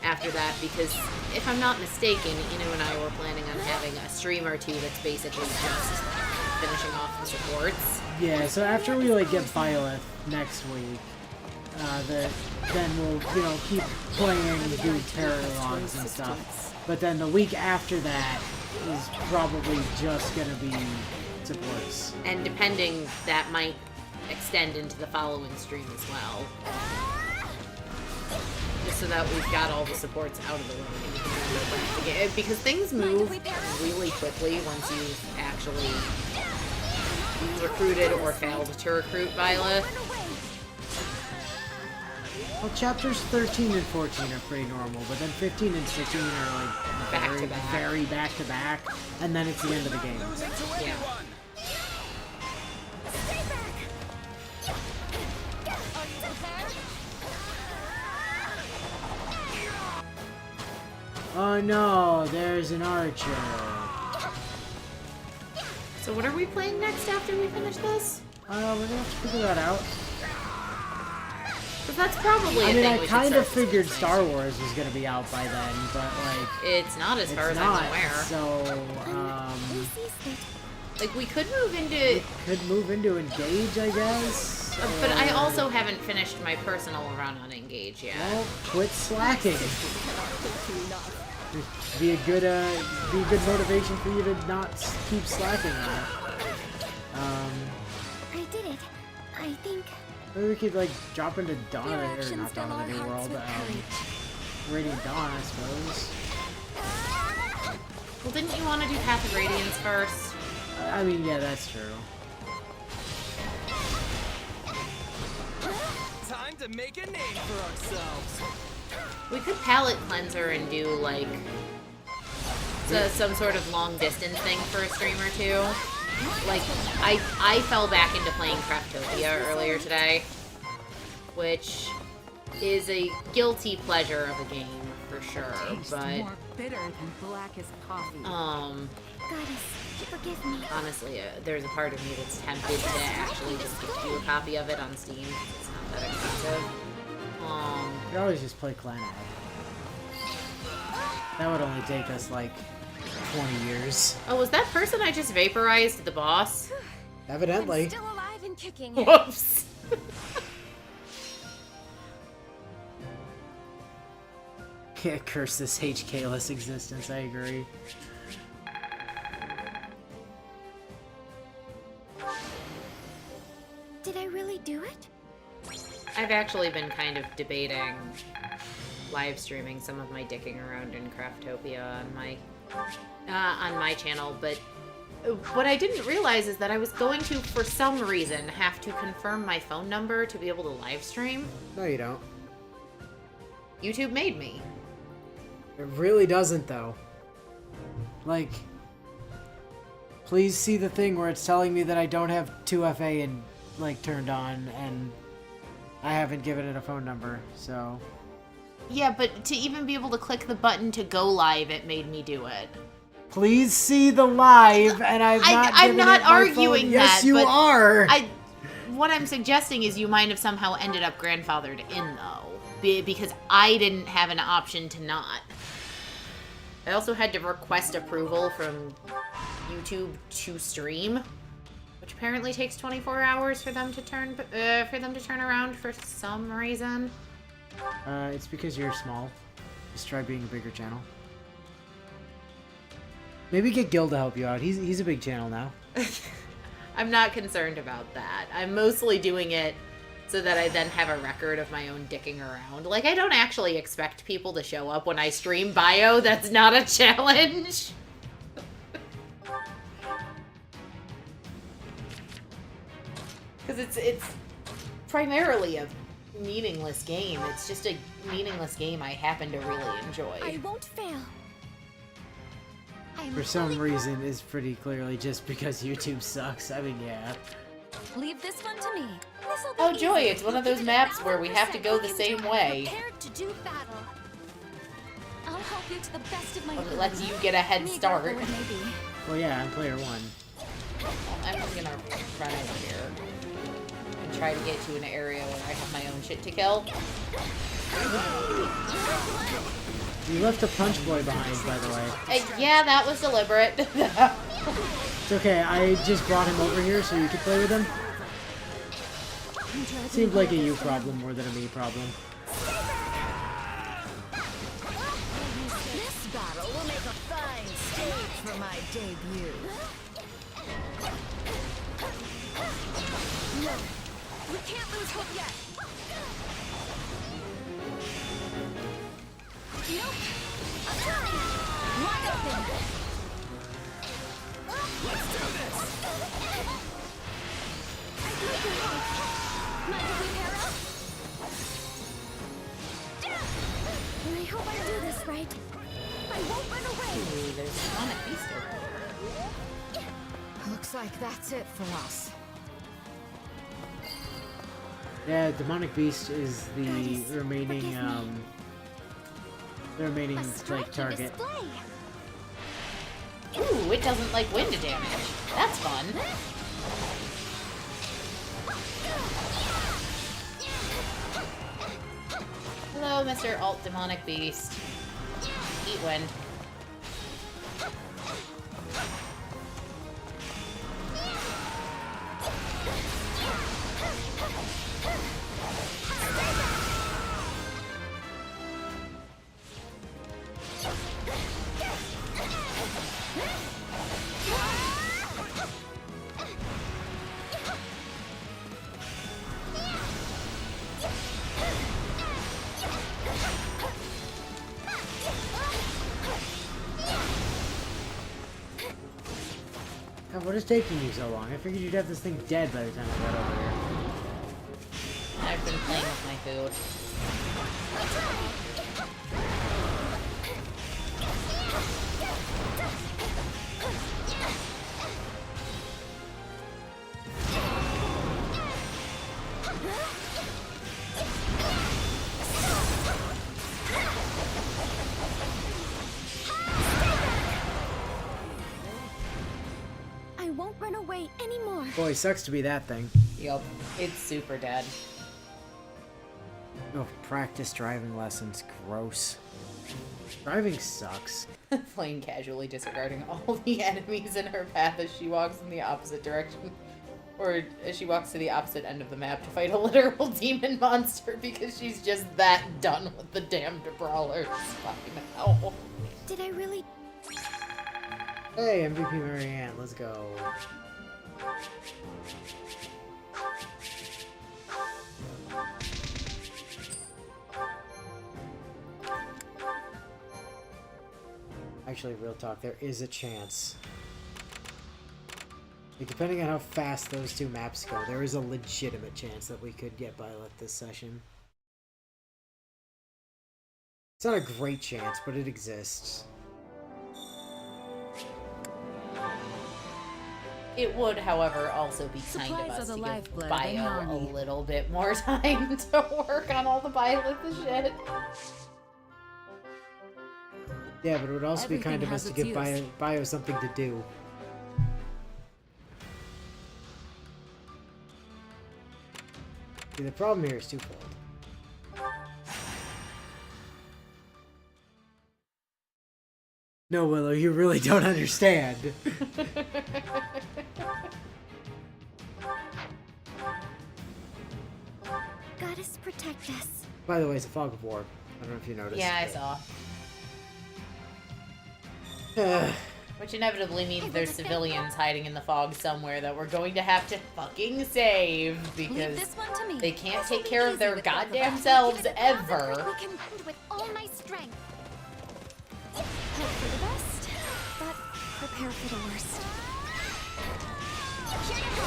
After that, because if I'm not mistaken, Inu and I were planning on having a stream or two that's basically just finishing off the supports. Yeah, so after we like get Violet next week, then we'll keep playing, do terror logs and stuff. But then the week after that is probably just gonna be supports. And depending, that might extend into the following stream as well. Just so that we've got all the supports out of the way and we can move back again. Because things move really quickly once you've actually recruited or failed to recruit Violet. Well, chapters 13 and 14 are pretty normal, but then 15 and 16 are like very back to back, and then it's the end of the game. Yeah. Oh no, there's an archer. So what are we playing next after we finish this? We're gonna have to figure that out. Because that's probably a I mean, thing I we kind should of figured Star Wars was gonna be out by then, but like... It's not as far as I'm aware. So, like, we could move into... Engage, I guess? But I also haven't finished my personal run on Engage yet. Well, quit slacking. Be a good motivation for you to not keep slacking on it. I did it. I think. Maybe we could like drop into Dawn, or not Dawn of the New World, Radiant Dawn, I suppose. Well, didn't you want to do Path of Radiance first? I mean, yeah, that's true. Time to make a name for ourselves. We could palette cleanser and do like some sort of long distance thing for a stream or two. Like I fell back into playing Craftopia earlier today, which is a guilty pleasure of a game for sure. But more bitter than blackest coffee. Goddess, forgive me. Honestly, there's a part of me that's tempted to actually just gift you a copy of it on Steam. It's not that expensive. You could always just play Clan Ag. That would only take us like 20 years. Oh, was that person I just vaporized the boss? Evidently. I'm still alive and kicking. Whoops. Can't curse this HK-less existence, I agree. Did I really do it? I've actually been kind of debating live streaming some of my dicking around in Craftopia on my channel, but what I didn't realize is that I was going to, for some reason, have to confirm my phone number to be able to live stream. No, you don't. YouTube made me. It really doesn't, though. Like, please see the thing where it's telling me that I don't have 2FA and like turned on, and I haven't given it a phone number, so. Yeah, but to even be able to click the button to go live, it made me do it. Please see the live, and I'm not arguing phone. that. Yes, you are. What I'm suggesting is you might have somehow ended up grandfathered in, though, because I didn't have an option to not. I also had to request approval from YouTube to stream, which apparently takes 24 hours for them to turn around for some reason. It's because you're small. Just try being a bigger channel. Maybe get Gil to help you out. He's a big channel now. I'm not concerned about that. I'm mostly doing it so that I then have a record of my own dicking around. Like, I don't actually expect people to show up when I stream Bio. That's not a challenge. Because it's primarily a meaningless game. It's just a meaningless game I happen to really enjoy. I won't fail. For some reason, it's pretty clearly just because YouTube sucks. I mean, yeah. Leave this one to me. Oh joy, it's one of those maps where we have to go the same way. Prepared to do battle. I'll help you to the best of my It lets you get a head start. Well, yeah, I'm player 1. I'm just gonna run over here and try to get to an area where I have my own shit to kill. You left a punch boy behind, by the way. Yeah, that was deliberate. It's okay, I just brought him over here so you could play with him. Seemed like a you problem more than a me problem. This battle will make a fine stage for my debut. No, we can't lose hope yet. Nope. I'm trying. Wide open. Let's do this. My baby hero. I hope I do this right. I won't run away. Ooh, there's a Sonic Beast over there. Looks like that's it for us. Yeah, Demonic Beast is the remaining, like, target. Ooh, it doesn't like wind damage. That's fun. Hello, Mr. Alt Demonic Beast. Eat wind. God, what is taking you so long? I figured you'd have this thing dead by the time I got over here. I've been playing with my food. I won't run away anymore. Boy, sucks to be that thing. Yup, it's super dead. Oh, practice driving lessons. Gross. Driving sucks. Playing casually, disregarding all the enemies in her path as she walks in the opposite direction. Or as she walks to the opposite end of the map to fight a literal demon monster because she's just that done with the damned brawlers by now. Did I really? Hey, MVP Marianne, let's go. Actually, real talk, there is a chance. Like, depending on how fast those two maps go, there is a legitimate chance that we could get Byleth this session. It's not a great chance, but it exists. It would, however, also be kind of us to give Bio a little bit more time to work on all the Byleth shit. Yeah, but it would also be kind of us to give Bio something to do. See, the problem here is twofold. No, Willow, you really don't understand. Goddess protect us. By the way, it's a fog of war. I don't know if you noticed. Yeah, I saw. Which inevitably means there's civilians hiding in the fog somewhere that we're going to have to fucking save because they can't take care of their goddamn selves ever. We can bond with all my strength. Hope for the best, but prepare for the worst. Here you go.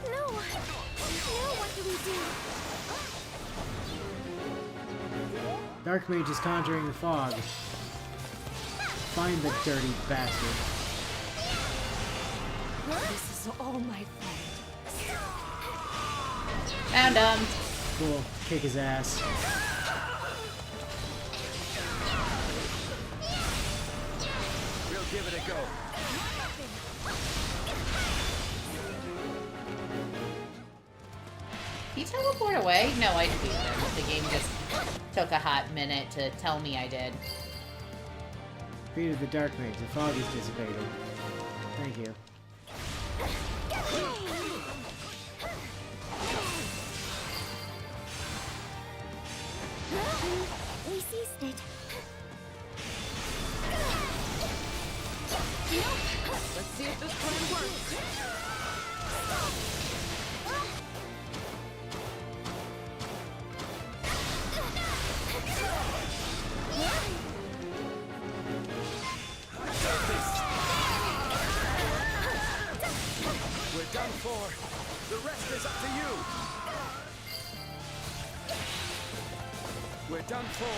No. Now what do we do? Dark Mage is conjuring the fog. Find the dirty bastard. This is all my fault. Found him. Cool. Kick his ass. We'll give it a go. Did he teleport away? No, I defeated him. The game just took a hot minute to tell me I did. Defeated the Dark Mage. The fog is dissipated. Thank you. We seized it. Let's see if this plan works. We're done for. The rest is up to you. We're done for.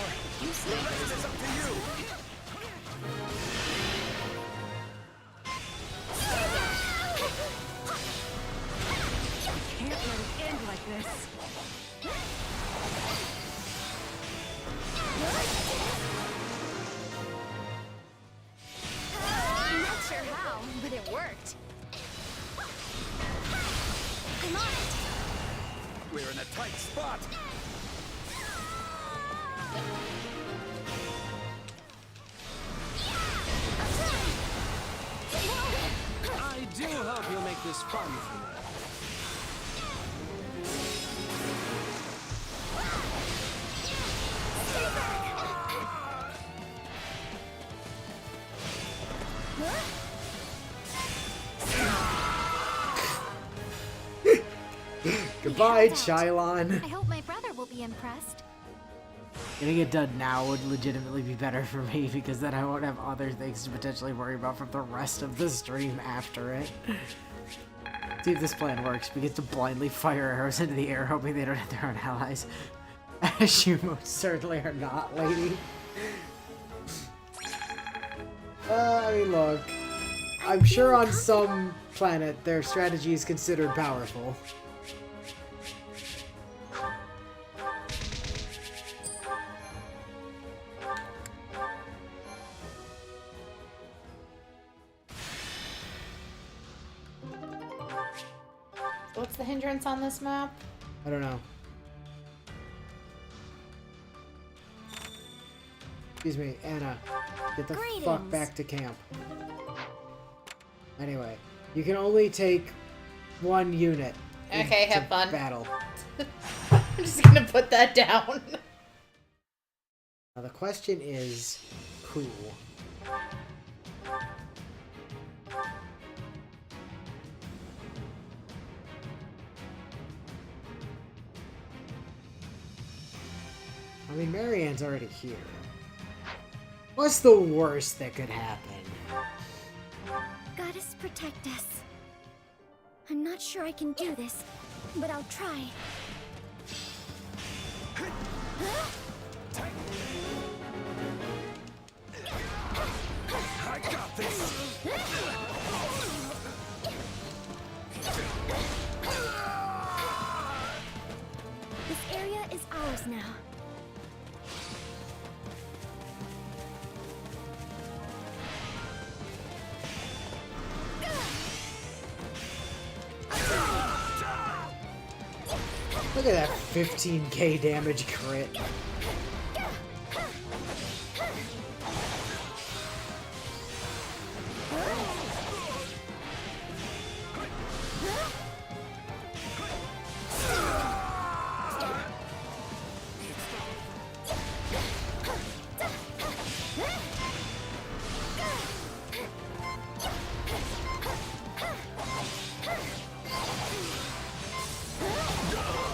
The rest is up to you. Can't let it end like this. I'm not sure how, but it worked. I'm on it. We're in a tight spot. I do hope you'll make this fun for me. Goodbye, Chylon. I hope my brother will be impressed. Getting it done now would legitimately be better for me because then I won't have other things to potentially worry about from the rest of the stream after it. See if this plan works. We get to blindly fire arrows into the air hoping they don't hit their own allies. As you most certainly are not, lady. I mean, look. I'm sure on some planet their strategy is considered powerful. What's the hindrance on this map? I don't know. Excuse me, Anna. Get the fuck back to camp. Anyway, you can only take one unit. Okay, have fun. Battle. I'm just gonna put that down. Now the question is, who? I mean, Marianne's already here. What's the worst that could happen? Goddess, protect us. I'm not sure I can do this, but I'll try. I got this! This area is ours now. Look at that 15k damage crit.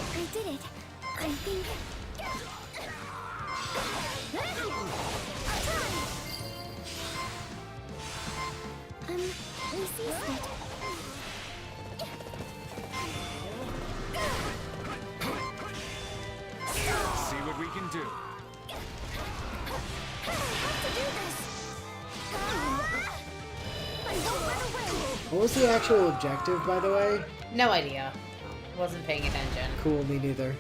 I did it. I think... we seized it. See what we can do. What was the actual objective, by the way? No idea. Wasn't paying attention. Cool, me neither.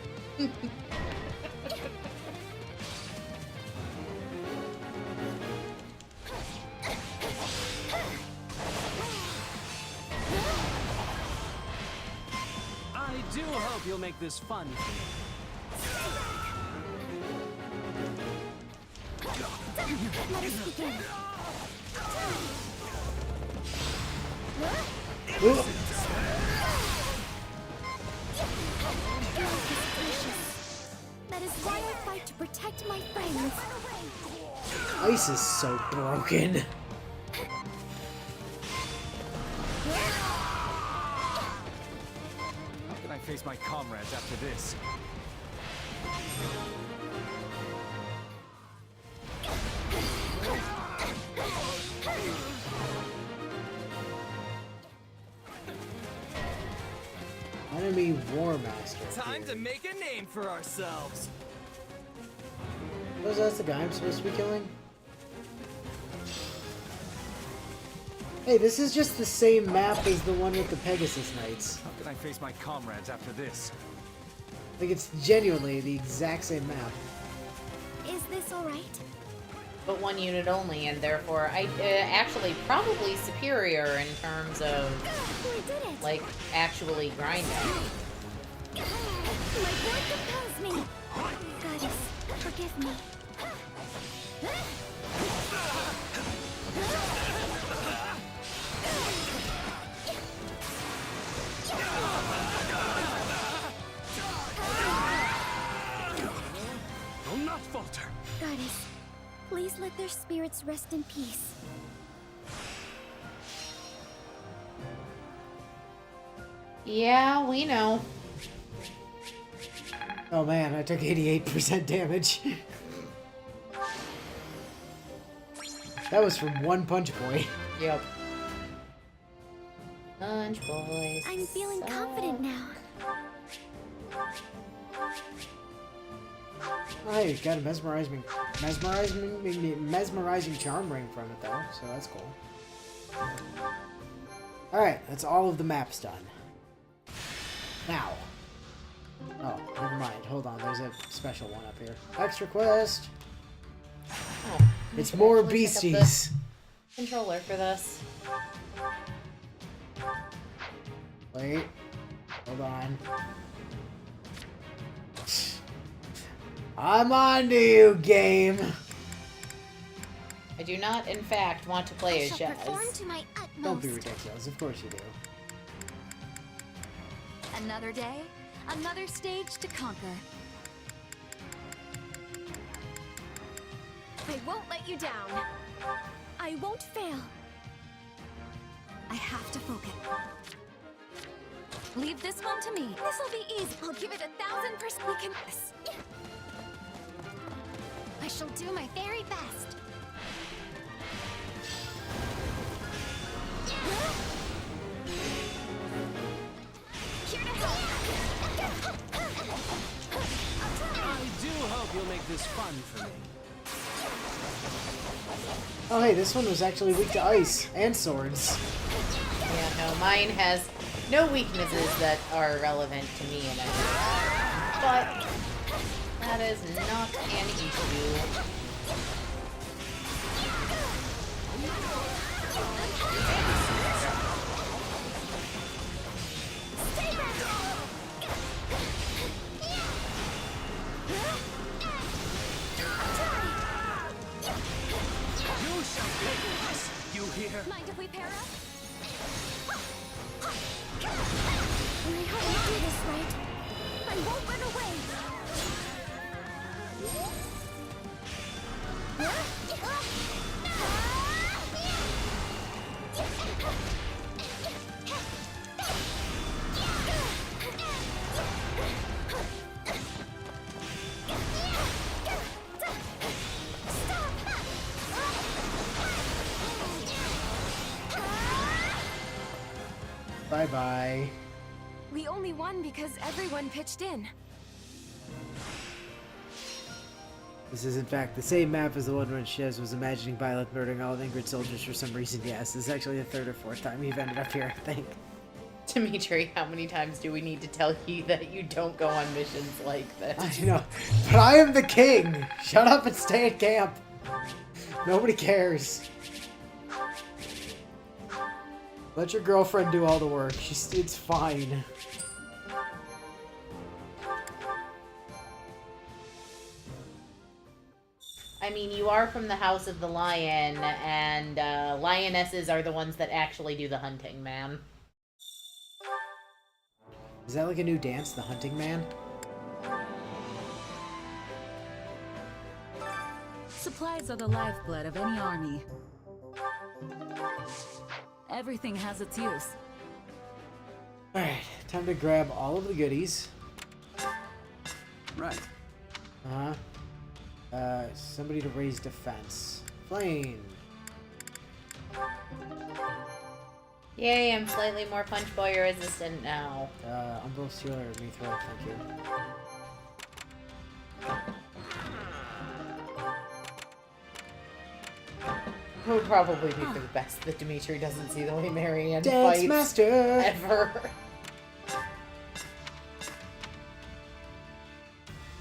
I do hope you'll make this fun for me. Let us begin. That is why I fight to protect my friends. Ice is so broken. How can I face my comrades after this? Enemy War Master. Time to make a name for ourselves. Was that the guy I'm supposed to be killing? Hey, this is just the same map as the one with the Pegasus Knights. How can I face my comrades after this? Like, it's genuinely the exact same map. Is this alright? But one unit only, and therefore actually probably superior in terms of like actually grinding. My word compels me. Goddess, forgive me. Do not falter. Goddess, please let their spirits rest in peace. Yeah, we know. Oh man, I took 88% damage. That was from one Punch Boy. Yep. Punch Boys. I'm feeling confident now. Oh, hey, you got a mesmerizing charm ring from it though, so that's cool. Alright, that's all of the maps done. Now. Oh, never mind. Hold on, there's a special one up here. Extra quest! Oh, It's more beasties! Controller for this. Wait. Hold on. I'm on to you, game! I do not, in fact, want to play as I shall perform Jazz. to my utmost. Don't be ridiculous, of course you do. Another day, another stage to conquer. I won't let you down. I won't fail. I have to focus. Leave this one to me. This'll be easy. I'll give it 1000%. We can. shall do my very best. Here to help. I do hope you'll make this fun for me. Oh hey, this one was actually weak to ice and swords. Yeah, no, mine has no weaknesses that are relevant to me in any way. But that is not an issue. You shall pay for this, you hear? Mind if we pair up? I hope I do this right. I won't run away. Bye-bye. We only won because everyone pitched in. This is in fact the same map as the one when Shez was imagining Violet murdering all of Ingrid's soldiers for some reason. Yes, this is actually the third or fourth time you've ended up here, I think. Dimitri, how many times do we need to tell you that you don't go on missions like this? I know, but I am the king! Shut up and stay at camp! Nobody cares. Let your girlfriend do all the work. It's fine. I mean, you are from the House of the Lion, and lionesses are the ones that actually do the hunting, man. Is that like a new dance, the hunting man? Supplies are the lifeblood of any army. Everything has its use. Alright, time to grab all of the goodies. Right. Somebody to raise defense. Flame. Yay, I'm slightly more punch boy resistant now. Umbral Sealer, Mithril, thank you. It would probably be for the best that Dimitri doesn't see the way Marianne Dance fights Master! ever.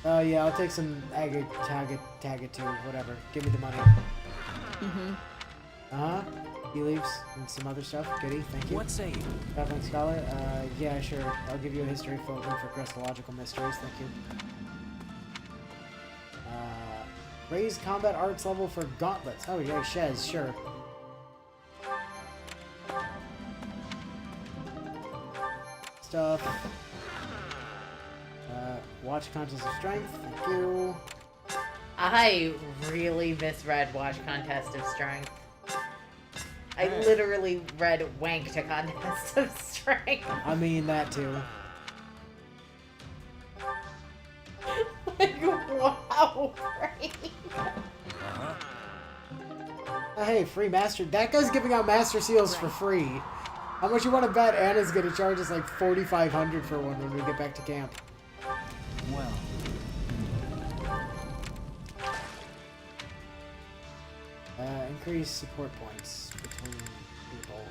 Yeah, I'll take some Tagat too, whatever. Give me the money. He leaves and some other stuff. Goody, thank you. What say you? Traveling Scholar? Yeah, sure. I'll give you a history fulcrum for Christological Mysteries, thank you. Raise combat arts level for gauntlets. Oh, yeah, Shez, sure. Stuff. Watch Contest of Strength, thank you. I really misread Watch Contest of Strength. I literally read Wank to Contest of Strength. I mean, that too. Like, wow, right? Hey, free master. That guy's giving out master seals for free. How much you want to bet Anna's gonna charge us like 4,500 for one when we get back to camp? Well. Increase support points between people.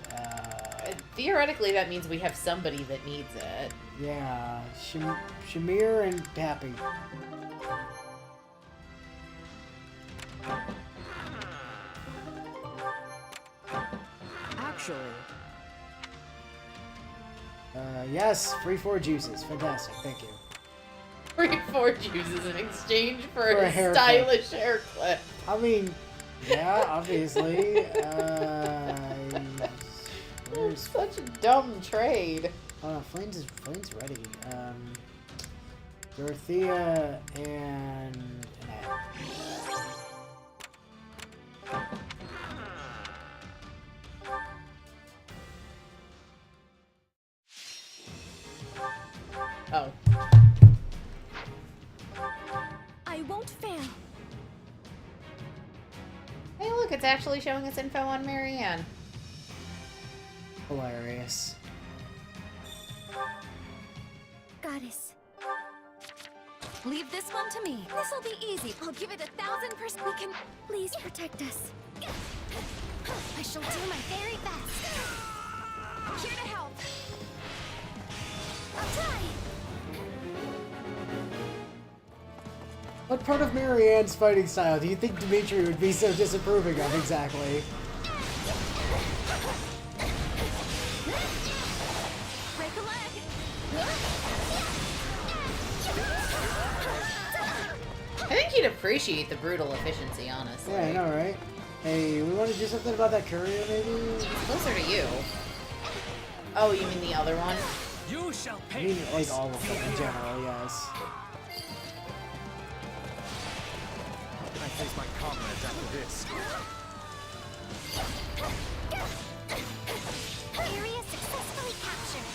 Theoretically, that means we have somebody that needs it. Yeah, Shamir and Pappy. Actually. Yes, free 4 juices. Fantastic, thank you. Free 4 juices in exchange for For a a haircut. stylish hair clip. I mean, yeah, obviously. Where's... Such a dumb trade. Oh no, Flame's ready. Dorothea and Annette. Oh. I won't fail. look, it's actually showing us info on Marianne. Hilarious. Goddess. Leave this one to me. This'll be easy. I'll give it 1000%. We can... Please protect us. I shall do my very best. Here to help. I'll try. What part of Marianne's fighting style do you think Dimitri would be so disapproving of exactly? Break a leg. I think he'd appreciate the brutal efficiency, honestly. Yeah, I know, right? Hey, we want to do something about that courier, maybe? It's closer to you. Oh, you mean the other one? You shall I pay. mean, like, all of them in general, yes. I face my comrades after this. Area successfully captured.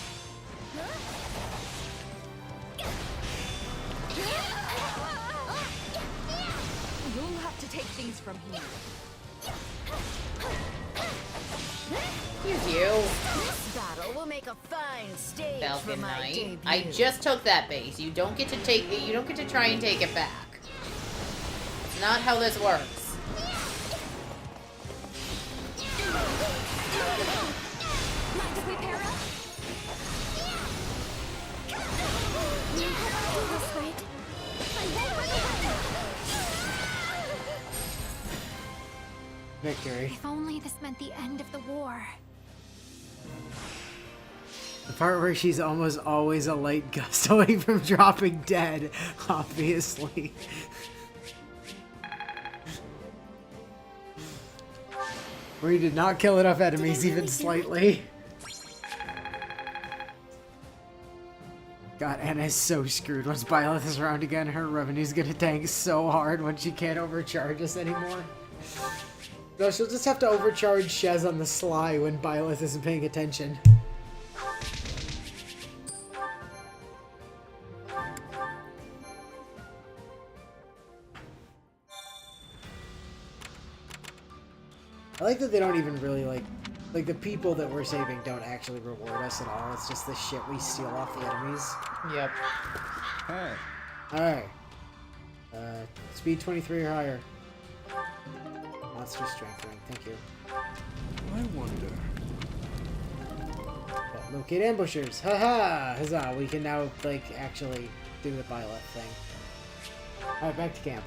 You'll have to take things from here. Here's you. This battle will make a fine stage for Falcon my Knight. debut. I just took that base. You don't get to take it. You don't get to try and take it back. It's not how this works. Mind if we pair up? You have to do this right. I won't run away. Victory. If only this meant the end of the war. The part where she's almost always a light gust away from dropping dead, obviously. Where he did not kill enough enemies even slightly. God, Anna's so screwed once Byleth is around again. Her revenue's gonna tank so hard when she can't overcharge us anymore. No, she'll just have to overcharge Shez on the sly when Byleth isn't paying attention. I like that they don't even really like the people that we're saving don't actually reward us at all. It's just the shit we steal off the enemies. Yep. Hey. Alright. Speed 23 or higher. Monster strength ring, thank you. I wonder. Yeah, locate ambushers. Haha! Huzzah! We can now, like, actually do the Byleth thing. Alright, back to camp.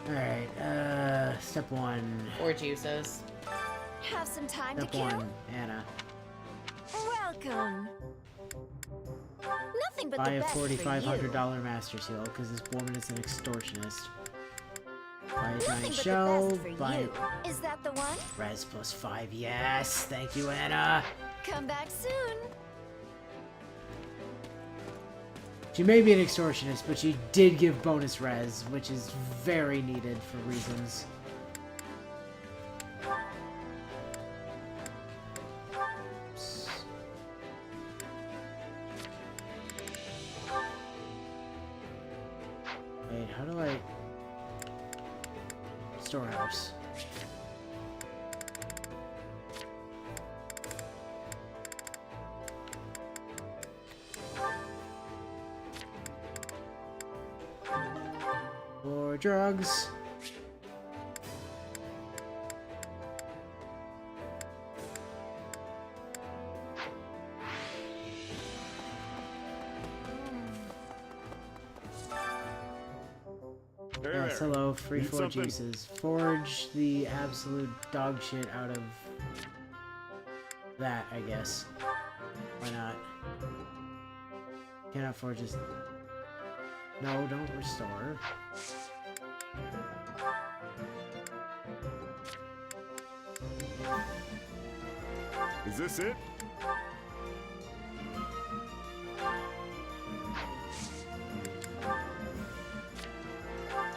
Alright, step one. Or juices. Have some time Step to kill? one, Anna. Welcome. Nothing but Buy the a best for you. $4,500 Master Seal, because this woman is an extortionist. Buy a Nothing giant but shell, the best for buy you. Is that the one? res plus 5, yes! Thank you, Anna! Come back soon. She may be an extortionist, but she did give bonus res, which is very needed for reasons. Oops. Wait, how do I... Storehouse. For drugs. Yes, hello, free Need 4 something? juices. Forge the absolute dog shit out of that, I guess. Why not? Cannot forge this. No, don't restore. Is this it?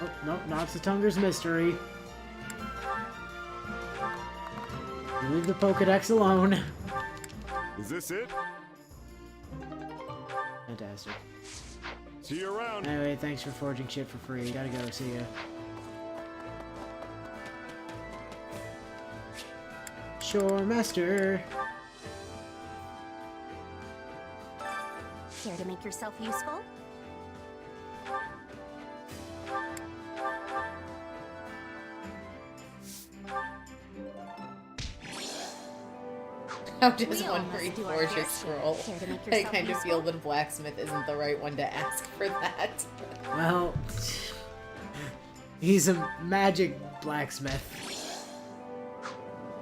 Oh, nope, not the Tunger's mystery. You leave the Pokedex alone. Is this it? Fantastic. See you around. Anyway, thanks for forging shit for free. Gotta go. See ya. Sure, master. Care to make yourself useful? How does We all one must do our reforge fair a scroll? share. Care to make I yourself kind of useful? feel that a blacksmith isn't the right one to ask for that. Well, he's a magic blacksmith.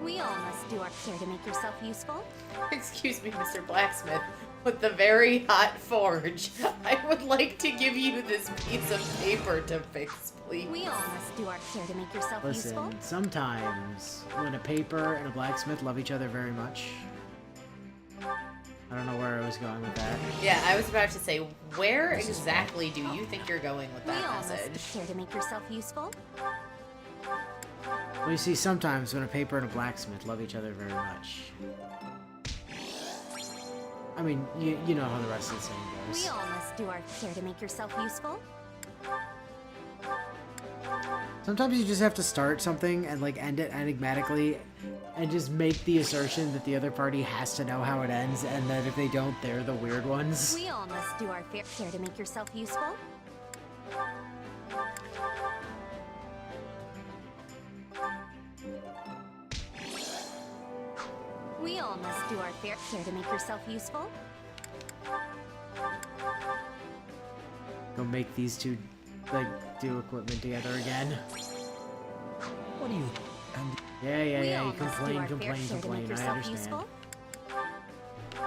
We all must do our care to make yourself useful. Excuse me, Mr. Blacksmith. With the very hot forge, I would like to give you this piece of paper to fix, please. We all must do our care to make yourself Listen, useful. sometimes when a paper and a blacksmith love each other very much. I don't know where I was going with that. Yeah, I was about to say, where exactly do you think you're going with We that all message? must care to make yourself useful. Well, you see, sometimes when a paper and a blacksmith love each other very much. I mean, you know how the rest of the saying goes. We all must do our care to make yourself useful. Sometimes you just have to start something and like end it enigmatically and just make the assertion that the other party has to know how it ends, and that if they don't, they're the weird ones. We all must do our fair care to make yourself useful. We all must do our fair care to make yourself useful. Go make these two, like, do equipment together again. What do you... And Yeah, all you must do complain, our fair complain, share to make complain, I yourself understand. useful.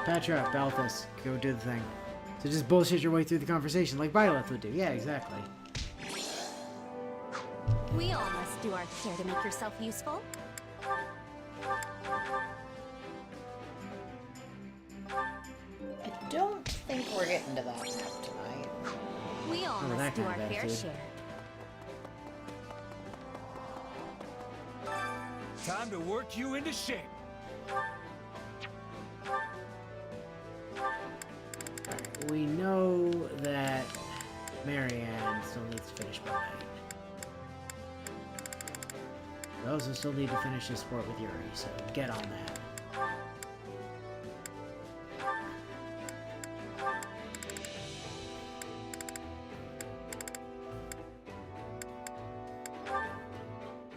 Petra, Balthus, go do the thing. So just bullshit your way through the conversation like Byleth would do. Yeah, exactly. We all must do our care to make yourself useful. I don't think we're getting to that map tonight. We all Oh, must that do kind our of fair attitude. share. Time to work you into shape. We know that Marianne still needs to finish by night. We also still need to finish this sport with Yuri, so get on that.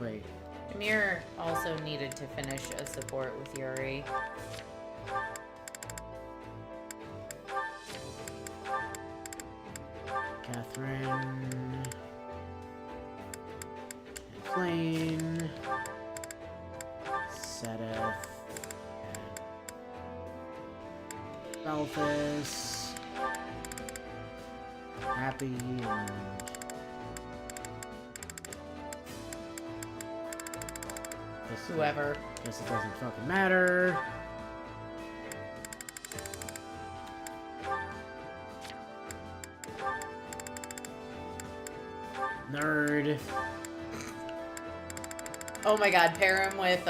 Wait. Demir also needed to finish a support with Yuri. Catherine. Flame. Sedith. And Balthus. Happy and Whoever. Guess it doesn't fucking matter. Nerd. Oh my god, pair him with,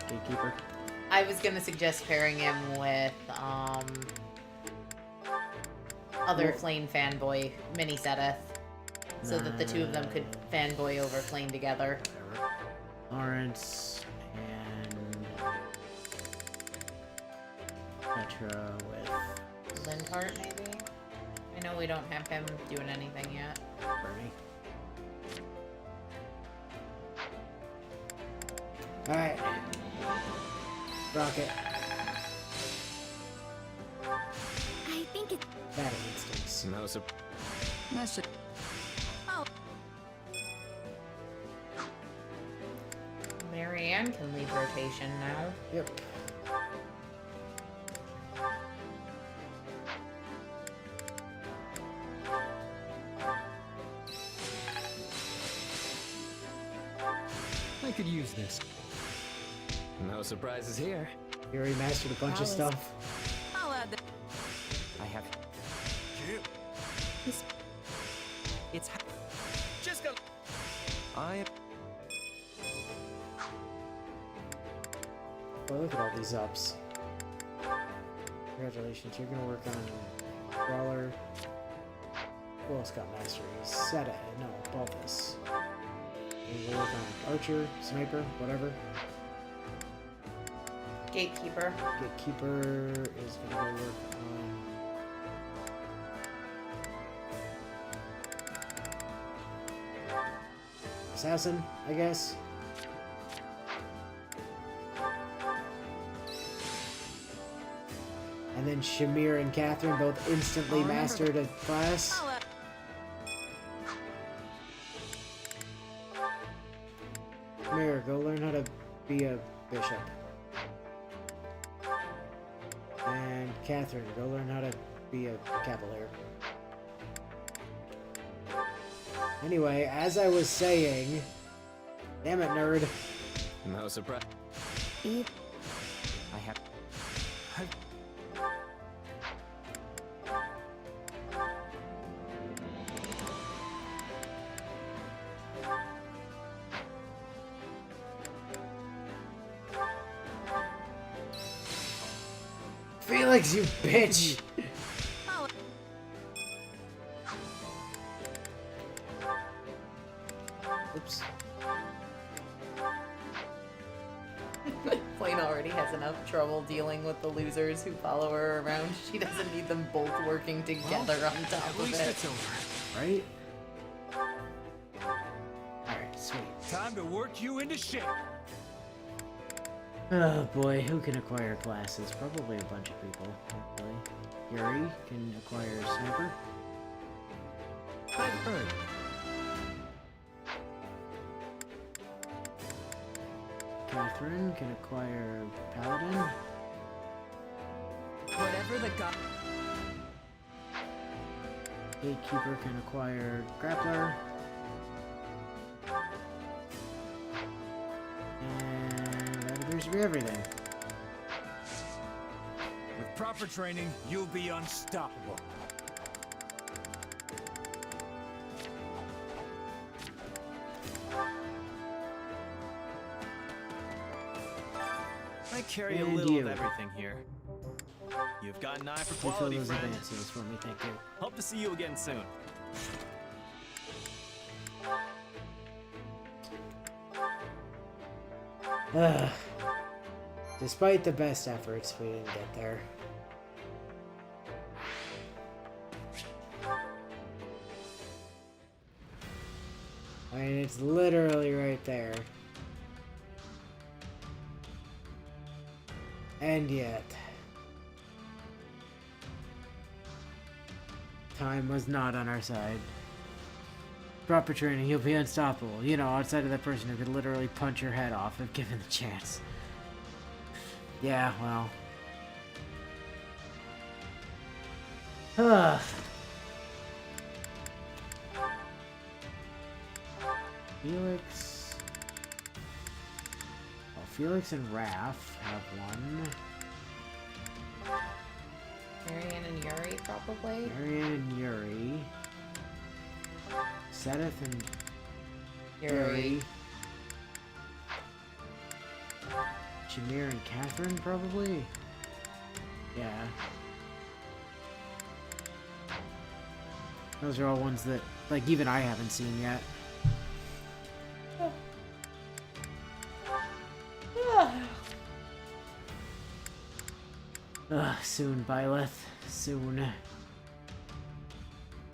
Gatekeeper. I was gonna suggest pairing him with, other Flame fanboy, Mini Sedith. So that the two of them could fanboy over Flame together. Lawrence and Petra with Linhart, maybe? I know we don't have him doing anything yet. Bernie. Alright. Rocket. I think it. Battle instincts. No, so That should... Oh, Marianne can leave rotation now. Yep. I could use this. no surprises here. You already mastered a bunch of stuff. I'll add that. I have... It's... Just go. I... Oh, look at all these ups. Congratulations, you're gonna work on Brawler. Who else got Mastery? Seta. No, Balthus. And we'll work on Archer, Sniper, whatever. Gatekeeper. Gatekeeper is gonna go work on Assassin, I guess. And then Shamir and Catherine both instantly mastered a class. Shamir, go learn how to be a bishop. And Catherine, go learn how to be a cavalier. Anyway, as I was saying... Damn it, nerd. No surprise. I have... Felix, you bitch! Oops. Plain already has enough trouble dealing with the losers who follow her around. She doesn't need them both working together on top At of least it. it's over. Right? Alright, sweet. Time to work you into shape. Oh boy, who can acquire classes? Probably a bunch of people, hopefully. Yuri can acquire Sniper. I've heard. Catherine can acquire Paladin. Whatever the god. Gatekeeper can acquire Grappler. And that appears to be everything. With proper training, you'll be unstoppable. I carry a And little you. of everything here. You've got an eye for Fulfill quality, those friend. advances for me, thank you. Hope to see you again soon. Ugh. Despite the best efforts, we didn't get there. I mean, it's literally right there. And yet... time was not on our side. Proper training, he'll be unstoppable. You know, outside of that person who could literally punch your head off if given the chance. Yeah, well. Felix. Oh, Felix and Raph have one. Marianne and Yuri, probably. Marianne and Yuri. Sedith and Yuri. Shamir and Catherine, probably? Yeah. Those are all ones that, like, even I haven't seen yet. Soon, Byleth. Soon.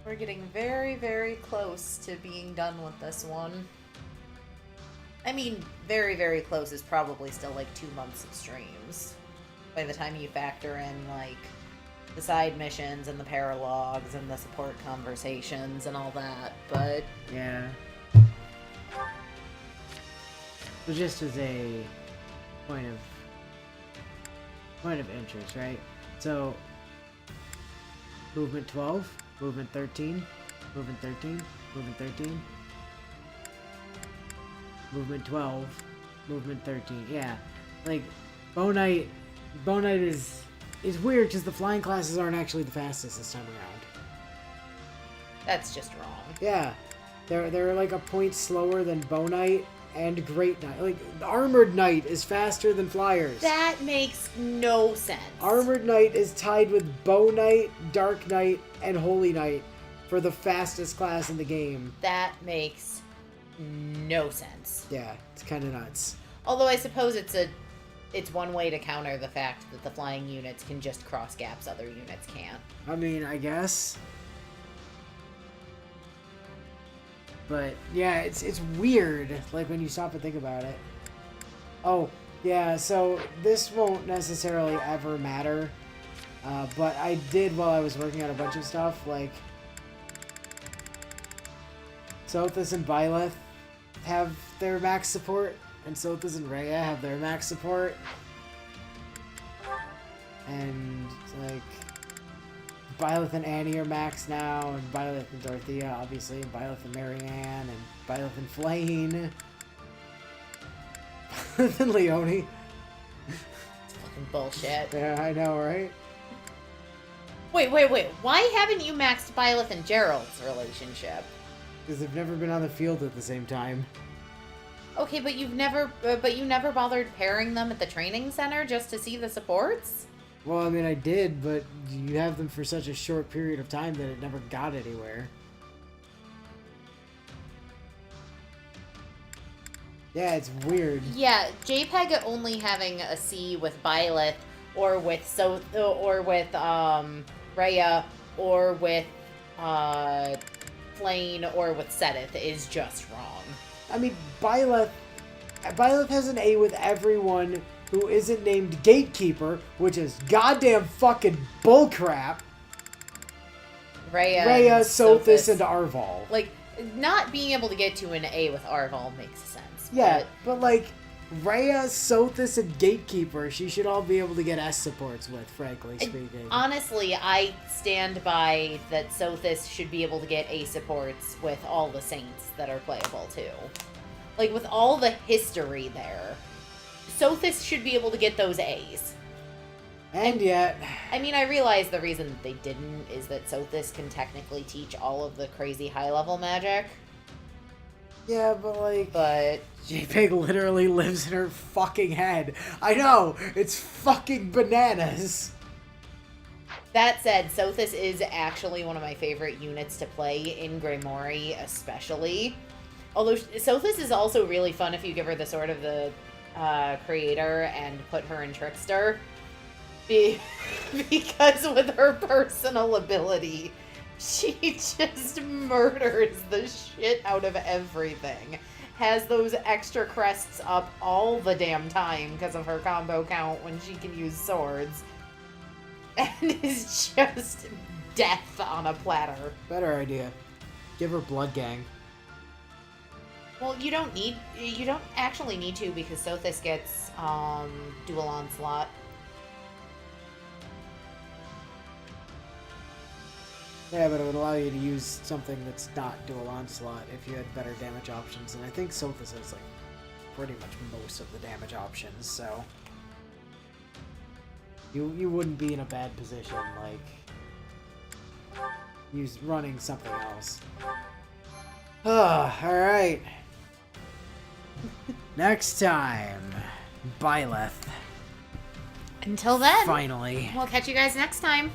We're getting very, very close to being done with this one. I mean, very, very close is probably still like 2 months of streams. By the time you factor in, like, the side missions and the paralogs and the support conversations and all that, but... Yeah. So just as a point of interest, right? So, movement 12, movement 13, movement 13, movement 13, movement 12, movement 13. Yeah, like Bonite is weird because the flying classes aren't actually the fastest this time around. That's just wrong. Yeah, they're like a point slower than Bonite, and Great Knight. Like, the Armored Knight is faster than Flyers. That makes no sense. Armored Knight is tied with Bow Knight, Dark Knight, and Holy Knight for the fastest class in the game. That makes no sense. Yeah, it's kind of nuts. Although I suppose it's one way to counter the fact that the flying units can just cross gaps other units can't. I mean, I guess. But yeah, it's weird, like, when you stop and think about it. Oh, yeah, so this won't necessarily ever matter. But I did, while I was working on a bunch of stuff, like, Sothis and Byleth have their max support, and Sothis and Rhea have their max support. And, like, Byleth and Annie are max now, and Byleth and Dorothea, obviously, and Byleth and Marianne, and Byleth and Flayn. Byleth and Leone. It's fucking bullshit. Yeah, I know, right? Wait. Why haven't you maxed Byleth and Gerald's relationship? Because they've never been on the field at the same time. Okay, but you never bothered pairing them at the training center just to see the supports? Well, I mean, I did, but you have them for such a short period of time that it never got anywhere. Yeah, it's weird. Yeah, JPEG only having a C with Byleth, or with Rhea, or with Flayn, or with Seteth is just wrong. I mean, Byleth has an A with everyone who isn't named Gatekeeper, which is goddamn fucking bullcrap. Rhea, Sothis, and Arval. Like, not being able to get to an A with Arval makes sense. Yeah, but like, Rhea, Sothis, and Gatekeeper, she should all be able to get S supports with, frankly speaking. Honestly, I stand by that Sothis should be able to get A supports with all the Saints that are playable, too. Like, with all the history there, Sothis should be able to get those A's. And yet... I mean, I realize the reason that they didn't is that Sothis can technically teach all of the crazy high-level magic. Yeah, but like... But... JPEG literally lives in her fucking head. I know! It's fucking bananas! That said, Sothis is actually one of my favorite units to play in Greymori, especially. Although Sothis is also really fun if you give her the Sword of the Creator and put her in Trickster. Because with her personal ability, she just murders the shit out of everything. Has those extra crests up all the damn time because of her combo count when she can use swords. And is just death on a platter. Better idea. Give her Blood Gang. Well, you don't actually need to because Sothis gets dual onslaught. Yeah, but it would allow you to use something that's not dual onslaught if you had better damage options, and I think Sothis has like pretty much most of the damage options, so you wouldn't be in a bad position like running something else. Alright. Next time, Byleth. Until then, finally. We'll catch you guys next time.